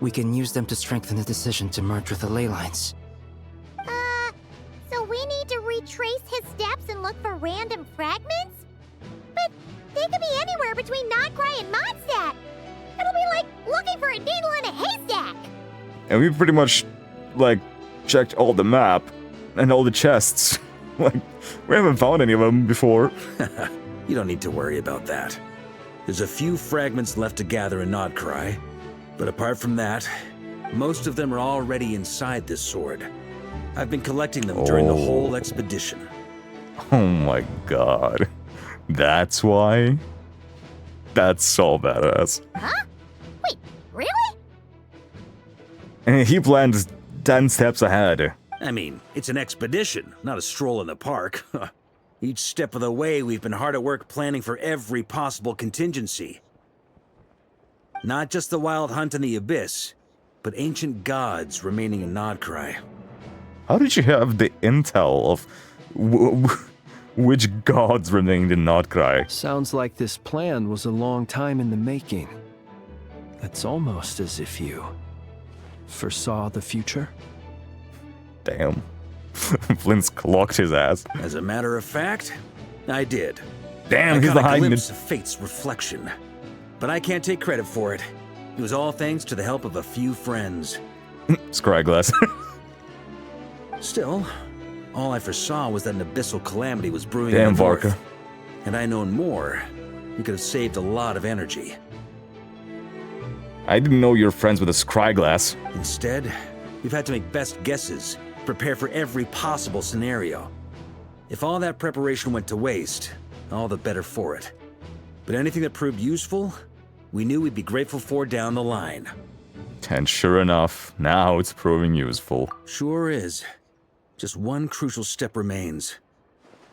Speaker 23: we can use them to strengthen the decision to merge with the ley lines.
Speaker 4: So we need to retrace his steps and look for random fragments? But they could be anywhere between Notcry and Mondstadt. It'll be like looking for a needle in a haystack.
Speaker 21: And we pretty much, like, checked all the map and all the chests. Like, we haven't found any of them before.
Speaker 2: You don't need to worry about that. There's a few fragments left to gather in Notcry, but apart from that, most of them are already inside this sword. I've been collecting them during the whole expedition.
Speaker 21: Oh my god. That's why? That's so badass.
Speaker 4: Huh? Wait, really?
Speaker 21: And he planned 10 steps ahead.
Speaker 2: I mean, it's an expedition, not a stroll in the park. Each step of the way, we've been hard at work planning for every possible contingency. Not just the Wild Hunt in the Abyss, but ancient gods remaining in Notcry.
Speaker 21: How did you have the intel of which gods remained in Notcry?
Speaker 22: Sounds like this plan was a long time in the making. It's almost as if you foresaw the future.
Speaker 21: Damn. Flint's clocked his ass.
Speaker 2: As a matter of fact, I did.
Speaker 21: Damn, he's
Speaker 2: I got a
Speaker 21: behind
Speaker 2: glimpse
Speaker 21: it.
Speaker 2: of fate's reflection. But I can't take credit for it. It was all thanks to the help of a few friends.
Speaker 21: Scryglass.
Speaker 2: Still, all I foresaw was that an abyssal calamity was brewing
Speaker 21: Damn,
Speaker 2: in the north.
Speaker 21: Varka.
Speaker 2: Had I known more, we could have saved a lot of energy.
Speaker 21: I didn't know you were friends with a Scryglass.
Speaker 2: Instead, we've had to make best guesses, prepare for every possible scenario. If all that preparation went to waste, all the better for it. But anything that proved useful, we knew we'd be grateful for down the line.
Speaker 21: And sure enough, now it's proving useful.
Speaker 2: Sure is. Just one crucial step remains.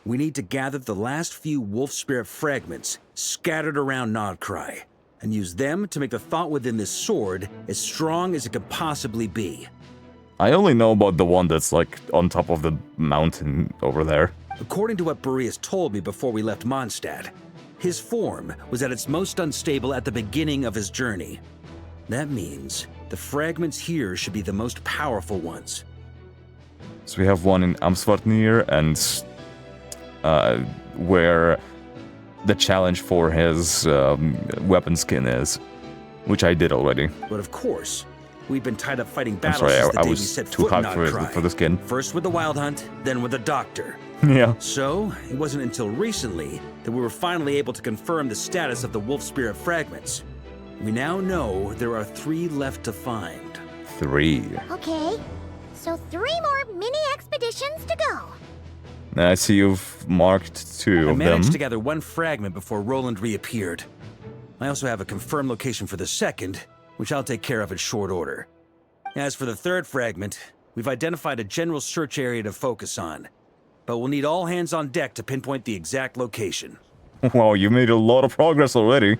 Speaker 2: We need to gather the last few wolf spirit fragments scattered around Notcry, and use them to make the thought within this sword as strong as it could possibly be.
Speaker 21: I only know about the one that's like on top of the mountain over there.
Speaker 2: According to what Boreas told me before we left Mondstadt, his form was at its most unstable at the beginning of his journey. That means the fragments here should be the most powerful ones.
Speaker 21: So we have one in Amsvartnir and where the challenge for his weapon skin is, which I did already.
Speaker 2: But of course, we've been tied up fighting
Speaker 21: I'm
Speaker 2: battles
Speaker 21: sorry,
Speaker 2: since the
Speaker 21: I
Speaker 2: day we
Speaker 21: was
Speaker 2: set
Speaker 21: too
Speaker 2: foot in
Speaker 21: hyped
Speaker 2: Notcry.
Speaker 21: for the skin.
Speaker 2: First with the Wild Hunt, then with the Doctor.
Speaker 21: Yeah.
Speaker 2: So, it wasn't until recently that we were finally able to confirm the status of the Wolf Spirit fragments. We now know there are 3 left to find.
Speaker 21: 3.
Speaker 4: Okay, so 3 more mini expeditions to go.
Speaker 21: I see you've marked 2
Speaker 2: I
Speaker 21: of them.
Speaker 2: managed to gather 1 fragment before Roland reappeared. I also have a confirmed location for the second, which I'll take care of in short order. As for the 3rd fragment, we've identified a general search area to focus on, but we'll need all hands on deck to pinpoint the exact location.
Speaker 21: Wow, you made a lot of progress already.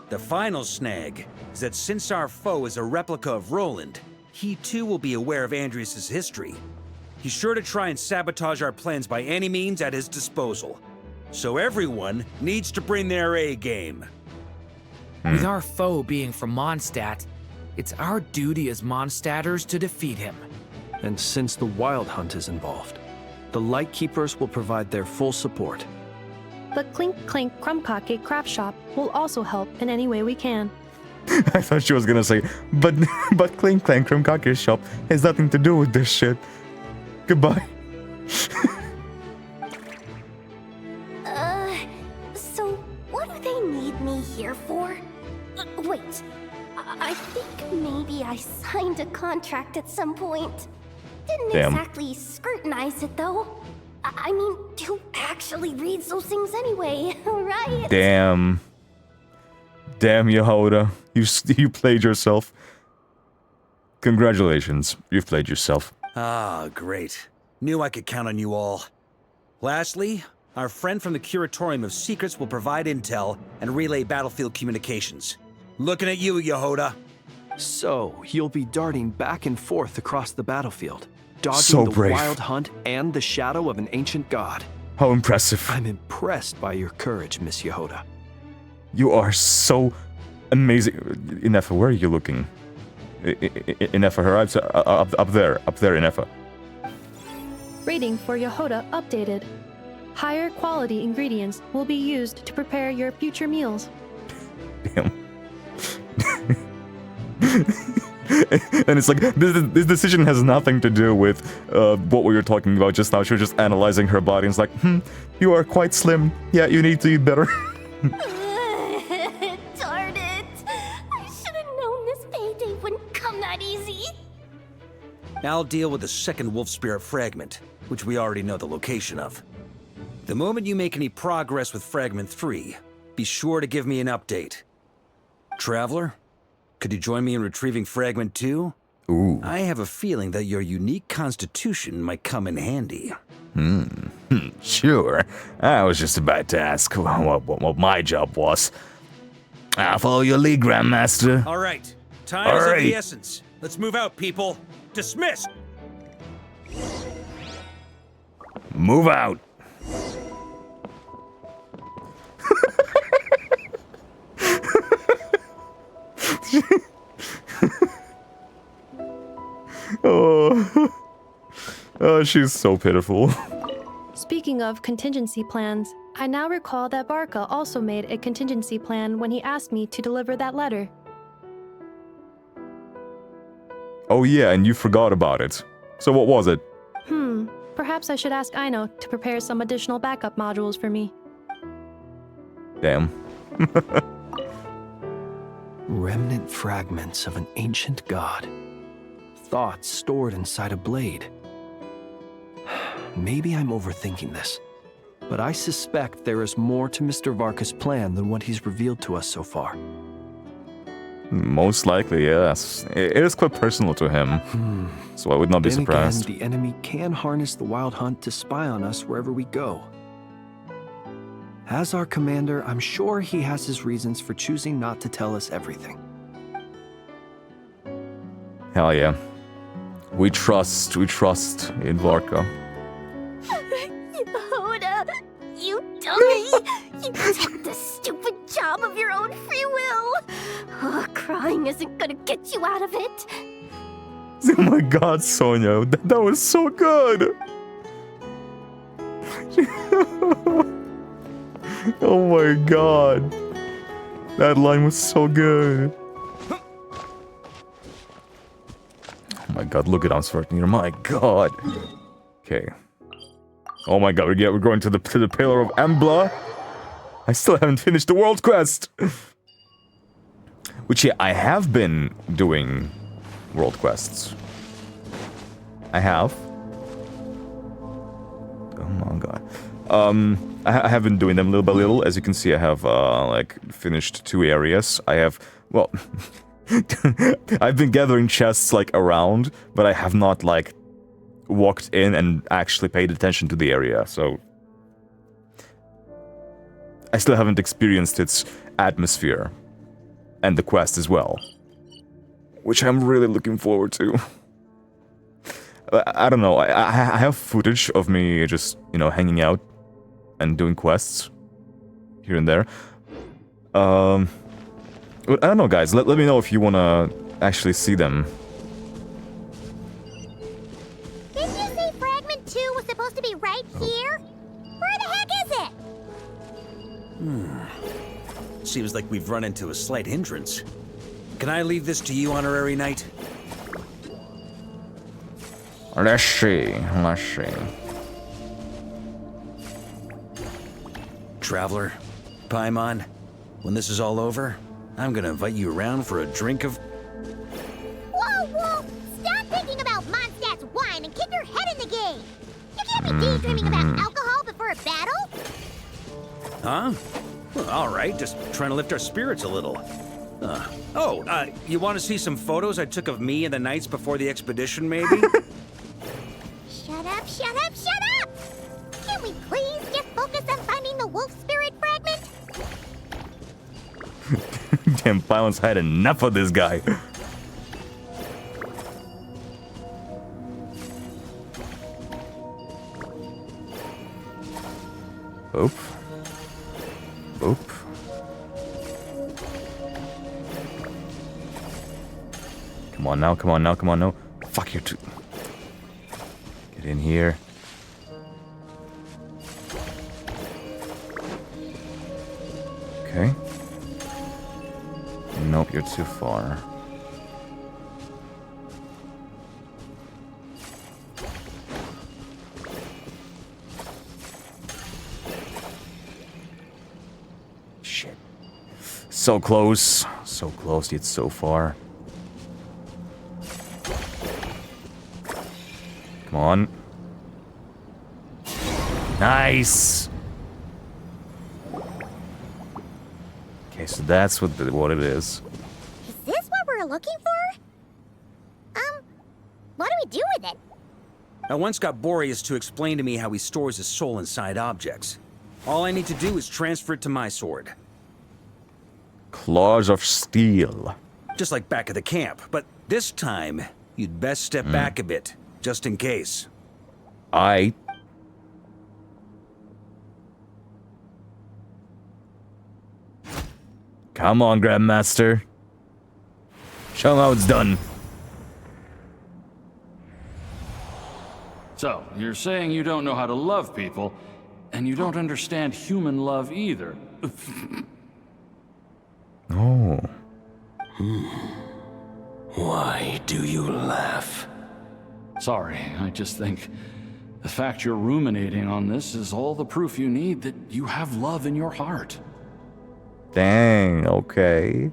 Speaker 2: The final snag is that since our foe is a replica of Roland, he too will be aware of Andreas' history. He's sure to try and sabotage our plans by any means at his disposal. So everyone needs to bring their A game.
Speaker 15: With our foe being from Mondstadt, it's our duty as Mondstadters to defeat him.
Speaker 22: And since the Wild Hunt is involved, the Lightkeepers will provide their full support.
Speaker 7: The Clink Clink Krumkake craft shop will also help in any way we can.
Speaker 21: I thought she was gonna say, but Clink Clank from Kake's shop has nothing to do with this shit. Goodbye.
Speaker 4: So what do they need me here for? Wait, I think maybe I signed a contract at some point. Didn't
Speaker 21: Damn.
Speaker 4: exactly scrutinize it though. I mean, who actually reads those things anyway, right?
Speaker 21: Damn, Yehoda. You played yourself. Congratulations, you've played yourself.
Speaker 2: Ah, great. Knew I could count on you all. Lastly, our friend from the Curatorium of Secrets will provide intel and relay battlefield communications. Looking at you, Yehoda.
Speaker 22: So, you'll be darting back and forth across the battlefield, dodging
Speaker 21: So
Speaker 22: the
Speaker 21: brave.
Speaker 22: Wild Hunt and the shadow of an ancient god.
Speaker 21: How impressive.
Speaker 22: I'm impressed by your courage, Miss Yehoda.
Speaker 21: You are so amazing. Inefa, where are you looking? Inefa, her eyes are up there, Inefa.
Speaker 7: Rating for Yehoda updated. Higher quality ingredients will be used to prepare your future meals.
Speaker 21: Damn. And it's like, this decision has nothing to do with what we were talking about just now. She was just analyzing her body and it's like, you are quite slim. Yeah, you need to eat better.
Speaker 4: Darn it! I should have known this payday wouldn't come that easy.
Speaker 2: I'll deal with the second Wolf Spirit fragment, which we already know the location of. The moment you make any progress with Fragment 3, be sure to give me an update. Traveler, could you join me in retrieving Fragment 2?
Speaker 21: Ooh.
Speaker 2: I have a feeling that your unique constitution might come in handy.
Speaker 21: Sure. I was just about to ask what my job was. I'll follow your lead, Grandmaster.
Speaker 2: All right, time is of the essence. Let's move out, people. Dismissed!
Speaker 21: Move out. Oh, she's so pitiful.
Speaker 7: Speaking of contingency plans, I now recall that Varka also made a contingency plan when he asked me to deliver that letter.
Speaker 21: Oh yeah, and you forgot about it. So what was it?
Speaker 7: Perhaps I should ask Aino to prepare some additional backup modules for me.
Speaker 21: Damn.
Speaker 22: Remnant fragments of an ancient god. Thoughts stored inside a blade. Maybe I'm overthinking this, but I suspect there is more to Mr. Varka's plan than what he's revealed to us so far.
Speaker 21: Most likely, yes. It is quite personal to him, so I would not be
Speaker 22: Then
Speaker 21: surprised.
Speaker 22: again, the enemy can harness the Wild Hunt to spy on us wherever we go. As our commander, I'm sure he has his reasons for choosing not to tell us everything.
Speaker 21: Hell yeah. We trust in Varka.
Speaker 4: Yehoda, you dummy! You took the stupid job of your own free will! Oh, crying isn't gonna get you out of it!
Speaker 21: Oh my god, Sonia, that was so good! Oh my god. That line was so good. Oh my god, look at Ansvartnir. My god. Okay. Oh my god, we're going to the Pillar of Embla. I still haven't finished the world quest. Which, yeah, I have been doing world quests. I have. Oh my god. I have been doing them little by little. As you can see, I have, like, finished 2 areas. I have, well... I've been gathering chests, like, around, but I have not, like, walked in and actually paid attention to the area, so... I still haven't experienced its atmosphere. And the quest as well. Which I'm really looking forward to. I don't know, I have footage of me just, you know, hanging out and doing quests here and there. I don't know, guys. Let me know if you wanna actually see them.
Speaker 4: Didn't you say Fragment 2 was supposed to be right here? Where the heck is it?
Speaker 2: Seems like we've run into a slight hindrance. Can I leave this to you, Honorary Knight?
Speaker 21: Let's see, let's see.
Speaker 2: Traveler, Paimon, when this is all over, I'm gonna invite you around for a drink of...
Speaker 4: Whoa, whoa! Stop thinking about Mondstadt's wine and keep your head in the game! You can't be daydreaming about alcohol before a battle!
Speaker 2: Huh? Well, alright, just trying to lift our spirits a little. You want to see some photos I took of me and the knights before the expedition, maybe?
Speaker 4: Shut up, shut up, shut up! Can we please just focus on finding the wolf spirit fragment?
Speaker 21: Damn, Pylon's had enough of this guy. Oop. Oop. Come on now, come on now, come on now. Fuck you too. Get in here. Okay. Nope, you're too far. Shit. So close, yet so far. Come on. Nice! Okay, so that's what it is.
Speaker 4: Is this what we're looking for? What do we do with it?
Speaker 2: I once got Boreas to explain to me how he stores his soul inside objects. All I need to do is transfer it to my sword.
Speaker 21: Claws of steel.
Speaker 2: Just like back at the camp, but this time, you'd best step back a bit, just in case.
Speaker 21: I... Come on, Grandmaster. Show 'em how it's done.
Speaker 10: So, you're saying you don't know how to love people, and you don't understand human love either.
Speaker 21: Oh.
Speaker 11: Why do you laugh?
Speaker 10: Sorry, I just think the fact you're ruminating on this is all the proof you need that you have love in your heart.
Speaker 21: Dang, okay.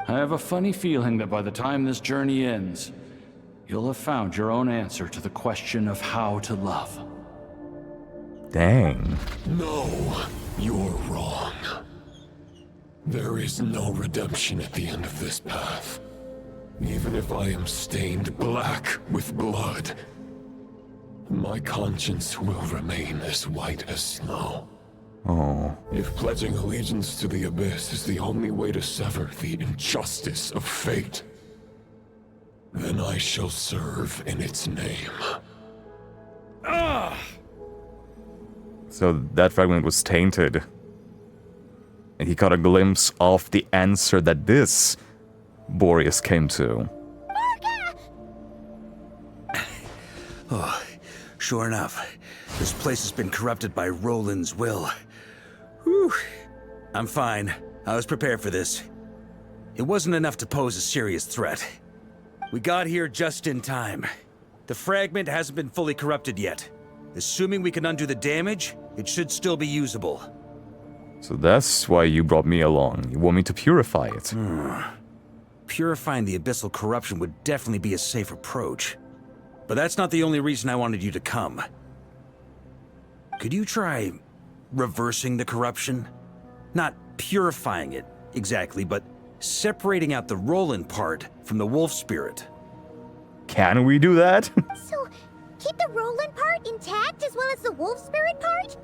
Speaker 10: I have a funny feeling that by the time this journey ends, you'll have found your own answer to the question of how to love.
Speaker 21: Dang.
Speaker 11: No, you're wrong. There is no redemption at the end of this path. Even if I am stained black with blood, my conscience will remain as white as snow.
Speaker 21: Oh.
Speaker 11: If pledging allegiance to the Abyss is the only way to sever the injustice of fate, then I shall serve in its name.
Speaker 21: So that fragment was tainted. And he caught a glimpse of the answer that this Boreas came to.
Speaker 2: Oh, sure enough, this place has been corrupted by Roland's will. Whew. I'm fine. I was prepared for this. It wasn't enough to pose a serious threat. We got here just in time. The fragment hasn't been fully corrupted yet. Assuming we can undo the damage, it should still be usable.
Speaker 21: So that's why you brought me along. You want me to purify it.
Speaker 2: Purifying the abyssal corruption would definitely be a safe approach. But that's not the only reason I wanted you to come. Could you try reversing the corruption? Not purifying it, exactly, but separating out the Roland part from the wolf spirit.
Speaker 21: Can we do that?
Speaker 4: So, keep the Roland part intact as well as the wolf spirit part?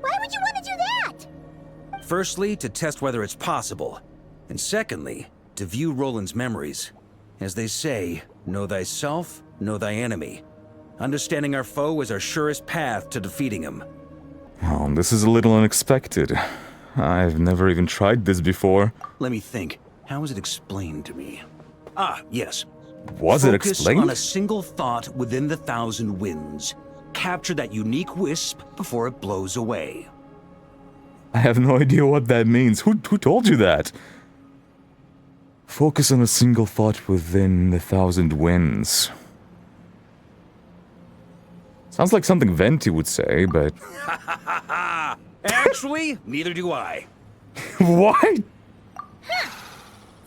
Speaker 4: Why would you want to do that?
Speaker 2: Firstly, to test whether it's possible. And secondly, to view Roland's memories. As they say, know thyself, know thy enemy. Understanding our foe is our surest path to defeating him.
Speaker 21: Oh, this is a little unexpected. I've never even tried this before.
Speaker 2: Let me think. How was it explained to me? Ah, yes.
Speaker 21: Was it explained?
Speaker 2: Focus on a single thought within the 1,000 winds. Capture that unique wisp before it blows away.
Speaker 21: I have no idea what that means. Who told you that? Focus on a single thought within the 1,000 winds. Sounds like something Venti would say, but...
Speaker 2: Actually, neither do I.
Speaker 21: Why?
Speaker 4: Sounds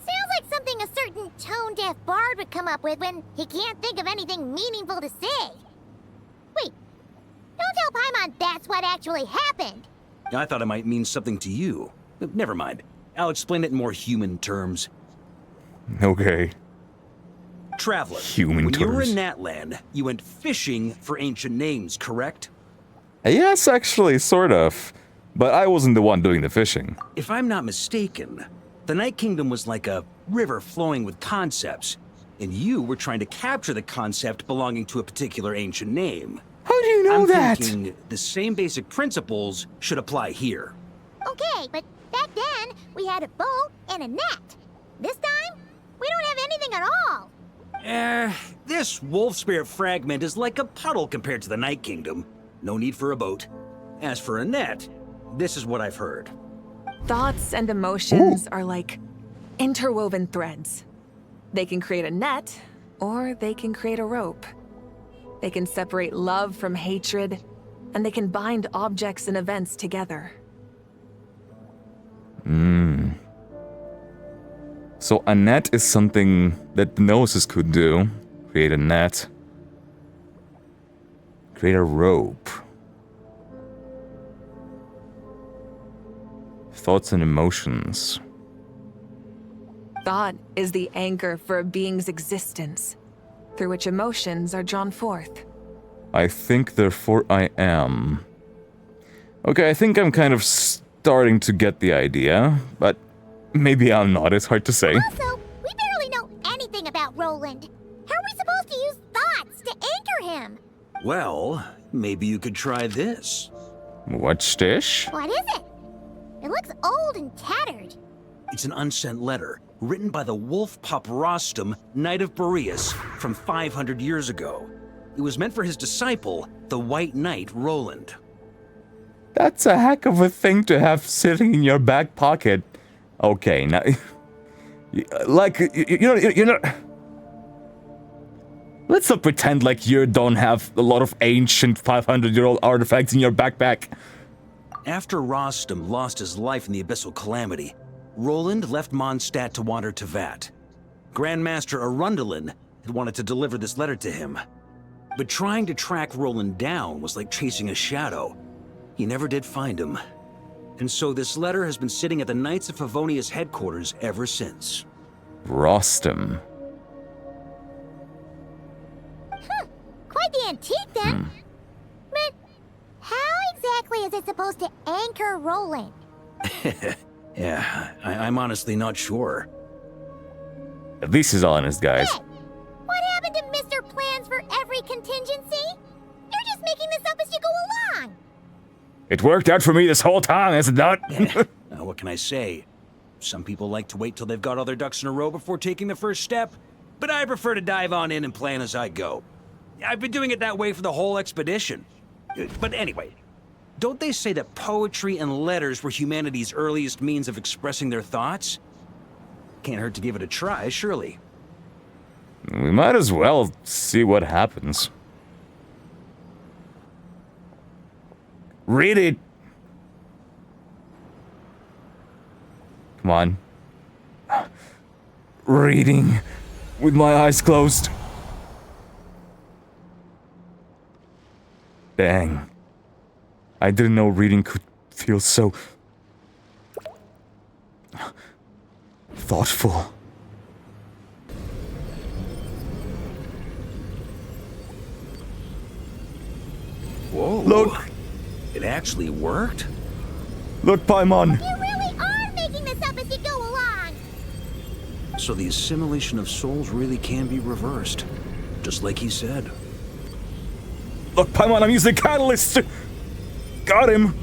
Speaker 4: like something a certain tone-deaf bard would come up with when he can't think of anything meaningful to say. Wait, don't tell Paimon that's what actually happened.
Speaker 2: I thought it might mean something to you. Never mind. I'll explain it in more human terms.
Speaker 21: Okay.
Speaker 2: Traveler,
Speaker 21: Human
Speaker 2: when you were
Speaker 21: terms.
Speaker 2: in Natland, you went fishing for ancient names, correct?
Speaker 21: Yes, actually, sort of. But I wasn't the one doing the fishing.
Speaker 2: If I'm not mistaken, the Night Kingdom was like a river flowing with concepts, and you were trying to capture the concept belonging to a particular ancient name.
Speaker 21: How do you know
Speaker 2: I'm
Speaker 21: that?
Speaker 2: thinking the same basic principles should apply here.
Speaker 4: Okay, but back then, we had a bow and a net. This time, we don't have anything at all.
Speaker 2: This wolf spirit fragment is like a puddle compared to the Night Kingdom. No need for a boat. As for a net, this is what I've heard.
Speaker 9: Thoughts and emotions are like interwoven threads. They can create a net, or they can create a rope. They can separate love from hatred, and they can bind objects and events together.
Speaker 21: So a net is something that the Gnosis could do. Create a net. Create a rope. Thoughts and emotions.
Speaker 9: Thought is the anchor for a being's existence, through which emotions are drawn forth.
Speaker 21: I think, therefore I am. Okay, I think I'm kind of starting to get the idea, but maybe I'm not. It's hard to say.
Speaker 4: Also, we barely know anything about Roland. How are we supposed to use thoughts to anchor him?
Speaker 2: Well, maybe you could try this.
Speaker 21: What's this?
Speaker 4: What is it? It looks old and tattered.
Speaker 2: It's an unsent letter, written by the wolf pup Rostam, Knight of Boreas, from 500 years ago. It was meant for his disciple, the White Knight Roland.
Speaker 21: That's a heck of a thing to have sitting in your back pocket. Okay, now... like, you know... Let's not pretend like you don't have a lot of ancient 500-year-old artifacts in your backpack.
Speaker 2: After Rostam lost his life in the Abyssal Calamity, Roland left Mondstadt to wander to Vat. Grandmaster Arundelen had wanted to deliver this letter to him. But trying to track Roland down was like chasing a shadow. He never did find him. And so this letter has been sitting at the Knights of Favonius headquarters ever since.
Speaker 21: Rostam.
Speaker 4: Quite the antique then. But how exactly is it supposed to anchor Roland?
Speaker 2: Yeah, I'm honestly not sure.
Speaker 21: At least he's honest, guys.
Speaker 4: Hey, what happened to Mr. Plans for every contingency? You're just making this up as you go along.
Speaker 21: It worked out for me this whole time, has it not?
Speaker 2: What can I say? Some people like to wait till they've got all their ducks in a row before taking the first step, but I prefer to dive on in and plan as I go. I've been doing it that way for the whole expedition. But anyway, Don't they say that poetry and letters were humanity's earliest means of expressing their thoughts? Can't hurt to give it a try, surely.
Speaker 21: We might as well see what happens. Read it! Come on. Reading with my eyes closed. Dang. I didn't know reading could feel so thoughtful.
Speaker 2: Whoa.
Speaker 21: Look!
Speaker 2: It actually worked?
Speaker 21: Look, Paimon!
Speaker 4: You really are making this up as you go along!
Speaker 2: So the assimilation of souls really can be reversed. Just like he said.
Speaker 21: Look, Paimon, I'm using catalyst! Got him!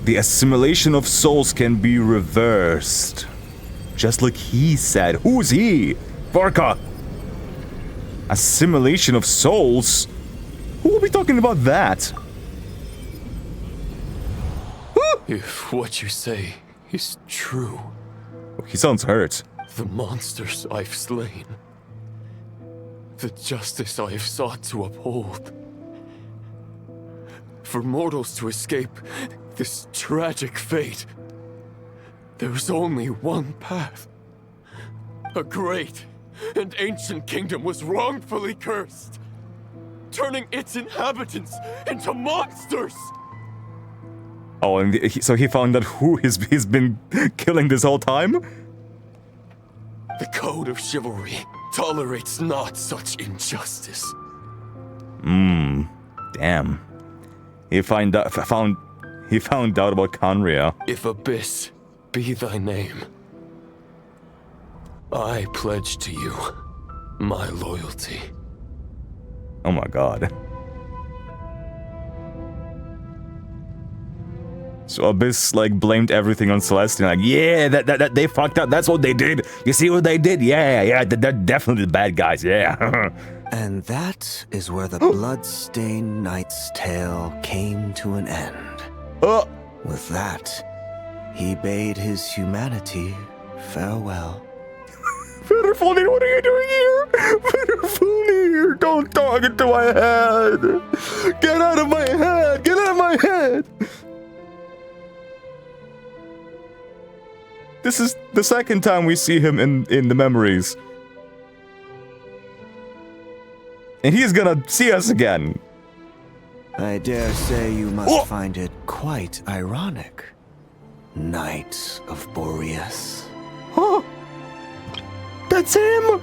Speaker 21: The assimilation of souls can be reversed. Just like he said. Who's he? Varka! Assimilation of souls? Who will be talking about that?
Speaker 11: If what you say is true...
Speaker 21: Oh, he sounds hurt.
Speaker 11: The monsters I've slain... The justice I have sought to uphold... For mortals to escape this tragic fate... There's only one path. A great and ancient kingdom was wrongfully cursed, turning its inhabitants into monsters!
Speaker 21: Oh, and so he found out who he's been killing this whole time?
Speaker 11: The code of chivalry tolerates not such injustice.
Speaker 21: Damn. He found out about Conria.
Speaker 11: If Abyss be thy name, I pledge to you my loyalty.
Speaker 21: Oh my god. So Abyss like blamed everything on Celestine, like, yeah, that they fucked up. That's what they did. You see what they did? Yeah, they're definitely the bad guys. Yeah.
Speaker 12: And that is where the blood-stained knight's tale came to an end. With that, he bade his humanity farewell.
Speaker 21: Vanderfulnir, what are you doing here? Vanderfulnir, don't talk into my head. Get out of my head. Get out of my head. This is the second time we see him in the memories. And he's gonna see us again.
Speaker 12: I dare say you must find it quite ironic, Knight of Boreas.
Speaker 21: Huh? That's him!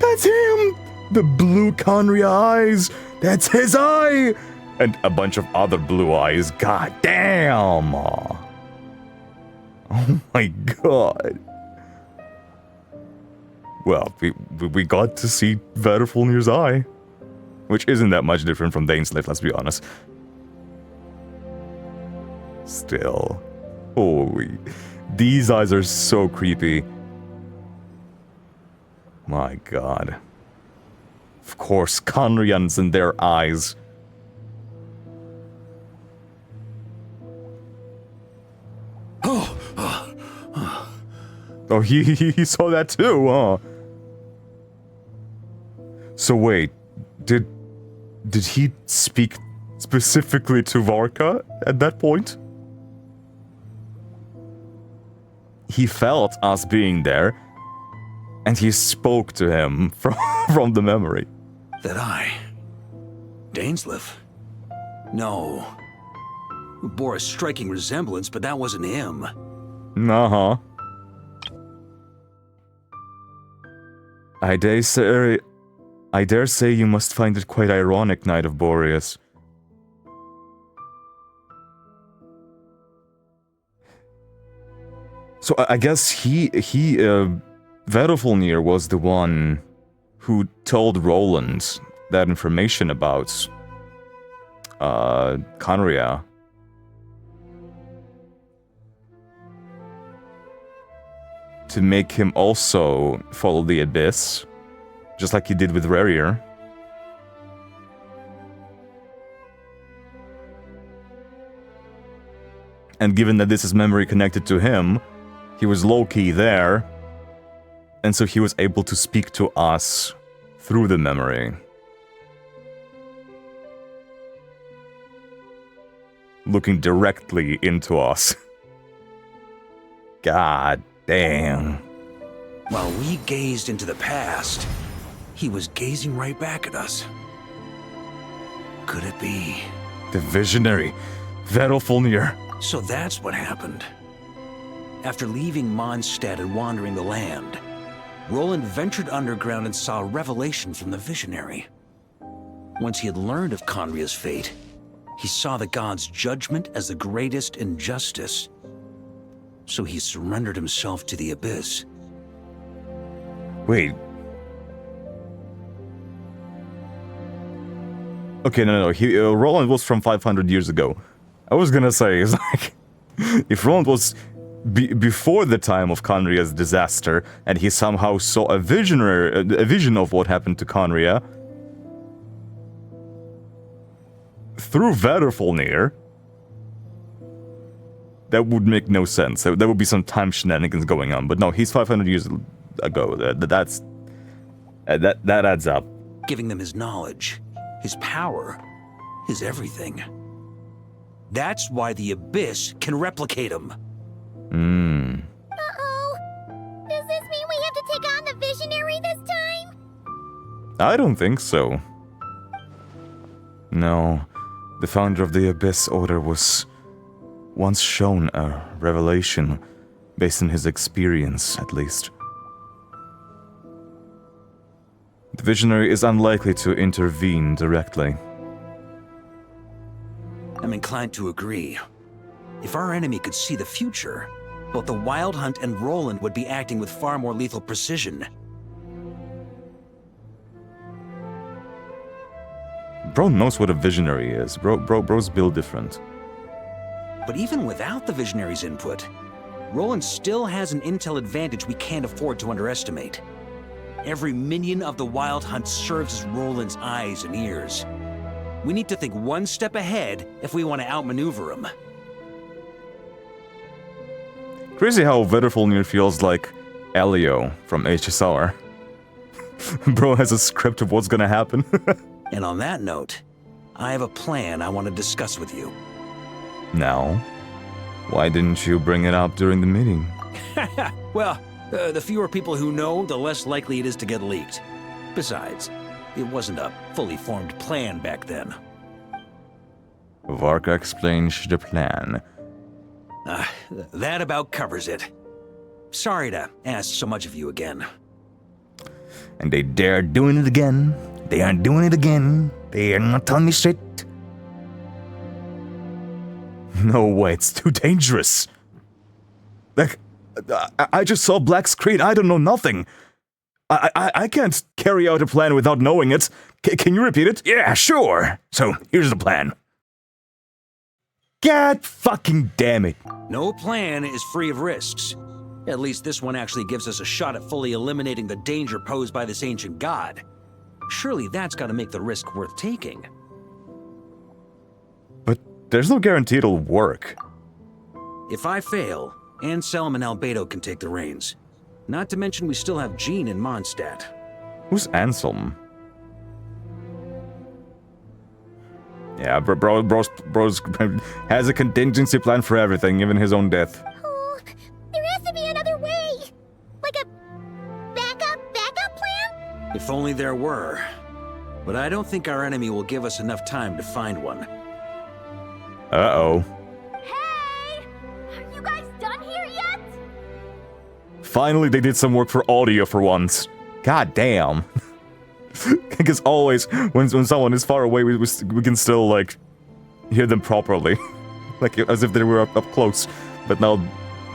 Speaker 21: That's him! The blue Conria eyes! That's his eye! And a bunch of other blue eyes. God damn! Oh my god. Well, we got to see Vanderfulnir's eye. Which isn't that much different from Dainsleif, let's be honest. Still. Holy. These eyes are so creepy. My god. Of course, Conrians and their eyes. Oh, he saw that too, huh? So wait, did he speak specifically to Varka at that point? He felt us being there, and he spoke to him from the memory.
Speaker 2: That eye. Dainsleif? No. It bore a striking resemblance, but that wasn't him.
Speaker 21: Uh-huh. I dare say you must find it quite ironic, Knight of Boreas. So I guess Vanderfulnir was the one who told Roland that information about Conria. To make him also follow the Abyss, just like he did with Rarier. And given that this is memory connected to him, he was low-key there. And so he was able to speak to us through the memory. Looking directly into us. God damn.
Speaker 2: While we gazed into the past, he was gazing right back at us. Could it be?
Speaker 21: The visionary, Verofulnir.
Speaker 2: So that's what happened. After leaving Mondstadt and wandering the land, Roland ventured underground and saw a revelation from the visionary. Once he had learned of Conria's fate, he saw the gods' judgment as the greatest injustice. So he surrendered himself to the Abyss.
Speaker 21: Wait. Okay, no. Roland was from 500 years ago. I was gonna say, it's like, if Roland was before the time of Conria's disaster, and he somehow saw a vision of what happened to Conria through Verofulnir, that would make no sense. There would be some time shenanigans going on. But no, he's 500 years ago. That adds up.
Speaker 2: Giving them his knowledge, his power, his everything. That's why the Abyss can replicate him.
Speaker 4: Uh-oh. Does this mean we have to take on the Visionary this time?
Speaker 21: I don't think so. No. The founder of the Abyss Order was once shown a revelation, based on his experience, at least. The Visionary is unlikely to intervene directly.
Speaker 2: I'm inclined to agree. If our enemy could see the future, both the Wild Hunt and Roland would be acting with far more lethal precision.
Speaker 21: Bro knows what a Visionary is. Bro's built different.
Speaker 2: But even without the Visionary's input, Roland still has an intel advantage we can't afford to underestimate. Every minion of the Wild Hunt serves as Roland's eyes and ears. We need to think one step ahead if we want to outmaneuver him.
Speaker 21: Crazy how Verofulnir feels like Elio from HSR. Bro has a script of what's gonna happen.
Speaker 2: And on that note, I have a plan I want to discuss with you.
Speaker 21: Now? Why didn't you bring it up during the meeting?
Speaker 2: Well, the fewer people who know, the less likely it is to get leaked. Besides, it wasn't a fully formed plan back then.
Speaker 21: Varka explains the plan.
Speaker 2: That about covers it. Sorry to ask so much of you again.
Speaker 21: And they dare doing it again. They aren't doing it again. They are not telling me shit. No way, it's too dangerous. Like, I just saw black screen. I don't know nothing. I can't carry out a plan without knowing it. Can you repeat it? Yeah, sure. So, here's the plan. God fucking damn it.
Speaker 2: No plan is free of risks. At least this one actually gives us a shot at fully eliminating the danger posed by this ancient god. Surely that's gotta make the risk worth taking.
Speaker 21: But there's no guarantee it'll work.
Speaker 2: If I fail, Anselm and Albedo can take the reins. Not to mention we still have Jean in Mondstadt.
Speaker 21: Who's Anselm? Yeah, bro's has a contingency plan for everything, even his own death.
Speaker 4: Oh, there has to be another way. Like a backup plan?
Speaker 2: If only there were. But I don't think our enemy will give us enough time to find one.
Speaker 21: Uh-oh.
Speaker 4: Hey! Are you guys done here yet?
Speaker 21: Finally, they did some work for audio for once. God damn. Because always, when someone is far away, we can still, like, hear them properly. Like, as if they were up close. But now,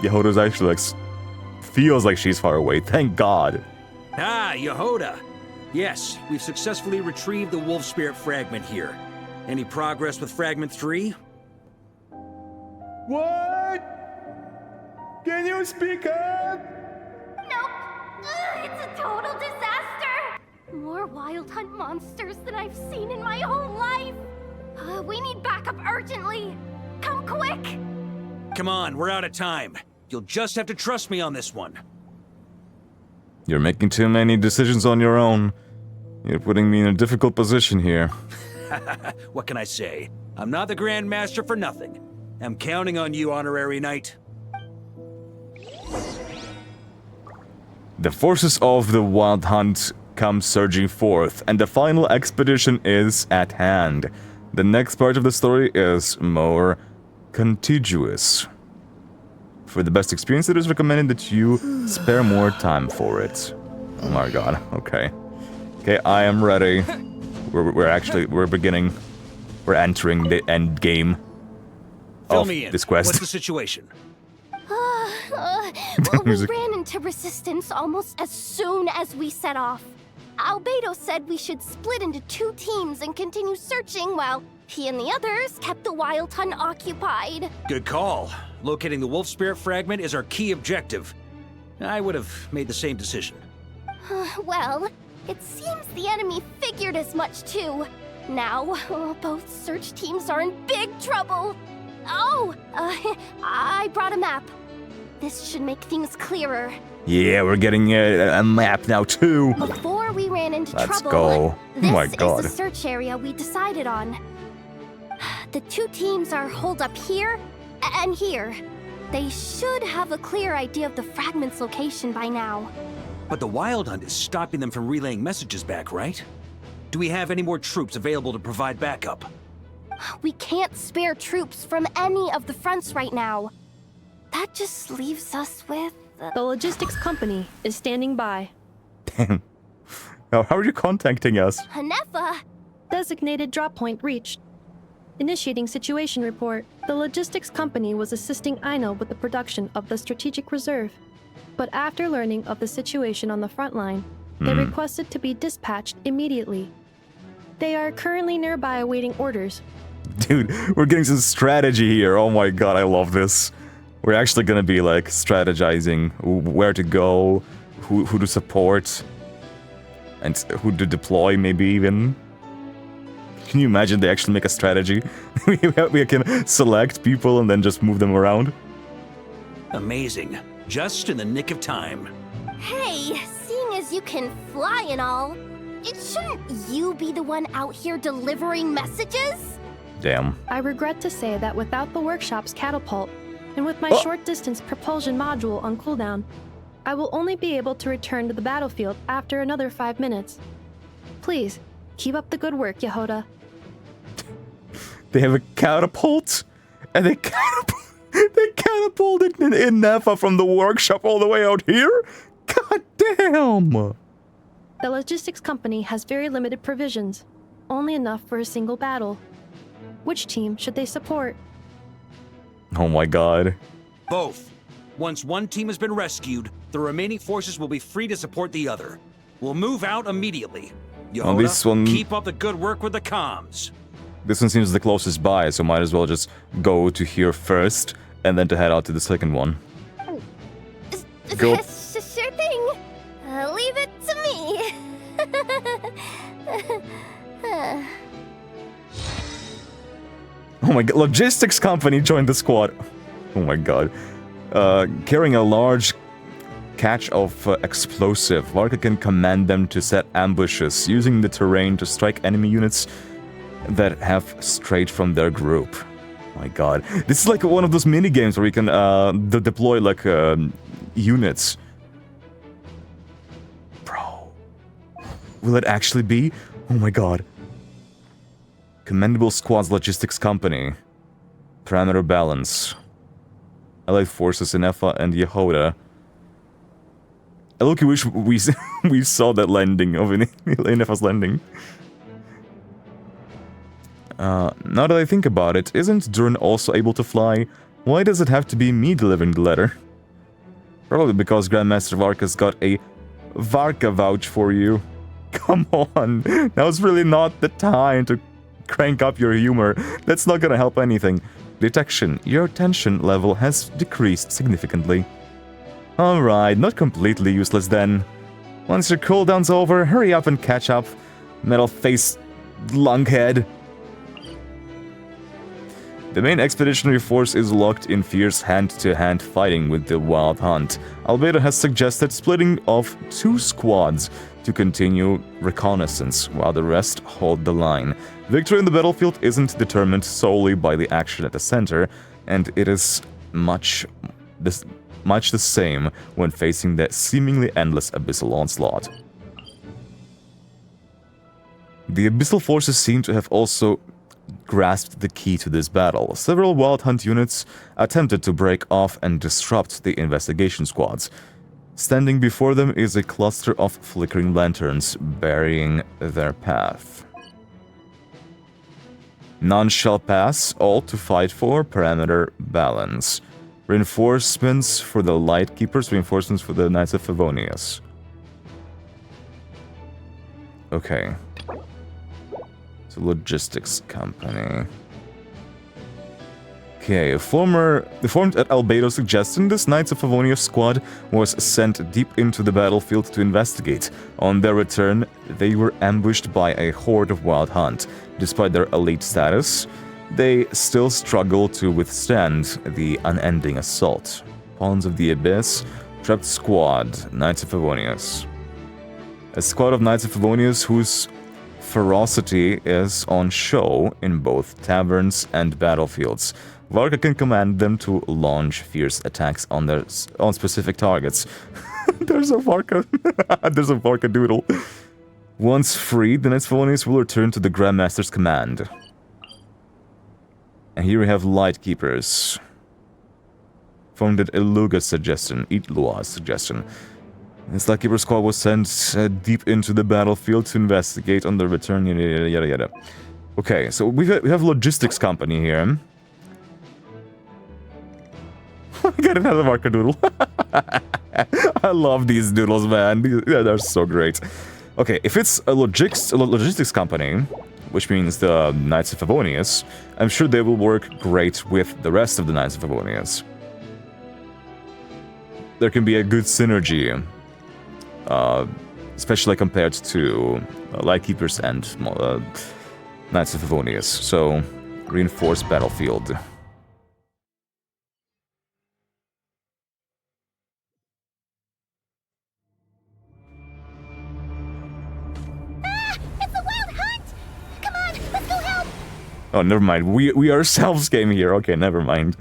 Speaker 21: Yehoda's actually, like, feels like she's far away. Thank God.
Speaker 2: Ah, Yehoda! Yes, we've successfully retrieved the Wolf Spirit fragment here. Any progress with Fragment 3?
Speaker 21: What? Can you speak up?
Speaker 4: Nope. It's a total disaster. More Wild Hunt monsters than I've seen in my whole life. We need backup urgently. Come quick.
Speaker 2: Come on, we're out of time. You'll just have to trust me on this one.
Speaker 21: You're making too many decisions on your own. You're putting me in a difficult position here.
Speaker 2: What can I say? I'm not the Grand Master for nothing. I'm counting on you, Honorary Knight.
Speaker 21: The forces of the Wild Hunt come surging forth, and the final expedition is at hand. The next part of the story is more contiguous. For the best experience, it is recommended that you spare more time for it. Oh my god, okay. Okay, I am ready. We're beginning. We're entering the end game of this quest.
Speaker 2: What's the situation?
Speaker 4: Well, we ran into resistance almost as soon as we set off. Albedo said we should split into 2 teams and continue searching while he and the others kept the Wild Hunt occupied.
Speaker 2: Good call. Locating the Wolf Spirit fragment is our key objective. I would have made the same decision.
Speaker 4: Well, it seems the enemy figured as much too. Now, both search teams are in big trouble. Oh, I brought a map. This should make things clearer.
Speaker 21: Yeah, we're getting a map now too.
Speaker 4: Before we ran into
Speaker 21: Let's
Speaker 4: trouble,
Speaker 21: go. Oh my god.
Speaker 4: This is the search area we decided on. The 2 teams are holed up here and here. They should have a clear idea of the fragment's location by now.
Speaker 2: But the Wild Hunt is stopping them from relaying messages back, right? Do we have any more troops available to provide backup?
Speaker 4: We can't spare troops from any of the fronts right now. That just leaves us with...
Speaker 7: The logistics company is standing by.
Speaker 21: Damn. Now, how are you contacting us?
Speaker 4: Hanefa!
Speaker 7: Designated drop point reached. Initiating situation report. The logistics company was assisting Aino with the production of the strategic reserve. But after learning of the situation on the front line, they requested to be dispatched immediately. They are currently nearby awaiting orders.
Speaker 21: Dude, we're getting some strategy here. Oh my god, I love this. We're actually gonna be like strategizing where to go, who to support, and who to deploy maybe even. Can you imagine they actually make a strategy? We can select people and then just move them around.
Speaker 2: Amazing. Just in the nick of time.
Speaker 4: Hey, seeing as you can fly and all, shouldn't you be the one out here delivering messages?
Speaker 21: Damn.
Speaker 7: I regret to say that without the workshop's catapult, and with my short-distance propulsion module on cooldown, I will only be able to return to the battlefield after another 5 minutes. Please, keep up the good work, Yehoda.
Speaker 21: They have a catapult? And they catapulted in Nefa from the workshop all the way out here? God damn!
Speaker 7: The logistics company has very limited provisions, only enough for a single battle. Which team should they support?
Speaker 21: Oh my god.
Speaker 2: Both. Once one team has been rescued, the remaining forces will be free to support the other. We'll move out immediately. Yehoda,
Speaker 21: this one...
Speaker 2: keep up the good work with the comms.
Speaker 21: This one seems the closest by, so might as well just go to here first, and then to head out to the second one. Go.
Speaker 4: Sure thing. Leave it to me.
Speaker 21: Oh my god, logistics company joined the squad. Oh my god. Carrying a large catch of explosive, Varka can command them to set ambushes, using the terrain to strike enemy units that have strayed from their group. Oh my god. This is like one of those mini games where you can deploy like units. Bro. Will it actually be? Oh my god. Commendable Squads Logistics Company. Parameter balance. Allied forces in Efa and Yehoda. I look, wish we saw that landing of Efa's landing. Now that I think about it, isn't Drun also able to fly? Why does it have to be me delivering the letter? Probably because Grandmaster Varka's got a Varka vouch for you. Come on, now's really not the time to crank up your humor. That's not gonna help anything. Detection, your tension level has decreased significantly. Alright, not completely useless then. Once your cooldown's over, hurry up and catch up, metal face lunkhead. The main expeditionary force is locked in fierce hand-to-hand fighting with the Wild Hunt. Albedo has suggested splitting off 2 squads to continue reconnaissance, while the rest hold the line. Victory in the battlefield isn't determined solely by the action at the center, and it is much the same when facing the seemingly endless abyssal onslaught. The abyssal forces seem to have also grasped the key to this battle. Several Wild Hunt units attempted to break off and disrupt the investigation squads. Standing before them is a cluster of flickering lanterns burying their path. None shall pass, all to fight for perimeter balance. Reinforcements for the Light Keepers, reinforcements for the Knights of Favonius. Okay. It's a logistics company. Okay, formed at Albedo's suggestion, this Knights of Favonius squad was sent deep into the battlefield to investigate. On their return, they were ambushed by a horde of Wild Hunt. Despite their elite status, they still struggle to withstand the unending assault. Pawns of the Abyss, trapped squad, Knights of Favonius. A squad of Knights of Favonius whose ferocity is on show in both taverns and battlefields. Varka can command them to launch fierce attacks on specific targets. There's a Varka. There's a Varka doodle. Once freed, the Knights of Favonius will return to the Grandmaster's command. And here we have Light Keepers. Formed at Ilua's suggestion. This Light Keeper squad was sent deep into the battlefield to investigate on the return, yada yada yada. Okay, so we have logistics company here. I got another marker doodle. I love these doodles, man. They're so great. Okay, if it's a logistics company, which means the Knights of Favonius, I'm sure they will work great with the rest of the Knights of Favonius. There can be a good synergy, especially compared to Light Keepers and Knights of Favonius. So, reinforced battlefield. Oh, never mind. We ourselves came here. Okay, never mind.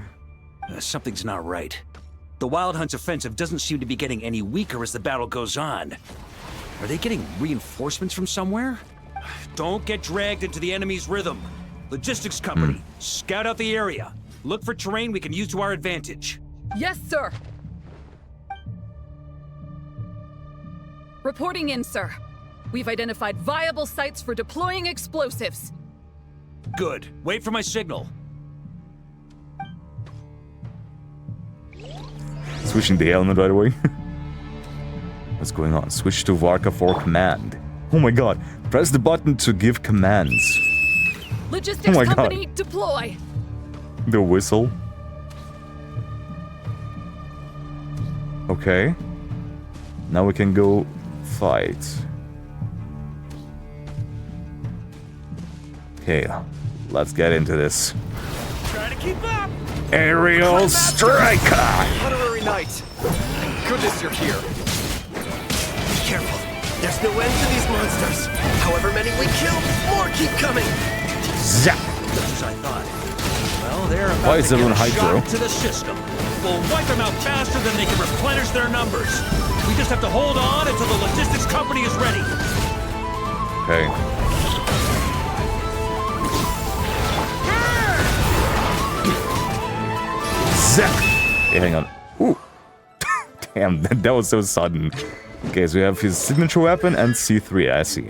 Speaker 2: Something's not right. The Wild Hunt's offensive doesn't seem to be getting any weaker as the battle goes on. Are they getting reinforcements from somewhere? Don't get dragged into the enemy's rhythm. Logistics company, scout out the area. Look for terrain we can use to our advantage.
Speaker 13: Yes, sir. Reporting in, sir. We've identified viable sites for deploying explosives.
Speaker 2: Good. Wait for my signal.
Speaker 21: Switching the element right away. What's going on? Switch to Varka for command. Oh my god. Press the button to give commands.
Speaker 13: Logistics company, deploy.
Speaker 21: The whistle. Okay. Now we can go fight. Okay, let's get into this.
Speaker 20: Try to keep up.
Speaker 21: Aerial Striker!
Speaker 8: Honorary Knight! Goodness you're here.
Speaker 17: Be careful. There's no end to these monsters. However many we kill, more keep coming.
Speaker 21: Zap!
Speaker 2: Just as I thought. Well, they're about
Speaker 21: Why is
Speaker 2: to
Speaker 21: everyone
Speaker 2: get a
Speaker 21: hydro?
Speaker 2: shock to the system. We'll wipe them out faster than they can replenish their numbers. We just have to hold on until the logistics company is ready.
Speaker 21: Okay. Zap! Hey, hang on. Ooh. Damn, that was so sudden. Okay, so we have his signature weapon and C3. I see.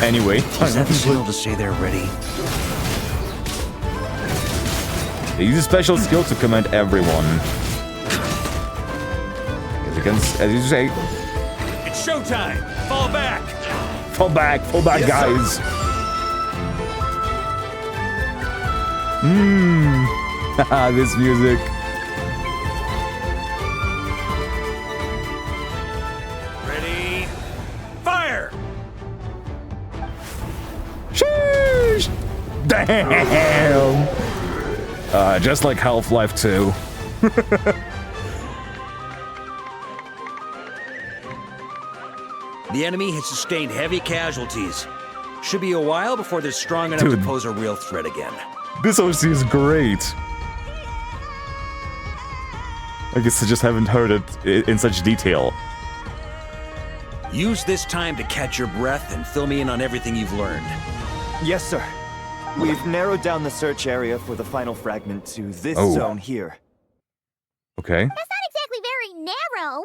Speaker 21: Anyway.
Speaker 2: Is that the signal to say they're ready?
Speaker 21: They use a special skill to command everyone. As you say.
Speaker 20: It's showtime. Fall back.
Speaker 21: Fall back, yes, guys. Haha, this music.
Speaker 20: Ready? Fire!
Speaker 21: Sheesh! Damn! Just like Half-Life 2.
Speaker 2: The enemy has sustained heavy casualties. Should be a while before they're strong enough to pose a real threat again.
Speaker 21: This OC is great. I guess I just haven't heard it in such detail.
Speaker 2: Use this time to catch your breath and fill me in on everything you've learned.
Speaker 14: Yes, sir. We've narrowed down the search area for the final fragment to this zone here.
Speaker 21: Okay.
Speaker 4: That's not exactly very narrow.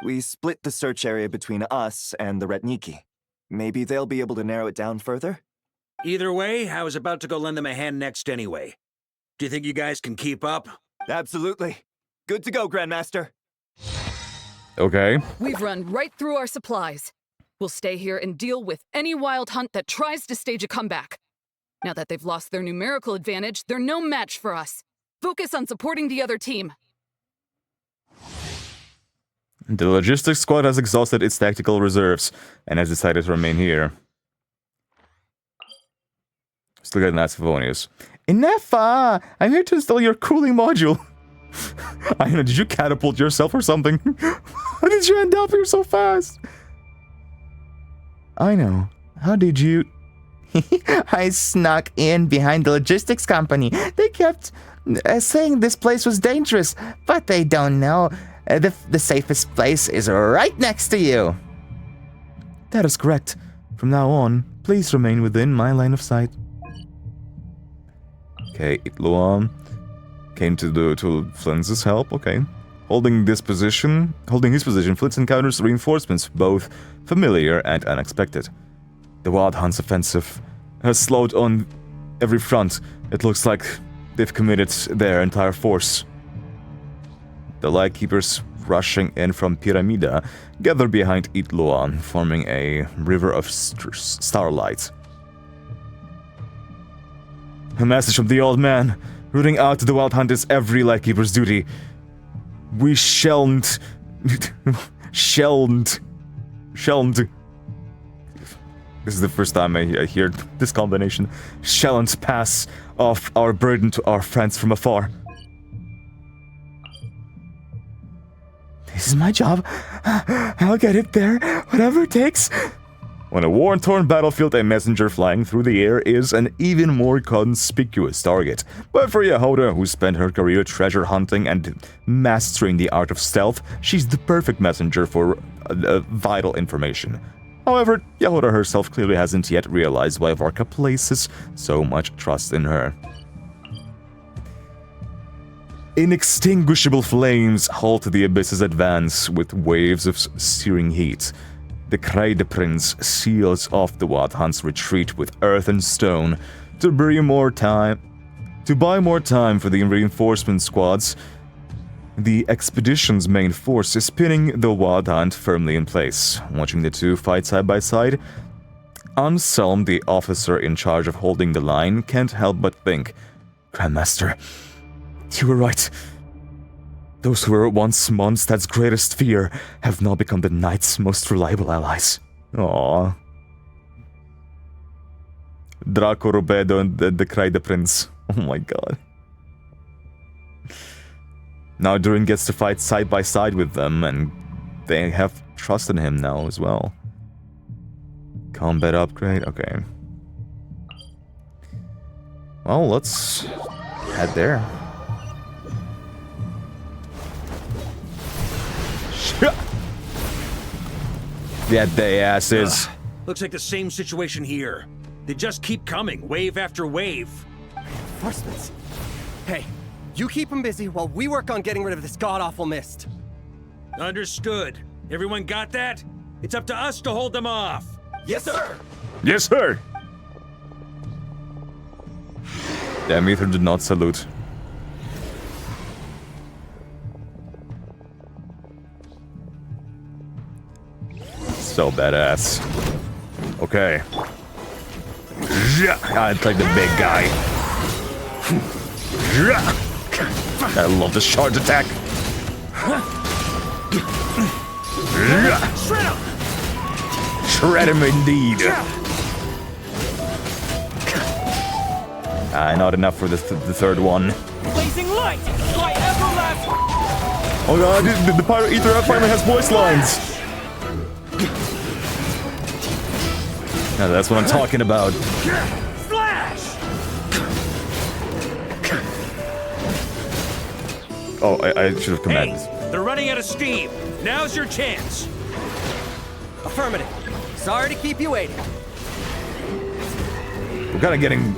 Speaker 14: We split the search area between us and the Retniki. Maybe they'll be able to narrow it down further?
Speaker 2: Either way, I was about to go lend them a hand next anyway. Do you think you guys can keep up?
Speaker 14: Absolutely. Good to go, Grandmaster.
Speaker 21: Okay.
Speaker 13: We've run right through our supplies. We'll stay here and deal with any wild hunt that tries to stage a comeback. Now that they've lost their numerical advantage, they're no match for us. Focus on supporting the other team.
Speaker 21: The logistics squad has exhausted its tactical reserves and has decided to remain here. Still got Natsivonius. Enough! I'm here to install your cooling module. I know, did you catapult yourself or something? How did you end up here so fast? I know. How did you...
Speaker 18: I snuck in behind the logistics company. They kept saying this place was dangerous, but they don't know. The safest place is right next to you.
Speaker 21: That is correct. From now on, please remain within my line of sight. Okay, Itluan came to Flintz's help. Okay, holding his position, Flintz encounters reinforcements, both familiar and unexpected. The Wild Hunt's offensive has slowed on every front. It looks like they've committed their entire force. The Lightkeepers rushing in from Pyramida gather behind Itluan, forming a river of starlight. A message from the old man. Rooting out the Wild Hunt is every Lightkeeper's duty. We shalln't... shalln't... This is the first time I hear this combination. Shalln't pass off our burden to our friends from afar.
Speaker 18: This is my job. I'll get it there, whatever it takes.
Speaker 21: On a war-torn battlefield, a messenger flying through the air is an even more conspicuous target. But for Yehoda, who spent her career treasure hunting and mastering the art of stealth, she's the perfect messenger for vital information. However, Yehoda herself clearly hasn't yet realized why Varka places so much trust in her. Inextinguishable flames halt the Abyss's advance with waves of searing heat. The Kreide Prince seals off the Wild Hunt's retreat with earth and stone to buy more time for the reinforcement squads. The expedition's main force is pinning the Wild Hunt firmly in place. Watching the two fight side by side, Anselm, the officer in charge of holding the line, can't help but think, Grandmaster, you were right. Those who were once Mondstadt's greatest fear have now become the Knight's most reliable allies. Aww. Draco Rubedo and the Kreide Prince. Oh my god. Now Durin gets to fight side by side with them, and they have trust in him now as well. Combat upgrade, okay. Well, let's head there. Get the asses.
Speaker 2: Looks like the same situation here. They just keep coming, wave after wave.
Speaker 19: Reinforcements. Hey, you keep them busy while we work on getting rid of this god-awful mist.
Speaker 2: Understood. Everyone got that? It's up to us to hold them off.
Speaker 19: Yes, sir.
Speaker 21: Yes, sir. Damn, Ether did not salute. So badass. Okay. I'd like the big guy. I love this charge attack.
Speaker 2: Shred him!
Speaker 21: Shred him indeed. Not enough for the third one.
Speaker 20: Blazing light! My everlasting...
Speaker 21: Oh god, the Pyro Ether finally has voice lines! Now that's what I'm talking about.
Speaker 20: Flash!
Speaker 21: Oh, I should have commanded.
Speaker 20: Hey, they're running out of steam. Now's your chance.
Speaker 19: Affirmative. Sorry to keep you waiting.
Speaker 21: We're kind of getting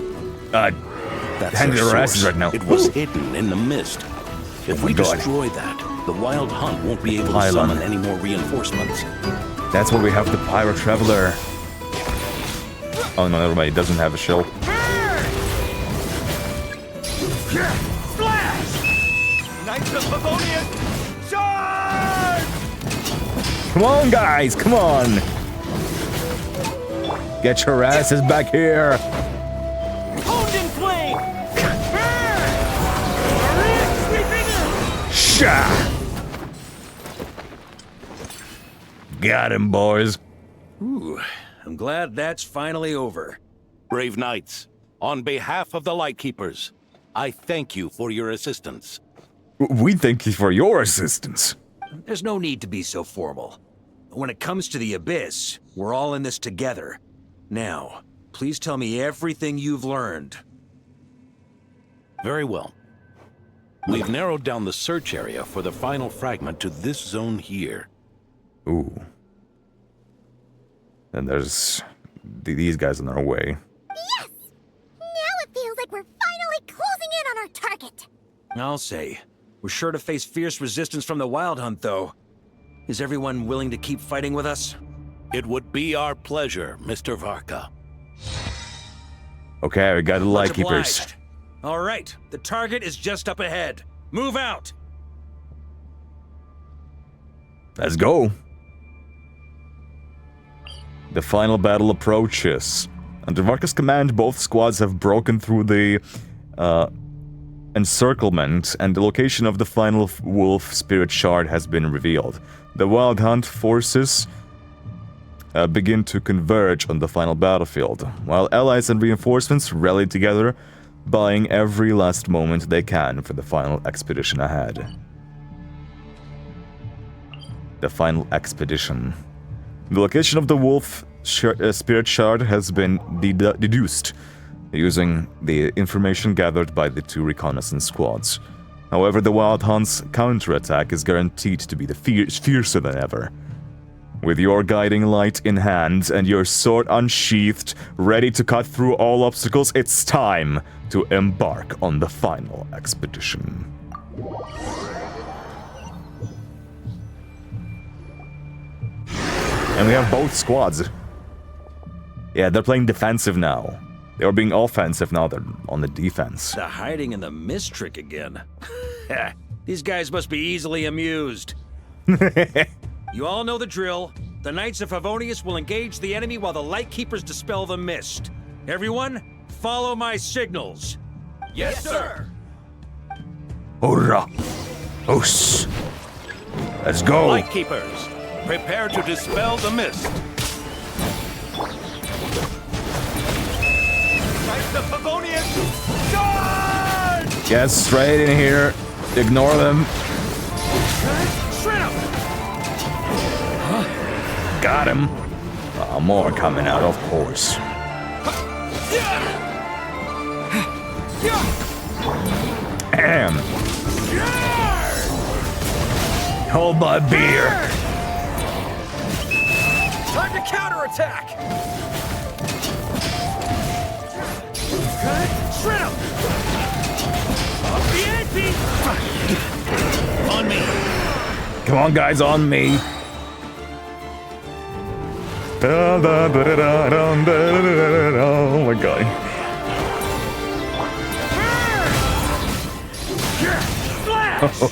Speaker 21: handed our asses right now.
Speaker 5: It was hidden in the mist. If we destroy that, the Wild Hunt won't be able to summon any more reinforcements.
Speaker 21: That's why we have the Pyro Traveler. Oh no, never mind. It doesn't have a shell.
Speaker 20: Flash! Knights of Livonia, charge!
Speaker 21: Come on, guys! Come on! Get your asses back here!
Speaker 20: Honed in flame!
Speaker 21: Sha! Got him, boys.
Speaker 2: Ooh, I'm glad that's finally over.
Speaker 5: Brave knights, on behalf of the Lightkeepers, I thank you for your assistance.
Speaker 21: We thank you for your assistance.
Speaker 2: There's no need to be so formal. When it comes to the Abyss, we're all in this together. Now, please tell me everything you've learned.
Speaker 5: Very well. We've narrowed down the search area for the final fragment to this zone here.
Speaker 21: Ooh. And there's these guys on our way.
Speaker 4: Yes! Now it feels like we're finally closing in on our target.
Speaker 2: I'll say. We're sure to face fierce resistance from the Wild Hunt, though. Is everyone willing to keep fighting with us?
Speaker 5: It would be our pleasure, Mr. Varka.
Speaker 21: Okay, we got the
Speaker 2: Much
Speaker 21: Lightkeepers.
Speaker 2: obliged. All right, the target is just up ahead. Move out!
Speaker 21: Let's go. The final battle approaches. Under Varka's command, both squads have broken through the encirclement, and the location of the final wolf spirit shard has been revealed. The Wild Hunt forces begin to converge on the final battlefield, while allies and reinforcements rally together, buying every last moment they can for the final expedition ahead. The final expedition. The location of the wolf spirit shard has been deduced using the information gathered by the two reconnaissance squads. However, the Wild Hunt's counterattack is guaranteed to be fiercer than ever. With your guiding light in hand and your sword unsheathed, ready to cut through all obstacles, it's time to embark on the final expedition. And we have both squads. Yeah, they're playing defensive now. They were being offensive, now they're on the defense.
Speaker 2: The hiding in the mist trick again. These guys must be easily amused. You all know the drill. The Knights of Favonius will engage the enemy while the Lightkeepers dispel the mist. Everyone, follow my signals.
Speaker 20: Yes, sir!
Speaker 21: Hurrah! Os! Let's go!
Speaker 5: Lightkeepers, prepare to dispel the mist.
Speaker 20: Knights of Favonius, charge!
Speaker 21: Get straight in here. Ignore them.
Speaker 20: Shred him!
Speaker 21: Got him. More coming out, of course. Damn. Hold my beer.
Speaker 20: Time to counterattack! Shred him! Off the ante!
Speaker 5: On me!
Speaker 21: Come on, guys, on me. Oh my god.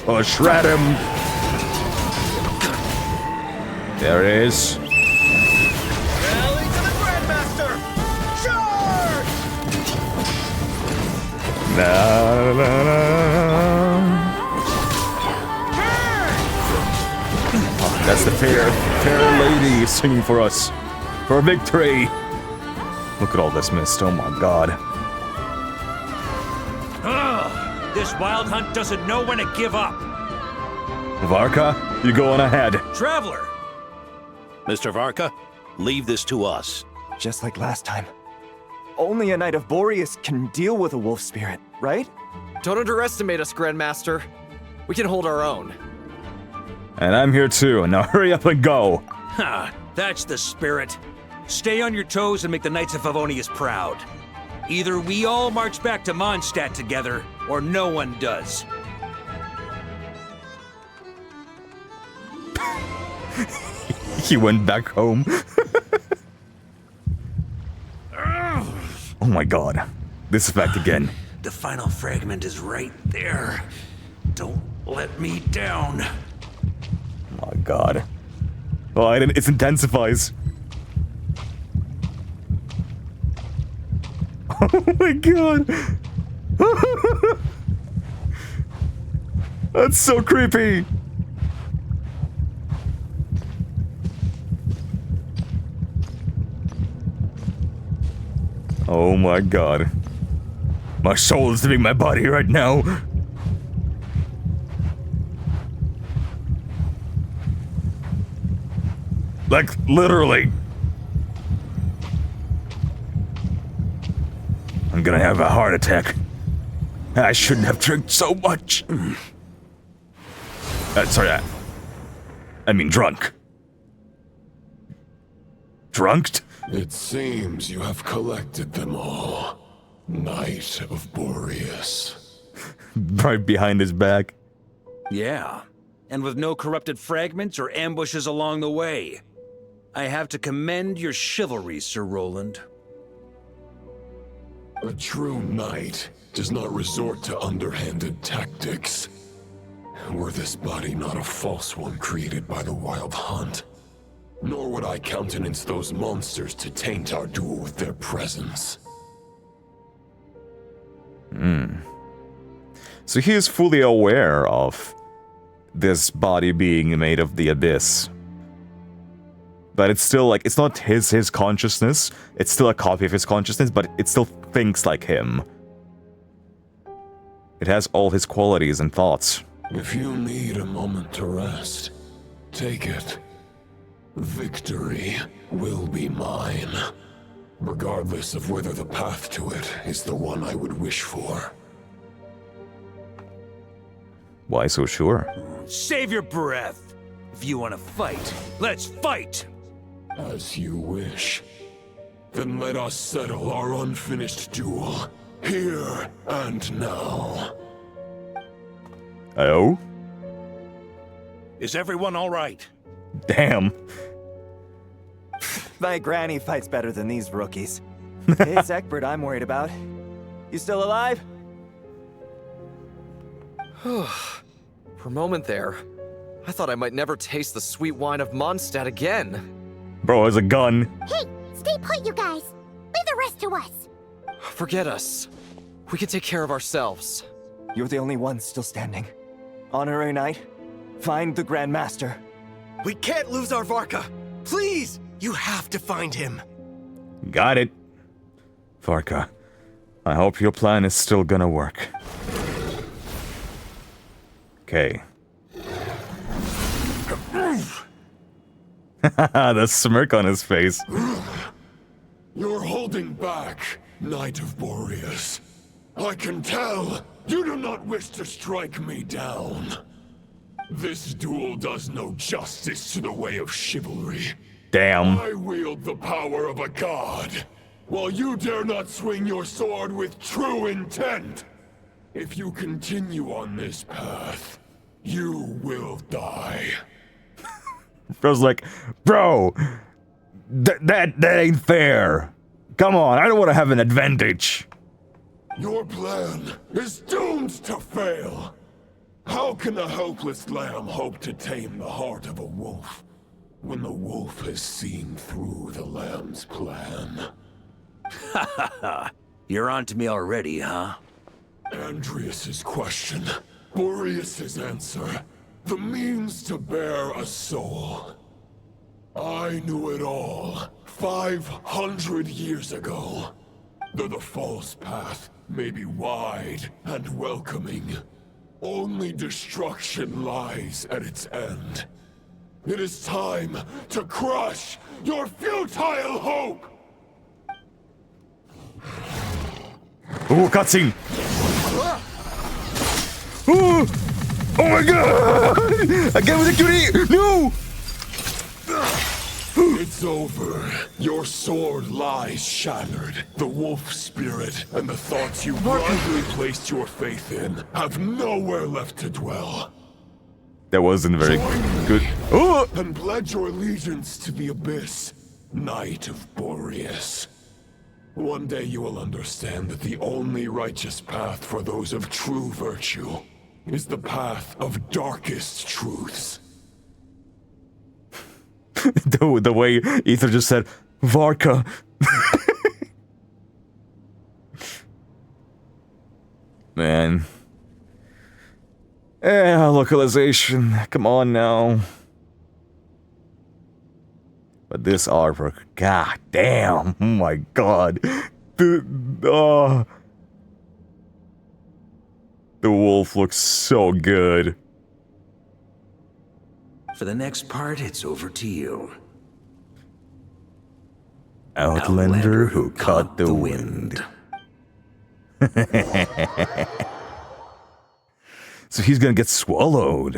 Speaker 21: Oh, shred him. There it is.
Speaker 20: Rally to the Grandmaster! Charge!
Speaker 21: La, la, la. Oh, that's the fair lady singing for us. For victory. Look at all this mist. Oh my god.
Speaker 20: This wild hunt doesn't know when to give up.
Speaker 21: Varka, you go on ahead.
Speaker 20: Traveler!
Speaker 5: Mr. Varka, leave this to us.
Speaker 14: Just like last time. Only a Knight of Boreas can deal with a wolf spirit, right?
Speaker 8: Don't underestimate us, Grandmaster. We can hold our own.
Speaker 21: And I'm here too. Now hurry up and go.
Speaker 20: Ha! That's the spirit. Stay on your toes and make the Knights of Favonius proud. Either we all march back to Mondstadt together, or no one does.
Speaker 21: He went back home. Oh my god. This is back again.
Speaker 2: The final fragment is right there. Don't let me down.
Speaker 21: Oh my god. Oh, it intensifies. Oh my god. That's so creepy. Oh my god. My soul is leaving my body right now. Like, literally. I'm gonna have a heart attack. I shouldn't have drank so much. Sorry, I mean drunk. Drunked?
Speaker 11: It seems you have collected them all. Knight of Boreas.
Speaker 21: Right behind his back.
Speaker 2: Yeah, and with no corrupted fragments or ambushes along the way. I have to commend your chivalry, Sir Roland.
Speaker 11: A true knight does not resort to underhanded tactics. Were this body not a false one created by the Wild Hunt, nor would I countenance those monsters to taint our duel with their presence.
Speaker 21: So he is fully aware of this body being made of the abyss. But it's still like, it's not his consciousness. It's still a copy of his consciousness, but it still thinks like him. It has all his qualities and thoughts.
Speaker 11: If you need a moment to rest, take it. Victory will be mine, regardless of whether the path to it is the one I would wish for.
Speaker 21: Why so sure?
Speaker 20: Save your breath. If you want to fight, let's fight!
Speaker 11: As you wish. Then let us settle our unfinished duel, here and now.
Speaker 21: Oh?
Speaker 20: Is everyone all right?
Speaker 21: Damn.
Speaker 14: My granny fights better than these rookies. It's Egbert I'm worried about. You still alive?
Speaker 8: For a moment there, I thought I might never taste the sweet wine of Mondstadt again.
Speaker 21: Bro has a gun.
Speaker 4: Hey, stay put, you guys. Leave the rest to us.
Speaker 8: Forget us. We can take care of ourselves.
Speaker 14: You're the only one still standing. Honorary Knight, find the Grand Master.
Speaker 19: We can't lose our Varka. Please, you have to find him.
Speaker 21: Got it. Varka, I hope your plan is still gonna work. Okay. The smirk on his face.
Speaker 11: You're holding back, Knight of Boreas. I can tell you do not wish to strike me down. This duel does no justice to the way of chivalry.
Speaker 21: Damn.
Speaker 11: I wield the power of a god, while you dare not swing your sword with true intent. If you continue on this path, you will die.
Speaker 21: Bro's like, bro, that ain't fair. Come on, I don't want to have an advantage.
Speaker 11: Your plan is doomed to fail. How can a helpless lamb hope to tame the heart of a wolf when the wolf has seen through the lamb's plan?
Speaker 2: Ha ha ha. You're on to me already, huh?
Speaker 11: Andrias's question, Boreas's answer, the means to bear a soul. I knew it all 500 years ago. Though the false path may be wide and welcoming. Only destruction lies at its end. It is time to crush your futile hope!
Speaker 21: Oh, cutscene! Oh! Oh my god! Again with the cutie! No!
Speaker 11: It's over. Your sword lies shattered. The wolf spirit and the thoughts you blindly placed your faith in have nowhere left to dwell.
Speaker 21: That wasn't very good. Oh!
Speaker 11: And pledge your allegiance to the Abyss, Knight of Boreas. One day you will understand that the only righteous path for those of true virtue is the path of darkest truths.
Speaker 21: the way Ether just said, Varka. Man. Localization. Come on now. But this artwork, god damn, oh my god. The wolf looks so good.
Speaker 2: For the next part, it's over to you.
Speaker 21: Outlander who caught the wind. So he's gonna get swallowed.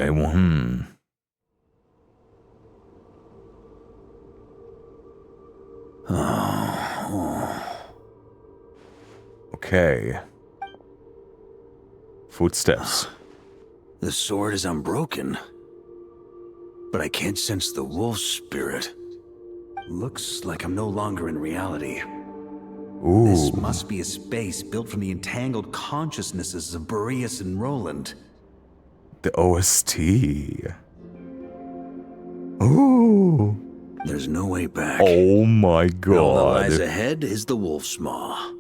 Speaker 21: Okay. Footsteps.
Speaker 2: The sword is unbroken, but I can't sense the wolf spirit. Looks like I'm no longer in reality.
Speaker 21: Ooh.
Speaker 2: This must be a space built from the entangled consciousnesses of Boreas and Roland.
Speaker 21: The OST. Ooh.
Speaker 2: There's no way back.
Speaker 21: Oh my god.
Speaker 2: All that lies ahead is the wolf's maw.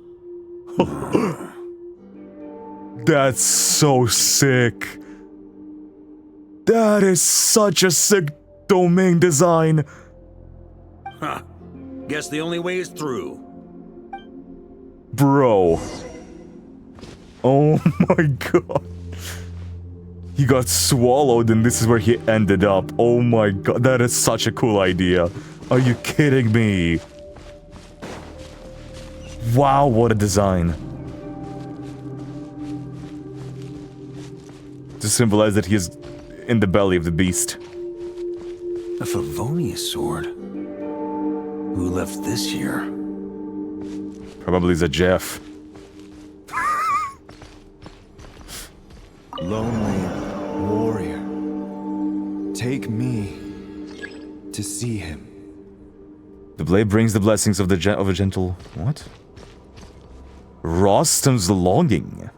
Speaker 21: That's so sick. That is such a sick domain design.
Speaker 2: Huh. Guess the only way is through.
Speaker 21: Bro. Oh my god. He got swallowed and this is where he ended up. Oh my god, that is such a cool idea. Are you kidding me? Wow, what a design. To symbolize that he is in the belly of the beast.
Speaker 2: A Favonius sword? Who left this here?
Speaker 21: Probably the Jeff.
Speaker 1: Lonely warrior, take me to see him.
Speaker 21: The blade brings the blessings of a gentle... What? Rostam's longing.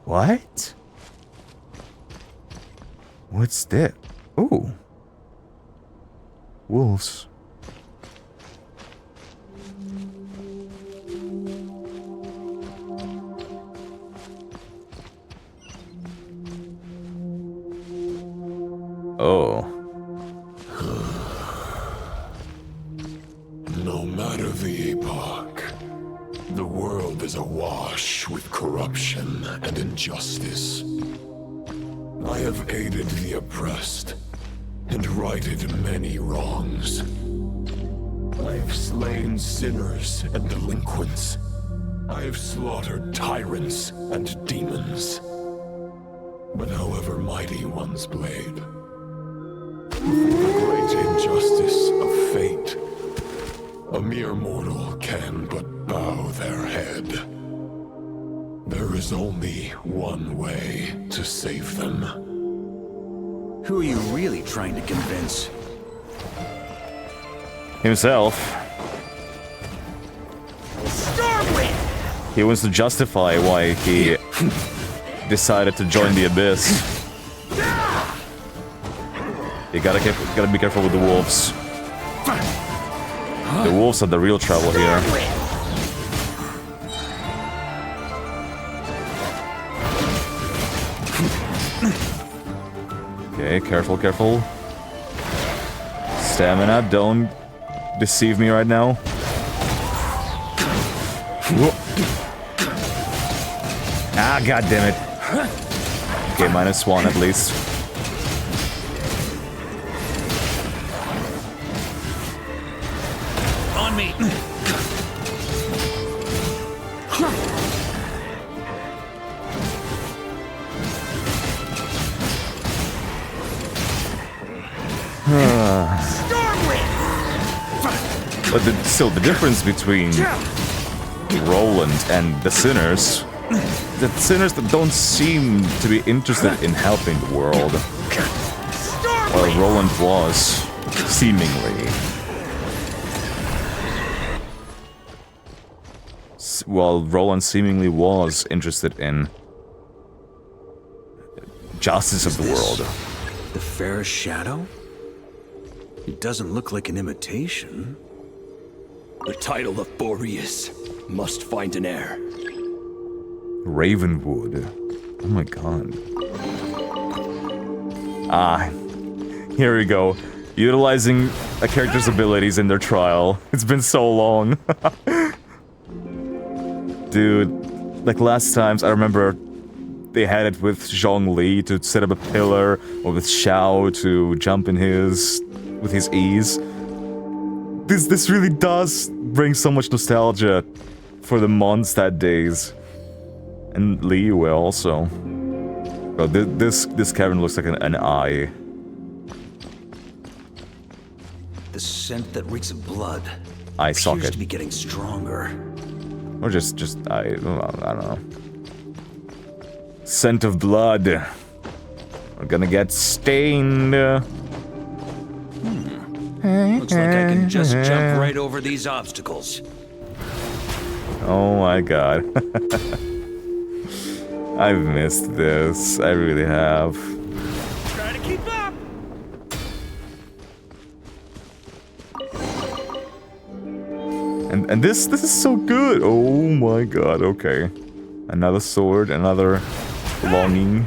Speaker 21: What? What's that? Oh. Wolves. Oh.
Speaker 11: No matter the epoch, the world is awash with corruption and injustice. I have aided the oppressed and righted many wrongs. I have slain sinners and delinquents. I have slaughtered tyrants and demons. But however mighty one's blade, before the great injustice of fate, a mere mortal can but bow their head. There is only one way to save them.
Speaker 2: Who are you really trying to convince?
Speaker 21: Himself. He wants to justify why he decided to join the Abyss. You gotta be careful with the wolves. The wolves are the real trouble here. Okay, careful, careful. Stamina, don't deceive me right now. Ah, god damn it. Okay, -1 at least.
Speaker 20: On me.
Speaker 21: But still, the difference between Roland and the Sinners, the Sinners that don't seem to be interested in helping the world, while Roland was, seemingly. While Roland seemingly was interested in justice of the world.
Speaker 2: The fairest shadow? It doesn't look like an imitation.
Speaker 5: The title of Boreas must find an heir.
Speaker 21: Ravenwood. Oh my god. Ah, here we go. Utilizing a character's abilities in their trial. It's been so long. Dude, like last times, I remember they had it with Zhongli to set up a pillar, or with Xiao to jump in with his ease. This really does bring so much nostalgia for the Mondstadt days. And Liyue also. Bro, this cavern looks like an eye.
Speaker 2: The scent that reeks of blood
Speaker 21: Eye
Speaker 2: appears
Speaker 21: socket.
Speaker 2: to be getting stronger.
Speaker 21: Or just I don't know. Scent of blood. We're gonna get stained.
Speaker 20: Looks like I can just jump right over these obstacles.
Speaker 21: Oh my god. I've missed this. I really have.
Speaker 20: Try to keep up.
Speaker 21: And this is so good. Oh my god. Okay. Another sword, another longing.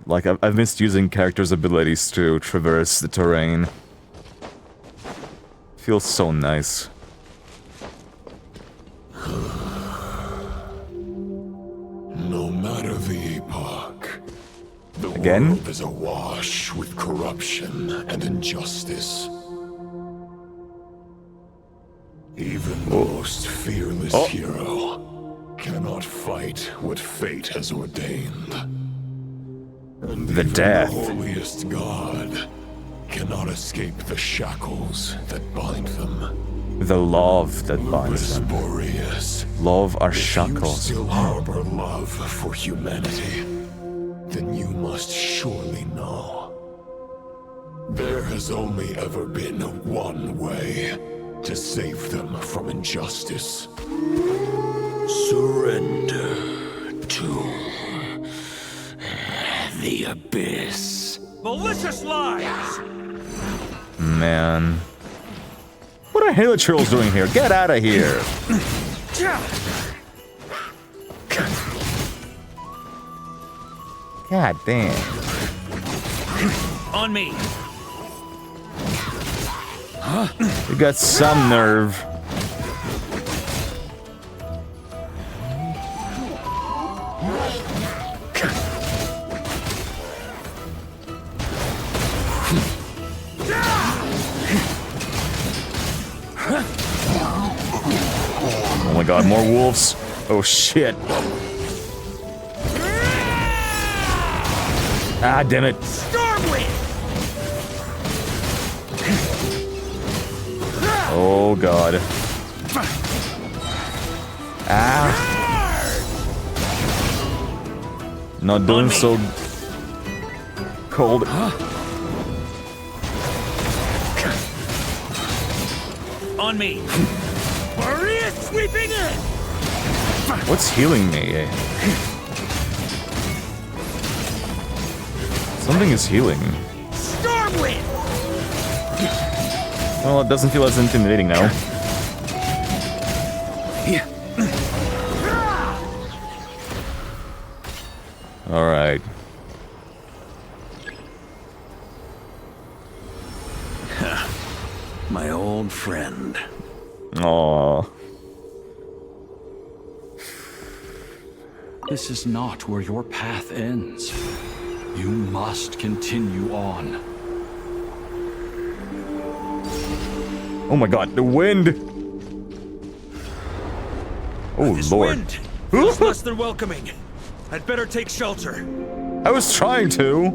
Speaker 21: Like, I've missed using characters' abilities to traverse the terrain. Feels so nice.
Speaker 11: No matter the epoch, the
Speaker 21: Again?
Speaker 11: world is awash with corruption and injustice. Even the most fearless hero cannot fight what fate has ordained. And
Speaker 21: The
Speaker 11: even
Speaker 21: death.
Speaker 11: the holiest god cannot escape the shackles that bind them.
Speaker 21: The love that binds them.
Speaker 11: Boreas,
Speaker 21: Love our
Speaker 11: if you
Speaker 21: shackles.
Speaker 11: still harbor love for humanity, then you must surely know. There has only ever been one way to save them from injustice.
Speaker 5: Surrender to the abyss.
Speaker 20: Malicious lies!
Speaker 21: Man. What are Hilichurls doing here? Get out of here! God damn.
Speaker 20: On me.
Speaker 21: You got some nerve. Oh my god, more wolves. Oh shit. Ah, damn it. Oh god. Ah. Not doing so cold.
Speaker 20: On me. Maria sweeping in.
Speaker 21: What's healing me? Something is healing.
Speaker 20: Stormwind.
Speaker 21: Well, it doesn't feel as intimidating now. Alright.
Speaker 5: own friend.
Speaker 21: Aww.
Speaker 10: This is not where your path ends. You must continue on.
Speaker 21: Oh my god, the wind! Oh
Speaker 20: This
Speaker 21: lord.
Speaker 20: wind feels less than welcoming. I'd better take shelter.
Speaker 21: I was trying to.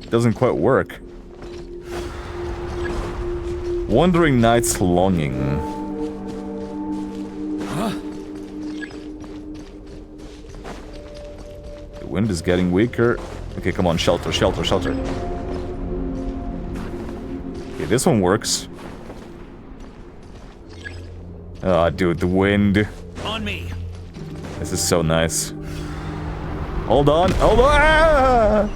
Speaker 21: Doesn't quite work. Wandering Night's Longing.
Speaker 20: Huh?
Speaker 21: The wind is getting weaker. Okay, come on, shelter, shelter, shelter. Okay, this one works. Ah, dude, the wind.
Speaker 20: On me.
Speaker 21: This is so nice. Hold on, hold on! Ah!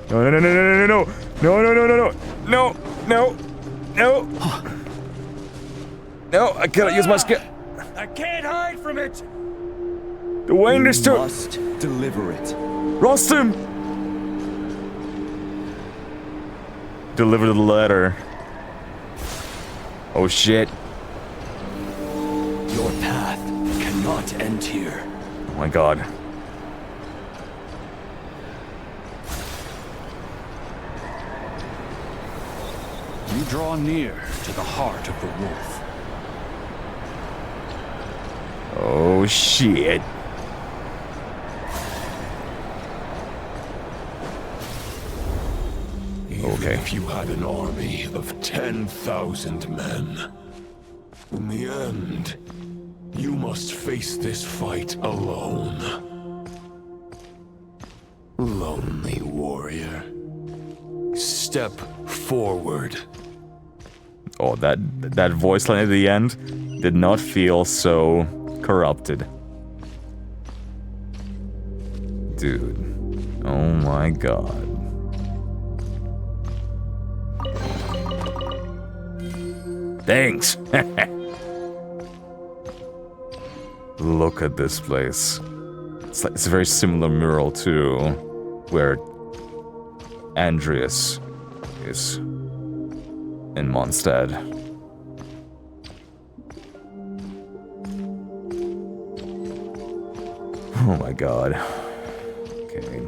Speaker 21: No, no, no, no, no, no, no, no, no, no, no, no, no, no, no, no, I cannot use my skill.
Speaker 20: I can't hide from it.
Speaker 21: The wind is too.
Speaker 1: You must deliver it.
Speaker 21: Rostam! Deliver the letter. Oh shit.
Speaker 10: Your path cannot end here.
Speaker 21: Oh my god.
Speaker 10: You draw near to the heart of the wolf.
Speaker 21: Oh shit.
Speaker 11: Even if you had an army of 10,000 men, in the end, you must face this fight alone. Lonely warrior. Step forward.
Speaker 21: Oh, that voice line at the end did not feel so corrupted. Dude. Oh my god. Thanks. Look at this place. It's a very similar mural too, where Andreas is in Mondstadt. Oh my god. Okay.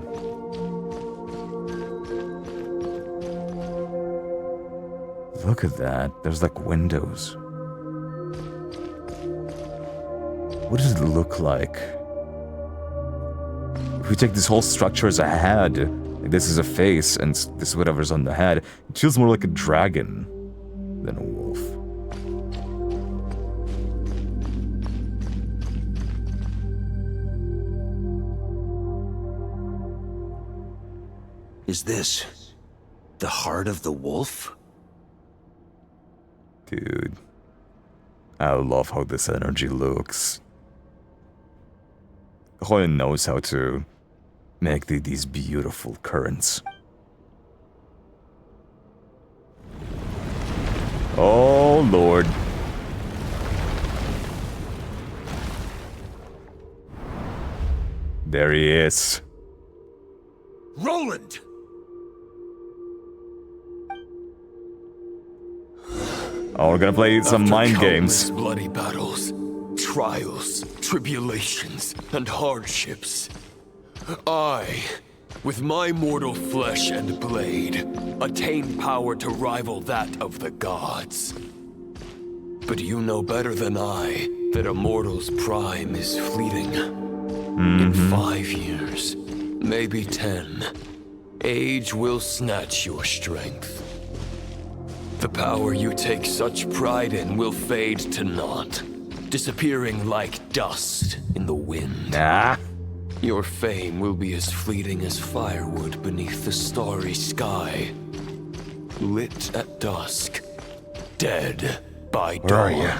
Speaker 21: Look at that. There's like windows. What does it look like? If we take this whole structure as a head, like this is a face, and this is whatever's on the head, it feels more like a dragon than a wolf.
Speaker 20: Is this the heart of the wolf?
Speaker 21: Dude. I love how this energy looks. Hoyle knows how to make these beautiful currents. Oh, Lord. There he is.
Speaker 20: Roland!
Speaker 21: Oh, we're gonna play some mind games.
Speaker 11: Bloody battles, trials, tribulations, and hardships. I, with my mortal flesh and blade, attained power to rival that of the gods. But you know better than I that a mortal's prime is fleeting. In 5 years, maybe 10, age will snatch your strength. The power you take such pride in will fade to naught, disappearing like dust in the wind. Your fame will be as fleeting as firewood beneath the starry sky. Lit at dusk, dead by dawn.
Speaker 21: Where are you?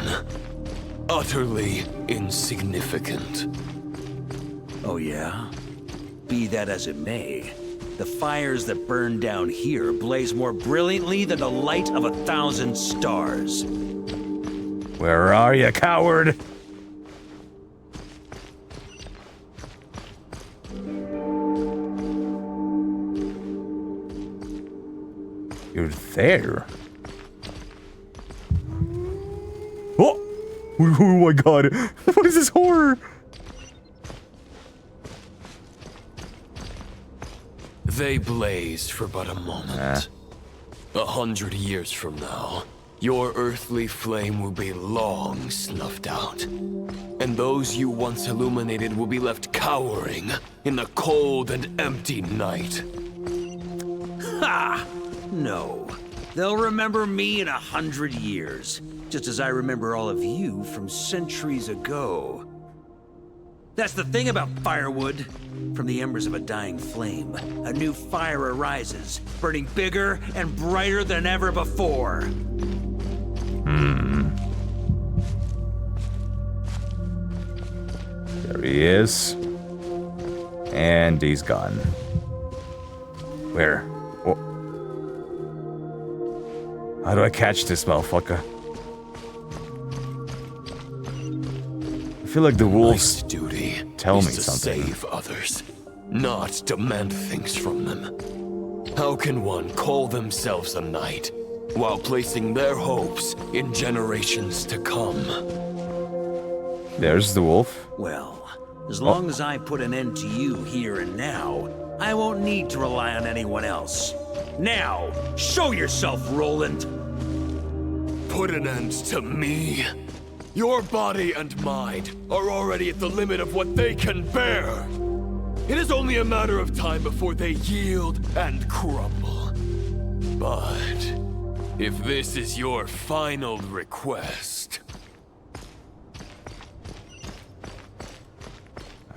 Speaker 11: Utterly insignificant.
Speaker 20: Oh yeah? Be that as it may, the fires that burn down here blaze more brilliantly than the light of 1,000 stars.
Speaker 21: Where are you, coward? there? Oh! Oh my god. What is this horror?
Speaker 3: They blaze for but a moment. 100 years from now, your earthly flame will be long snuffed out. And those you once illuminated will be left cowering in the cold and empty night.
Speaker 2: Ha! No. They'll remember me in 100 years, just as I remember all of you from centuries ago. That's the thing about firewood. From the embers of a dying flame, a new fire arises, burning bigger and brighter than ever before.
Speaker 21: There he is. And he's gone. Where? Oh. How do I catch this motherfucker? I feel like the wolves
Speaker 3: duty
Speaker 21: tell me
Speaker 3: is to
Speaker 21: something.
Speaker 3: Save others, not demand things from them. How can one call themselves a knight while placing their hopes in generations to come?
Speaker 21: There's the wolf.
Speaker 2: Well, as long as I put an end to you here and now, I won't need to rely on anyone else. Now, show yourself, Roland!
Speaker 3: Put an end to me? Your body and mind are already at the limit of what they can bear. It is only a matter of time before they yield and crumble. But if this is your final request...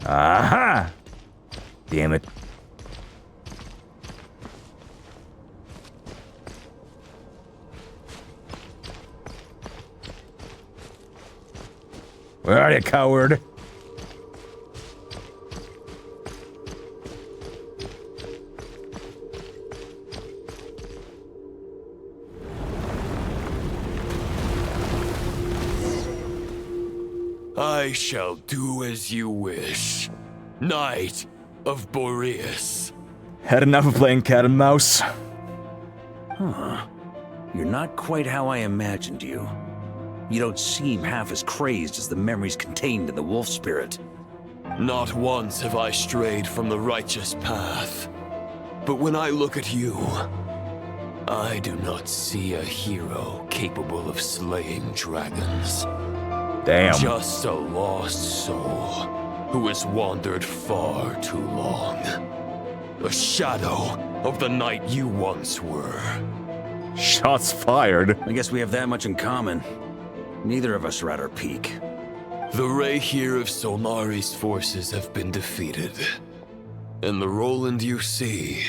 Speaker 21: Aha! Damn it. Where are you, coward?
Speaker 3: I shall do as you wish, Knight of Boreas.
Speaker 21: Had enough of playing cat and mouse.
Speaker 2: Huh. You're not quite how I imagined you. You don't seem half as crazed as the memories contained in the wolf spirit.
Speaker 3: Not once have I strayed from the righteous path. But when I look at you, I do not see a hero capable of slaying dragons.
Speaker 21: Damn.
Speaker 3: Just a lost soul who has wandered far too long. A shadow of the knight you once were.
Speaker 21: Shots fired.
Speaker 2: I guess we have that much in common. Neither of us are at our peak.
Speaker 3: The ray here of Solmari's forces have been defeated. And the Roland you see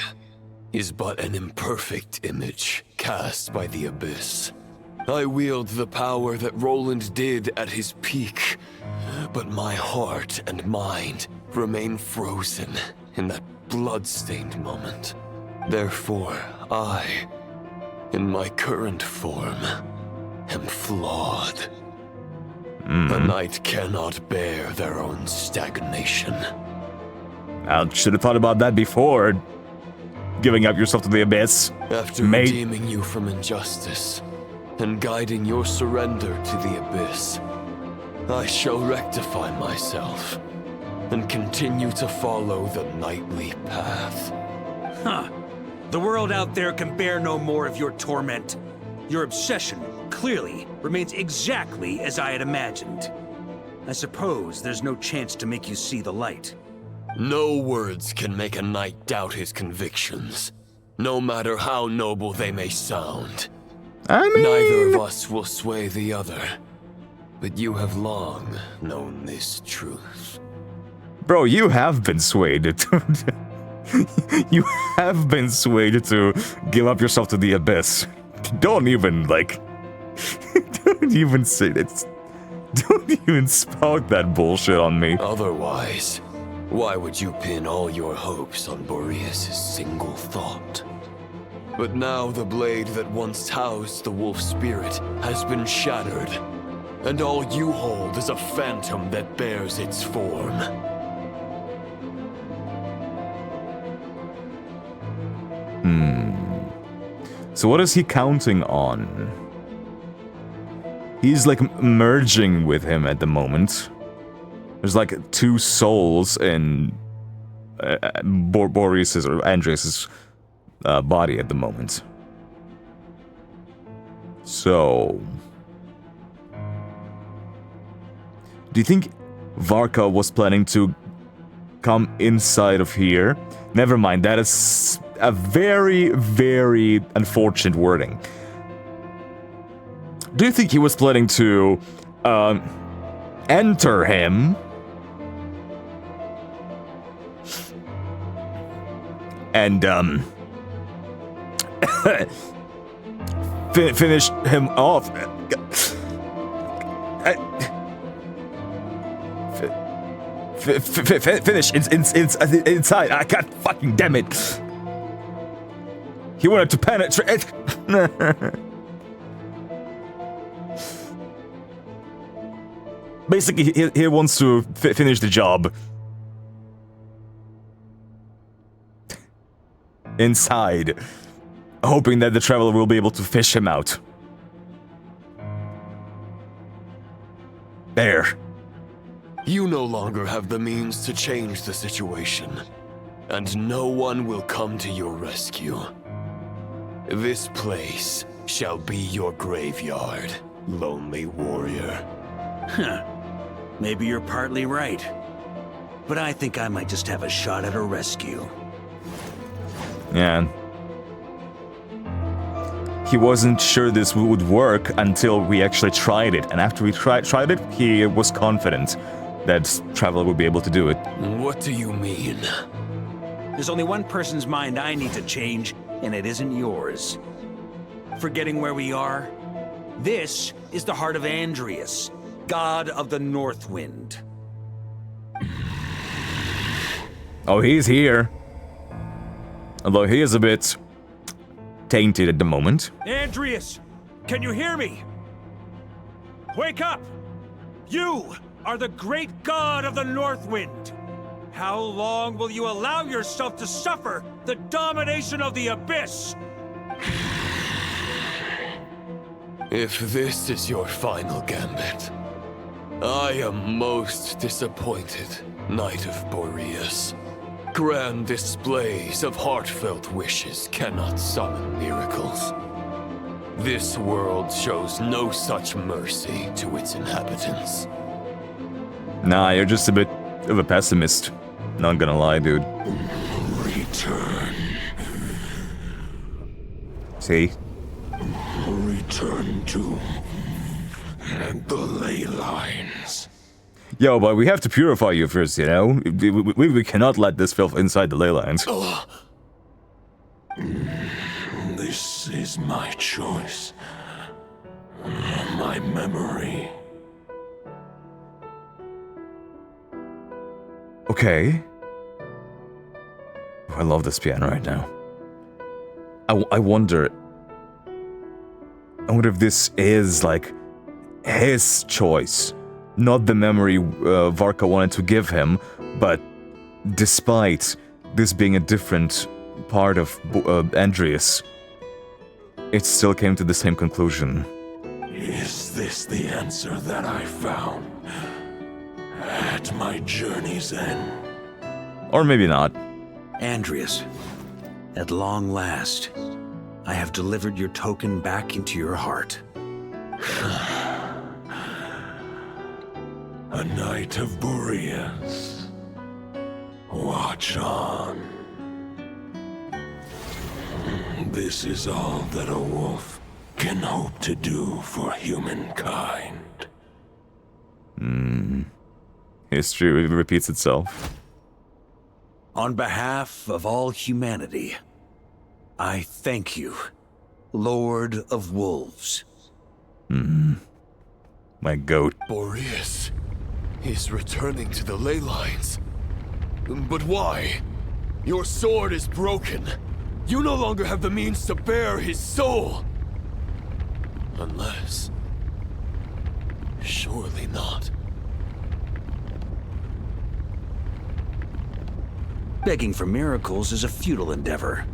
Speaker 3: is but an imperfect image cast by the Abyss. I wield the power that Roland did at his peak, but my heart and mind remain frozen in that blood-stained moment. Therefore, I, in my current form, am flawed. A knight cannot bear their own stagnation.
Speaker 21: I should have thought about that before giving up yourself to the Abyss.
Speaker 3: After redeeming you from injustice and guiding your surrender to the Abyss, I shall rectify myself and continue to follow the knightly path.
Speaker 2: Huh. The world out there can bear no more of your torment. Your obsession, clearly, remains exactly as I had imagined. I suppose there's no chance to make you see the light.
Speaker 3: No words can make a knight doubt his convictions, no matter how noble they may sound. Neither of us will sway the other, but you have long known this truth.
Speaker 21: Bro, you have been swayed. You have been swayed to give up yourself to the Abyss. Don't even, like... Don't even say it. Don't even spout that bullshit on me.
Speaker 3: Otherwise, why would you pin all your hopes on Boreas' single thought? But now the blade that once housed the wolf spirit has been shattered, and all you hold is a phantom that bears its form.
Speaker 21: So what is he counting on? He's like merging with him at the moment. There's like two souls in Boreas's or Andreas's body at the moment. So, do you think Varka was planning to come inside of here? Never mind, that is a very, very unfortunate wording. Do you think he was planning to enter him and finish him off? Finish inside. I can't fucking damn it. He wanted to penetrate. Basically, he wants to finish the job. Inside. Hoping that the Traveler will be able to fish him out. There.
Speaker 3: You no longer have the means to change the situation, and no one will come to your rescue. This place shall be your graveyard, lonely warrior.
Speaker 20: Huh. Maybe you're partly right. But I think I might just have a shot at a rescue.
Speaker 21: Yeah. He wasn't sure this would work until we actually tried it. And after we tried it, he was confident that Traveler would be able to do it.
Speaker 3: What do you mean?
Speaker 20: There's only one person's mind I need to change, and it isn't yours. Forgetting where we are? This is the heart of Andreas, god of the North Wind.
Speaker 21: Oh, he's here. Although he is a bit tainted at the moment.
Speaker 2: Andreas, can you hear me? Wake up! You are the great god of the North Wind. How long will you allow yourself to suffer the domination of the Abyss?
Speaker 3: If this is your final gambit, I am most disappointed, Knight of Boreas. Grand displays of heartfelt wishes cannot summon miracles. This world shows no such mercy to its inhabitants.
Speaker 21: Nah, you're just a bit of a pessimist. Not gonna lie, dude.
Speaker 11: Return.
Speaker 21: See?
Speaker 11: Return to the ley lines.
Speaker 21: Yo, but we have to purify you first, you know? We cannot let this filth inside the ley lines.
Speaker 11: This is my choice. My memory.
Speaker 21: Okay. I love this piano right now. I wonder if this is, like, his choice. Not the memory Varka wanted to give him, but despite this being a different part of Andreas, it still came to the same conclusion.
Speaker 11: Is this the answer that I found at my journey's end?
Speaker 21: Or maybe not.
Speaker 20: Andreas, at long last, I have delivered your token back into your heart.
Speaker 11: A Knight of Boreas. Watch on. This is all that a wolf can hope to do for humankind.
Speaker 21: History repeats itself.
Speaker 20: On behalf of all humanity, I thank you, Lord of Wolves.
Speaker 21: My goat.
Speaker 3: Boreas is returning to the ley lines. But why? Your sword is broken. You no longer have the means to bear his soul. Unless... surely not.
Speaker 20: Begging for miracles is a futile endeavor.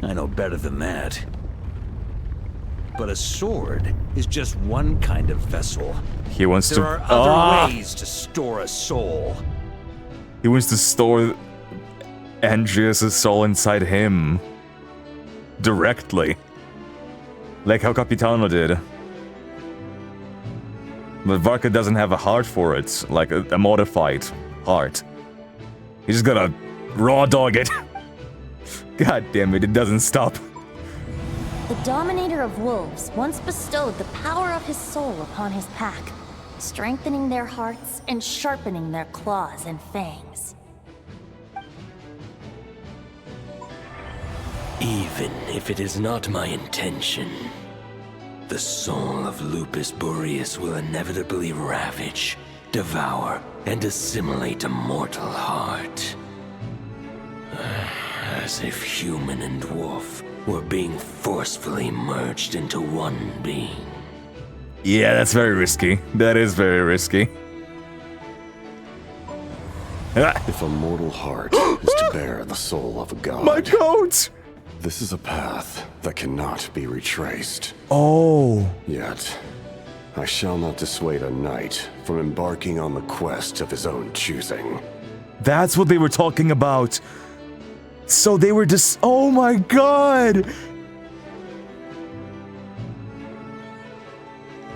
Speaker 20: I know better than that. But a sword is just one kind of vessel.
Speaker 21: He wants
Speaker 20: there
Speaker 21: to...
Speaker 20: There are other ways to store a soul.
Speaker 21: He wants to store Andreas' soul inside him. Directly. Like how Capitano did. But Varka doesn't have a heart for it, like a modified heart. He's just gonna raw dog it. God damn it, it doesn't stop.
Speaker 6: The Dominator of Wolves once bestowed the power of his soul upon his pack, strengthening their hearts and sharpening their claws and fangs.
Speaker 5: Even if it is not my intention, the soul of Lupus Boreas will inevitably ravage, devour, and assimilate a mortal heart. As if human and wolf were being forcefully merged into one being.
Speaker 21: Yeah, that's very risky. That is very risky.
Speaker 11: If a mortal heart is to bear the soul of a god...
Speaker 21: My goat!
Speaker 11: This is a path that cannot be retraced.
Speaker 21: Oh.
Speaker 11: Yet, I shall not dissuade a knight from embarking on the quest of his own choosing.
Speaker 21: That's what they were talking about. So they were just... Oh my god!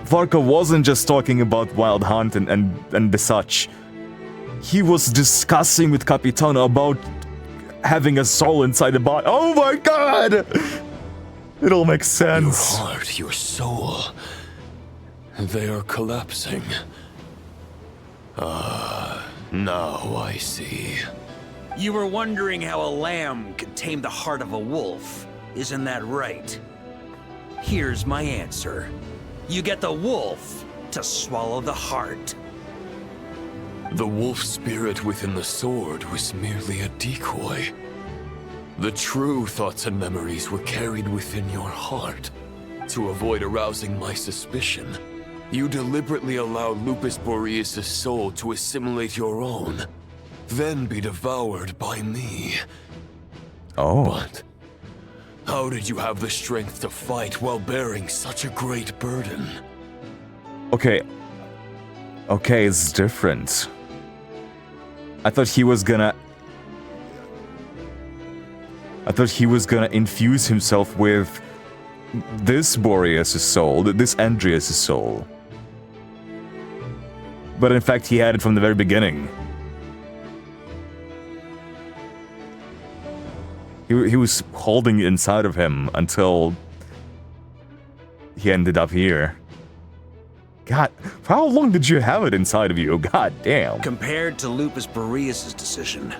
Speaker 21: Varka wasn't just talking about Wild Hunt and the such. He was discussing with Capitano about having a soul inside the body. Oh my god! It all makes sense.
Speaker 3: Your heart, your soul, they are collapsing. Now I see.
Speaker 20: You were wondering how a lamb could tame the heart of a wolf, isn't that right? Here's my answer. You get the wolf to swallow the heart.
Speaker 3: The wolf spirit within the sword was merely a decoy. The true thoughts and memories were carried within your heart. To avoid arousing my suspicion, you deliberately allowed Lupus Boreas' soul to assimilate your own, then be devoured by me.
Speaker 21: Oh.
Speaker 3: But how did you have the strength to fight while bearing such a great burden?
Speaker 21: Okay. Okay, it's different. I thought he was gonna infuse himself with this Boreas' soul, this Andreas' soul. But in fact, he had it from the very beginning. He was holding it inside of him until he ended up here. God, for how long did you have it inside of you? God damn.
Speaker 20: Compared to Lupus Boreas' decision,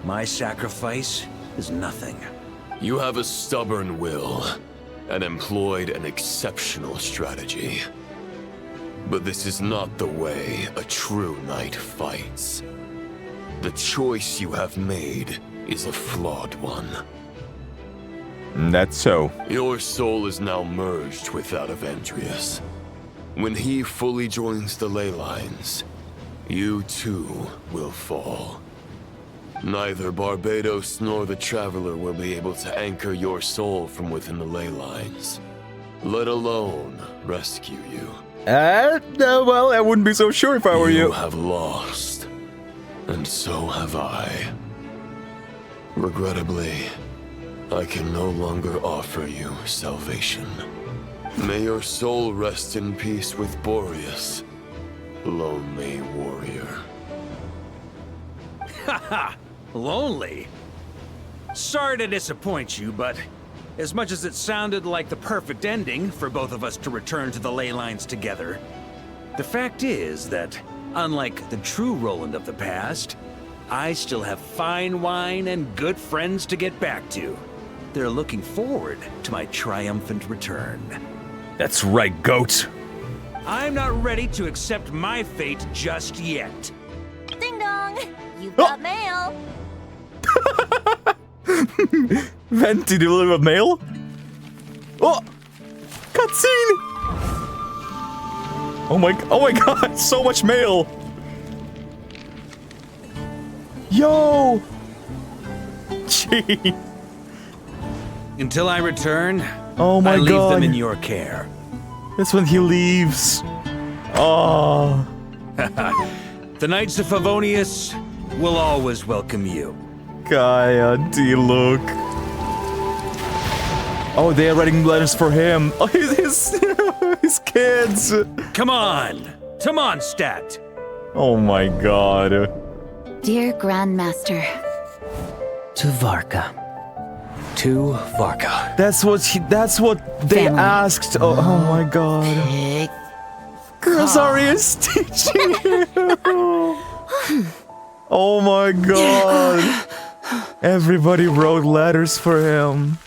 Speaker 20: my sacrifice is nothing.
Speaker 3: You have a stubborn will and employed an exceptional strategy. But this is not the way a true knight fights. The choice you have made is a flawed one.
Speaker 21: That's so.
Speaker 3: Your soul is now merged with that of Andreas. When he fully joins the ley lines, you too will fall. Neither Barbados nor the Traveler will be able to anchor your soul from within the ley lines, let alone rescue you.
Speaker 21: Well, I wouldn't be so sure if I were you.
Speaker 3: You have lost, and so have I. Regrettably, I can no longer offer you salvation. May your soul rest in peace with Boreas, lonely warrior.
Speaker 20: Haha, lonely? Sorry to disappoint you, but as much as it sounded like the perfect ending for both of us to return to the ley lines together, the fact is that, unlike the true Roland of the past, I still have fine wine and good friends to get back to. They're looking forward to my triumphant return.
Speaker 21: That's right, goat.
Speaker 20: I'm not ready to accept my fate just yet.
Speaker 6: Ding dong! You've got mail!
Speaker 21: Venti deliver mail? Oh! Cutscene! Oh my god, so much mail! Yo! Gee.
Speaker 20: Until I return,
Speaker 21: Oh my
Speaker 20: I leave
Speaker 21: god.
Speaker 20: them in your care.
Speaker 21: That's when he leaves. Oh.
Speaker 20: The Knights of Favonius will always welcome you.
Speaker 21: Gaia, look. Oh, they are writing letters for him. Oh, his kids.
Speaker 20: Come on, to Mondstadt.
Speaker 21: Oh my god.
Speaker 15: Dear Grandmaster.
Speaker 17: To Varka. To Varka.
Speaker 21: That's what they
Speaker 15: Family.
Speaker 21: asked. Oh my god. Rosario is teaching him. Oh my god. Everybody wrote letters for him.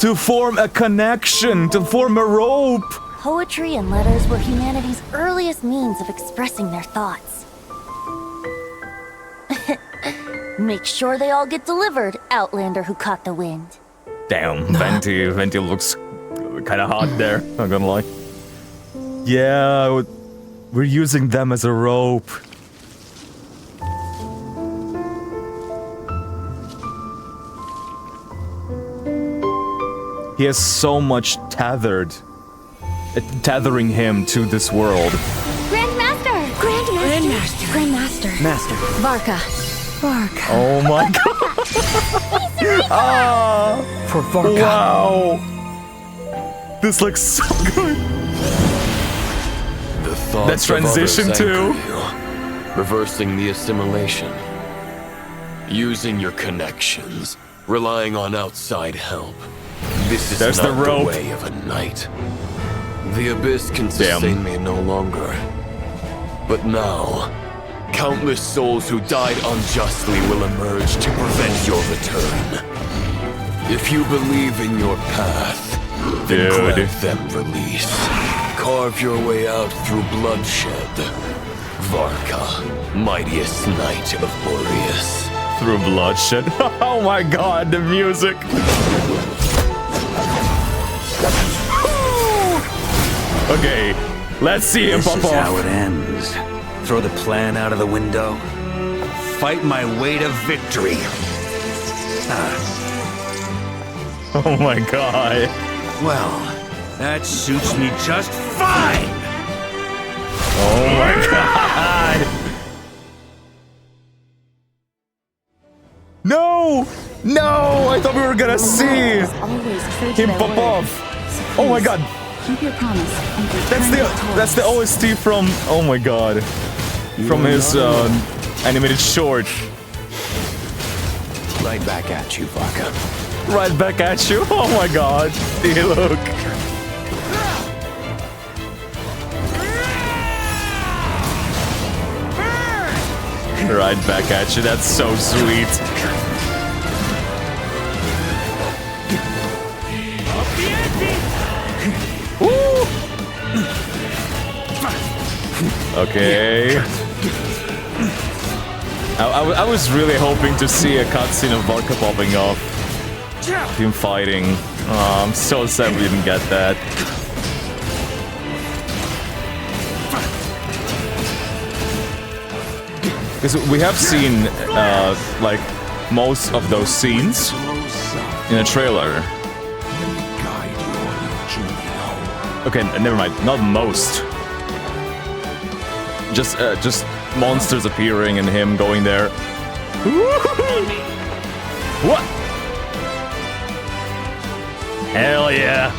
Speaker 21: To form a connection, to form a rope.
Speaker 6: Poetry and letters were humanity's earliest means of expressing their thoughts. Make sure they all get delivered, Outlander who caught the wind.
Speaker 21: Damn, Venti looks kind of hot there, not gonna lie. Yeah, we're using them as a rope. He has so much tethering him to this world.
Speaker 15: Grandmaster! Grandmaster! Grandmaster!
Speaker 17: Master.
Speaker 15: Varka. Varka.
Speaker 21: Oh my god! Ah!
Speaker 17: For Varka.
Speaker 21: Wow! This looks so good.
Speaker 3: The thoughts
Speaker 21: That transition
Speaker 3: of others
Speaker 21: too.
Speaker 3: anchor you, reversing the assimilation. Using your connections, relying on outside help. This is
Speaker 21: There's
Speaker 3: not
Speaker 21: the rope.
Speaker 3: way of a knight. The abyss can sustain me no longer. But now, countless souls who died unjustly will emerge to prevent your return. If you believe in your path, then grant them release. Carve your way out through bloodshed. Varka, mightiest knight of Boreas.
Speaker 21: Through bloodshed. Oh my god, the music. Okay, let's see him pop off.
Speaker 20: This is how it ends. Throw the plan out of the window. Fight my way to victory.
Speaker 21: Oh my god.
Speaker 20: Well, that suits me just fine.
Speaker 21: Oh my god. No! No! I thought we were gonna see him pop off. Oh my god.
Speaker 15: Keep your promise.
Speaker 21: That's the OST from, oh my god, from his animated short.
Speaker 20: Right back at you, Varka.
Speaker 21: Right back at you. Oh my god. Hey, look. Right back at you. That's so sweet. Woo! Okay. I was really hoping to see a cutscene of Varka popping off. Him fighting. Oh, I'm so sad we didn't get that. Because we have seen, like, most of those scenes in a trailer. Okay, never mind. Not most. Just monsters appearing and him going there. What? Hell yeah!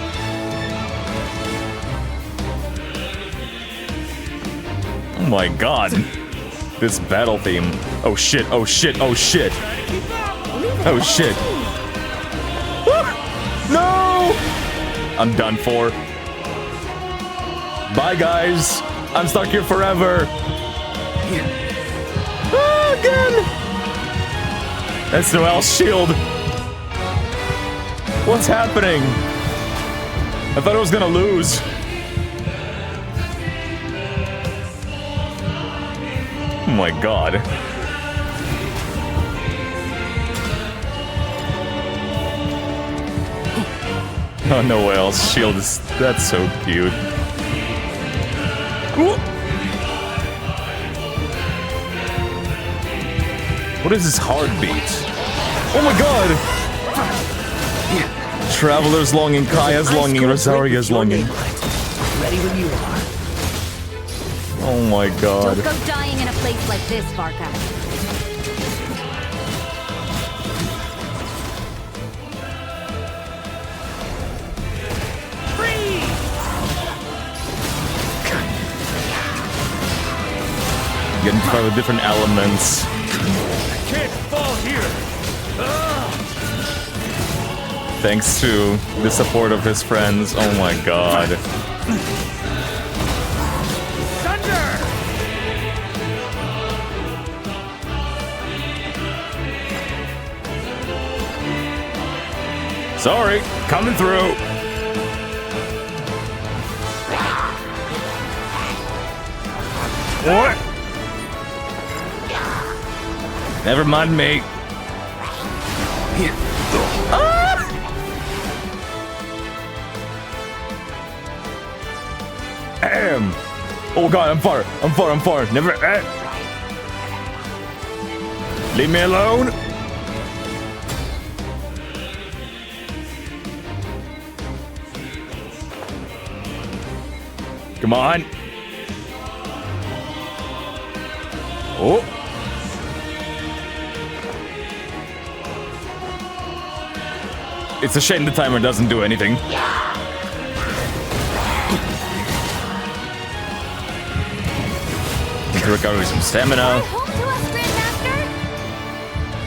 Speaker 21: Oh my god. This battle theme. Oh shit, oh shit, oh shit. Oh shit. No! I'm done for. Bye guys. I'm stuck here forever. Ah, again! That's Noel's shield. What's happening? I thought I was gonna lose. Oh my god. Oh, Noel's shield is... that's so cute. Ooh. What is this heartbeat? Oh my god! Traveler's longing, Kaya's longing, Rosaria's longing.
Speaker 5: Ready when you are.
Speaker 21: Oh my god.
Speaker 15: Don't go dying in a place like this, Varka.
Speaker 21: Getting to fight with different elements.
Speaker 10: Can't fall here.
Speaker 21: Thanks to the support of his friends. Oh my god.
Speaker 10: Thunder!
Speaker 21: Sorry, coming through. What? Never mind me. Ahem. Oh god, I'm far. Never. Leave me alone. Come on. Oh. It's a shame the timer doesn't do anything. Need to recover some stamina.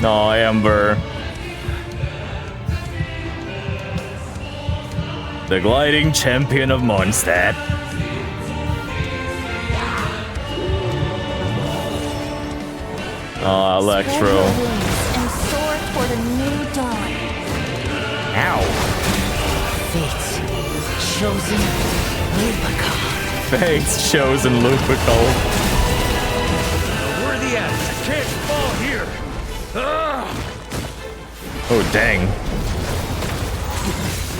Speaker 21: No, Amber. The gliding champion of Mondstadt. Ah, Electro.
Speaker 6: And soar toward a new dawn.
Speaker 21: Ow.
Speaker 6: Fate's chosen Lupical.
Speaker 21: Fate's chosen Lupical.
Speaker 10: Worthy end. Can't fall here.
Speaker 21: Oh, dang.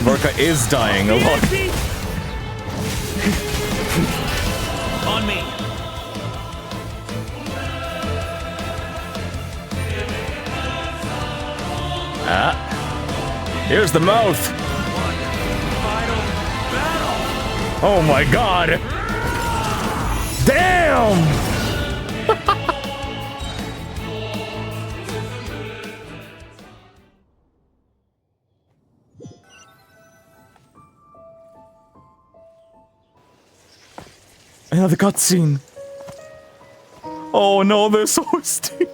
Speaker 21: Varka is dying a lot.
Speaker 20: On me.
Speaker 21: Ah. Here's the mouth. Oh my god. Damn! Another cutscene. Oh no, they're so steep.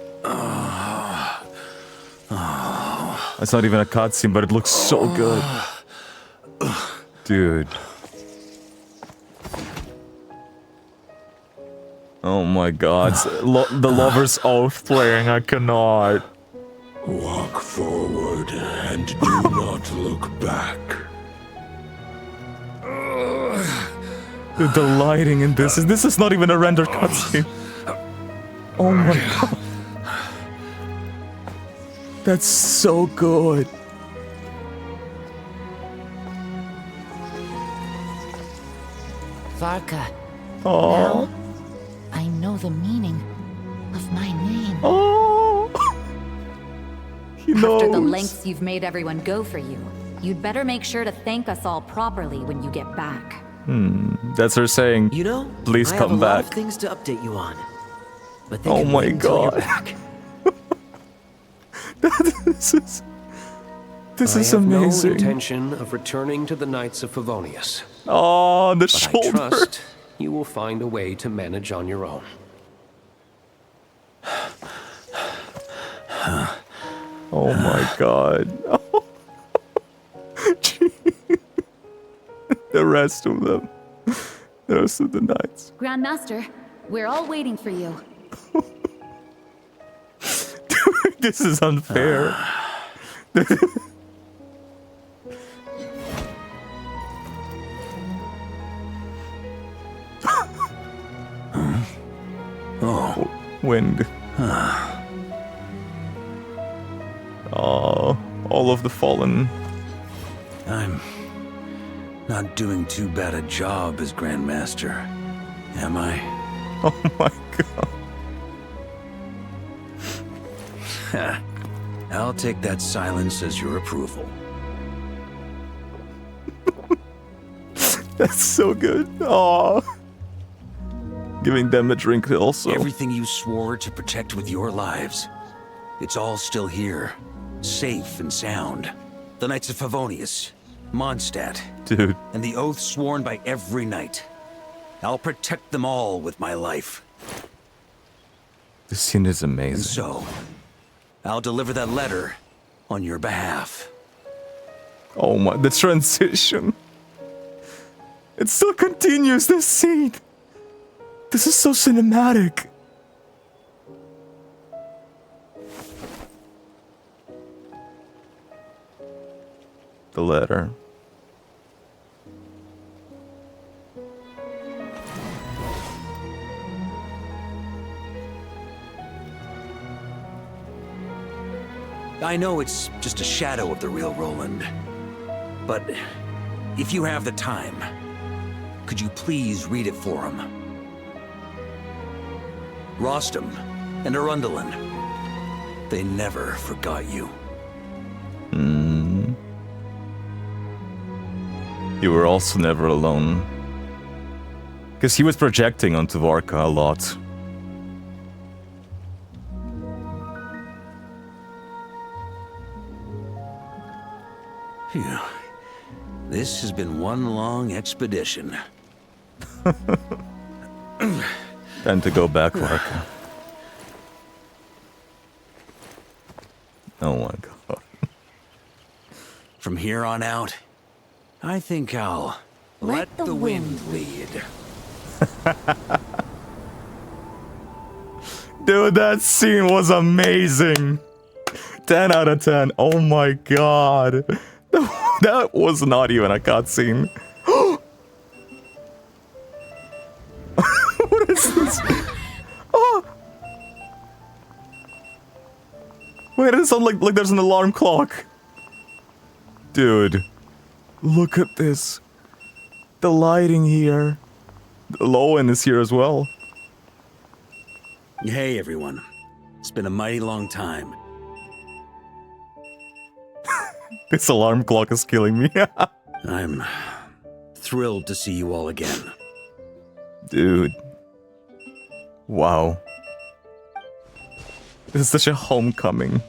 Speaker 21: It's not even a cutscene, but it looks so good. Dude. Oh my god. The lover's oath playing, I cannot.
Speaker 11: Walk forward and do not look back.
Speaker 21: The lighting in this is not even a rendered cutscene. Oh my god. That's so good.
Speaker 15: Varka.
Speaker 21: Oh.
Speaker 15: Now, I know the meaning of my name.
Speaker 21: Oh. He knows.
Speaker 15: After the lengths you've made everyone go for you, you'd better make sure to thank us all properly when you get back.
Speaker 21: That's her saying,
Speaker 17: You know,
Speaker 21: please
Speaker 17: I
Speaker 21: come
Speaker 17: have a lot
Speaker 21: back.
Speaker 17: of things to update you on. But they
Speaker 21: Oh
Speaker 17: can
Speaker 21: my
Speaker 17: wait until you're
Speaker 21: god.
Speaker 17: back.
Speaker 21: This is
Speaker 19: I have
Speaker 21: amazing.
Speaker 19: no intention of returning to the Knights of Favonius.
Speaker 21: Oh, the
Speaker 19: But
Speaker 21: shoulder.
Speaker 19: I trust you will find a way to manage on your own.
Speaker 21: Oh my god. The rest of them. The rest of the knights.
Speaker 15: Grandmaster, we're all waiting for you.
Speaker 21: This is unfair. Oh, wind. Oh, all of the fallen.
Speaker 2: I'm not doing too bad a job as Grandmaster, am I?
Speaker 21: Oh my
Speaker 2: god. I'll take that silence as your approval.
Speaker 21: That's so good. Aww. Giving them a drink also.
Speaker 20: Everything you swore to protect with your lives, it's all still here. Safe and sound. The Knights of Favonius, Mondstadt.
Speaker 21: Dude.
Speaker 20: And the oath sworn by every knight. I'll protect them all with my life.
Speaker 21: This scene is amazing.
Speaker 20: And so, I'll deliver that letter on your behalf.
Speaker 21: Oh my, the transition. It still continues, this scene. This is so cinematic. The letter.
Speaker 20: I know it's just a shadow of the real Roland, but if you have the time, could you please read it for him? Rostam and Arundelen, they never forgot you.
Speaker 21: You were also never alone. Because he was projecting onto Varka a lot.
Speaker 20: Phew. This has been one long expedition.
Speaker 21: Time to go back, Varka. Oh my god.
Speaker 20: From here on out, I think I'll let the wind lead.
Speaker 21: Dude, that scene was amazing. 10 out of 10. Oh my god. That was not even a cutscene. What is this? Oh. Wait, it sounds like there's an alarm clock. Dude, look at this. The lighting here. Lowen is here as well.
Speaker 20: Hey everyone. It's been a mighty long time.
Speaker 21: This alarm clock is killing me.
Speaker 20: I'm thrilled to see you all again.
Speaker 21: Dude. Wow. This is such a homecoming.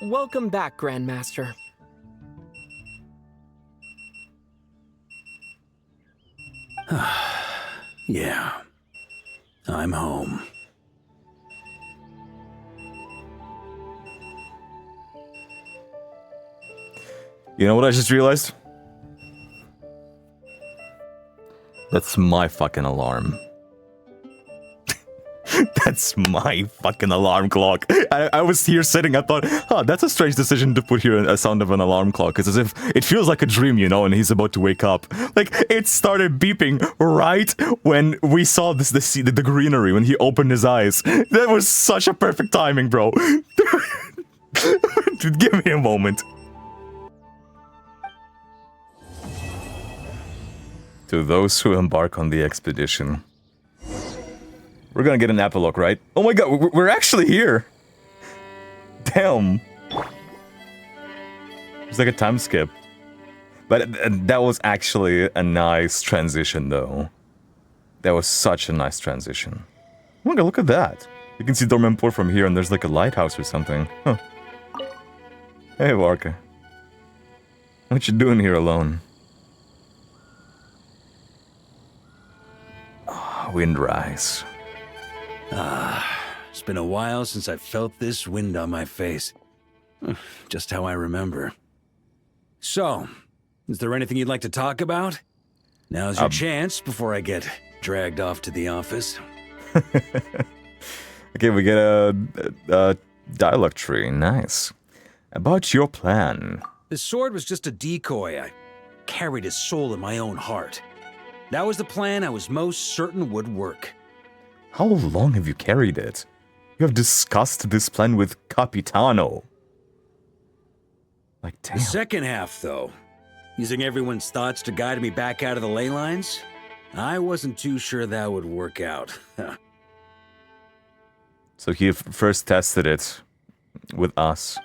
Speaker 17: Welcome back, Grandmaster.
Speaker 20: Yeah. I'm home.
Speaker 21: You know what I just realized? That's my fucking alarm. That's my fucking alarm clock. I was here sitting, I thought, huh, that's a strange decision to put here a sound of an alarm clock. It's as if it feels like a dream, you know, and he's about to wake up. Like, it started beeping right when we saw the greenery, when he opened his eyes. That was such a perfect timing, bro. Dude, give me a moment. To those who embark on the expedition. We're gonna get an epilogue, right? Oh my god, we're actually here! Damn. It's like a time skip. But that was actually a nice transition, though. That was such a nice transition. Oh my god, look at that! You can see Dormanport from here, and there's like a lighthouse or something. Huh. Hey, Varka. What you doing here alone? Windrise.
Speaker 20: It's been a while since I felt this wind on my face. Just how I remember. So, is there anything you'd like to talk about? Now's your chance before I get dragged off to the office.
Speaker 21: Okay, we get a dialogue tree. Nice. About your plan.
Speaker 20: The sword was just a decoy. I carried his soul in my own heart. That was the plan I was most certain would work.
Speaker 21: How long have you carried it? You have discussed this plan with Capitano. Like, damn.
Speaker 20: The second half, though, using everyone's thoughts to guide me back out of the ley lines, I wasn't too sure that would work out.
Speaker 21: So he first tested it with us.
Speaker 4: All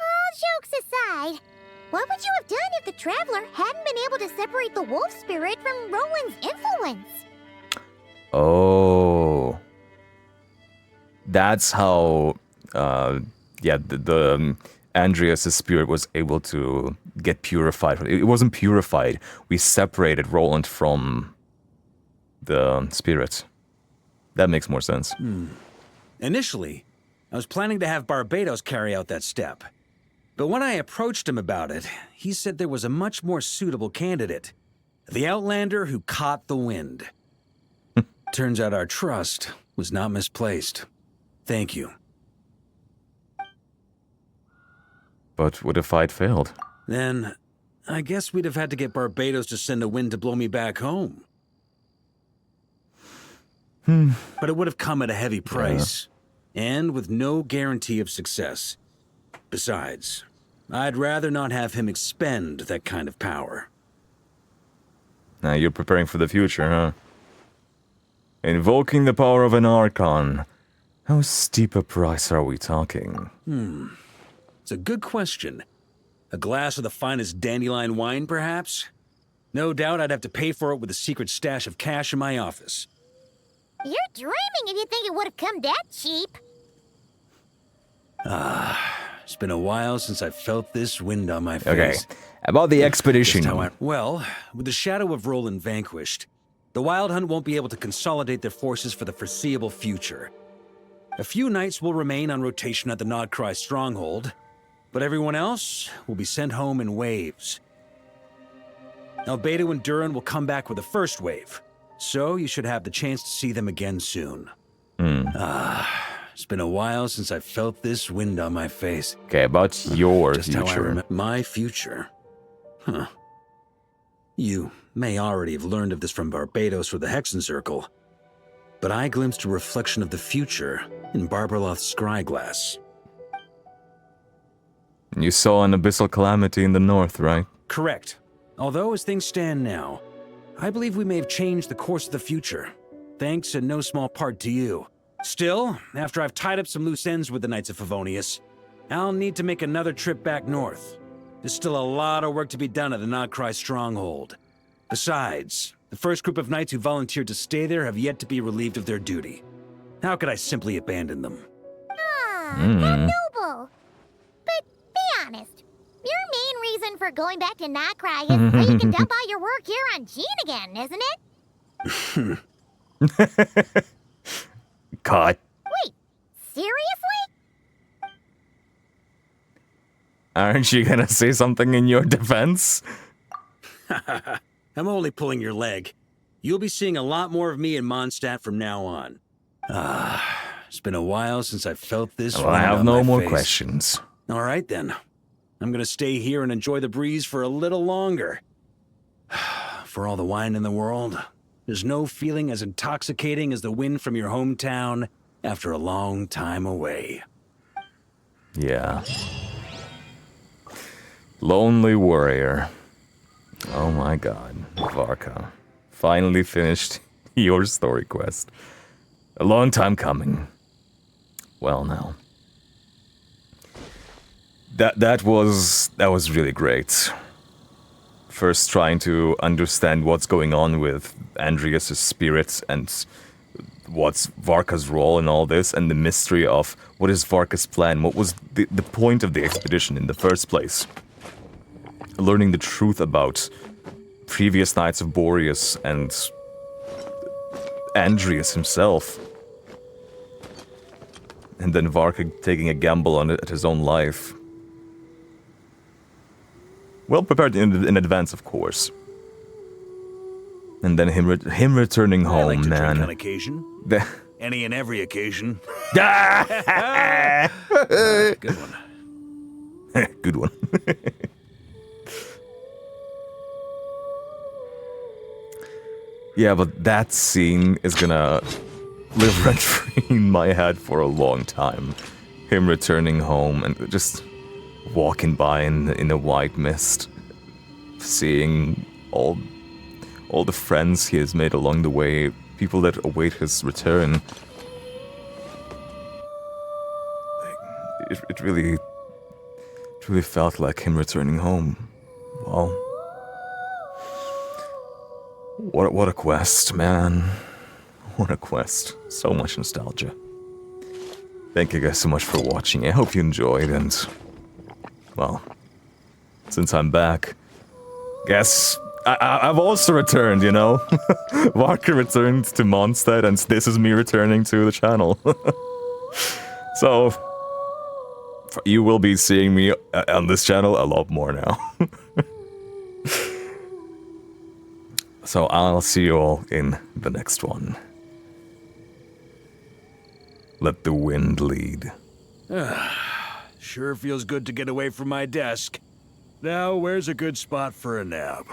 Speaker 4: jokes aside, What would you have done if the Traveler hadn't been able to separate the wolf spirit from Roland's influence?
Speaker 21: Oh. That's how, the Andreas' spirit was able to get purified. It wasn't purified. We separated Roland from the spirit. That makes more sense.
Speaker 20: Initially, I was planning to have Barbados carry out that step. But when I approached him about it, he said there was a much more suitable candidate. The Outlander who caught the wind. Turns out our trust was not misplaced. Thank you.
Speaker 21: But what if I'd failed?
Speaker 20: Then, I guess we'd have had to get Barbados to send a wind to blow me back home. But it would have come at a heavy price, and with no guarantee of success. Besides, I'd rather not have him expend that kind of power.
Speaker 21: Now you're preparing for the future, huh? Invoking the power of an Archon. How steep a price are we talking?
Speaker 20: It's a good question. A glass of the finest dandelion wine, perhaps? No doubt I'd have to pay for it with a secret stash of cash in my office.
Speaker 4: You're dreaming if you think it would have come that cheap.
Speaker 20: It's been a while since I felt this wind on my face.
Speaker 21: Okay, about the expedition.
Speaker 20: Well, with the shadow of Roland vanquished, the Wild Hunt won't be able to consolidate their forces for the foreseeable future. A few knights will remain on rotation at the Nodcry stronghold, but everyone else will be sent home in waves. Albedo and Durin will come back with the first wave, so you should have the chance to see them again soon. It's been a while since I felt this wind on my face.
Speaker 21: Okay, about your
Speaker 20: Just how I
Speaker 21: future.
Speaker 20: remember my future. Huh. You may already have learned of this from Barbados or the Hexen Circle, but I glimpsed a reflection of the future in Barbarloth's scryglass.
Speaker 21: You saw an abyssal calamity in the north, right?
Speaker 20: Correct. Although as things stand now, I believe we may have changed the course of the future, thanks in no small part to you. Still, after I've tied up some loose ends with the Knights of Favonius, I'll need to make another trip back north. There's still a lot of work to be done at the Nodcry stronghold. Besides, the first group of knights who volunteered to stay there have yet to be relieved of their duty. How could I simply abandon them?
Speaker 4: How noble. But be honest, your main reason for going back to Nodcry is so you can dump all your work here on Jean again, isn't it?
Speaker 21: Cut.
Speaker 4: Wait, seriously?
Speaker 21: Aren't you gonna say something in your defense?
Speaker 20: I'm only pulling your leg. You'll be seeing a lot more of me in Mondstadt from now on. It's been a while since I felt this.
Speaker 21: Well, I
Speaker 20: wind
Speaker 21: have
Speaker 20: on
Speaker 21: no
Speaker 20: my
Speaker 21: more
Speaker 20: face.
Speaker 21: questions.
Speaker 20: All right, then. I'm gonna stay here and enjoy the breeze for a little longer. For all the wine in the world, there's no feeling as intoxicating as the wind from your hometown after a long time away.
Speaker 21: Yeah. Lonely warrior. Oh my god. Varka. Finally finished your story quest. A long time coming. Well now. That was really great. First trying to understand what's going on with Andreas' spirit and what's Varka's role in all this, and the mystery of what is Varka's plan, what was the point of the expedition in the first place. Learning the truth about previous Knights of Boreas and Andreas himself. And then Varka taking a gamble on it at his own life. Well prepared in advance, of course. And then him returning home,
Speaker 20: I like to
Speaker 21: man.
Speaker 20: drink on occasion. Any and every occasion. Good one.
Speaker 21: Good one. Yeah, but that scene is gonna live rent-free in my head for a long time. Him returning home and just walking by in the white mist, seeing all the friends he has made along the way, people that await his return. It really It really felt like him returning home. Wow. What a quest, man. What a quest. So much nostalgia. Thank you guys so much for watching. I hope you enjoyed, and well, since I'm back, guess I've also returned, you know? Varka returned to Mondstadt, and this is me returning to the channel. So, you will be seeing me on this channel a lot more now. So, I'll see you all in the next one. Let the wind lead.
Speaker 20: Sure feels good to get away from my desk. Now, where's a good spot for a nap?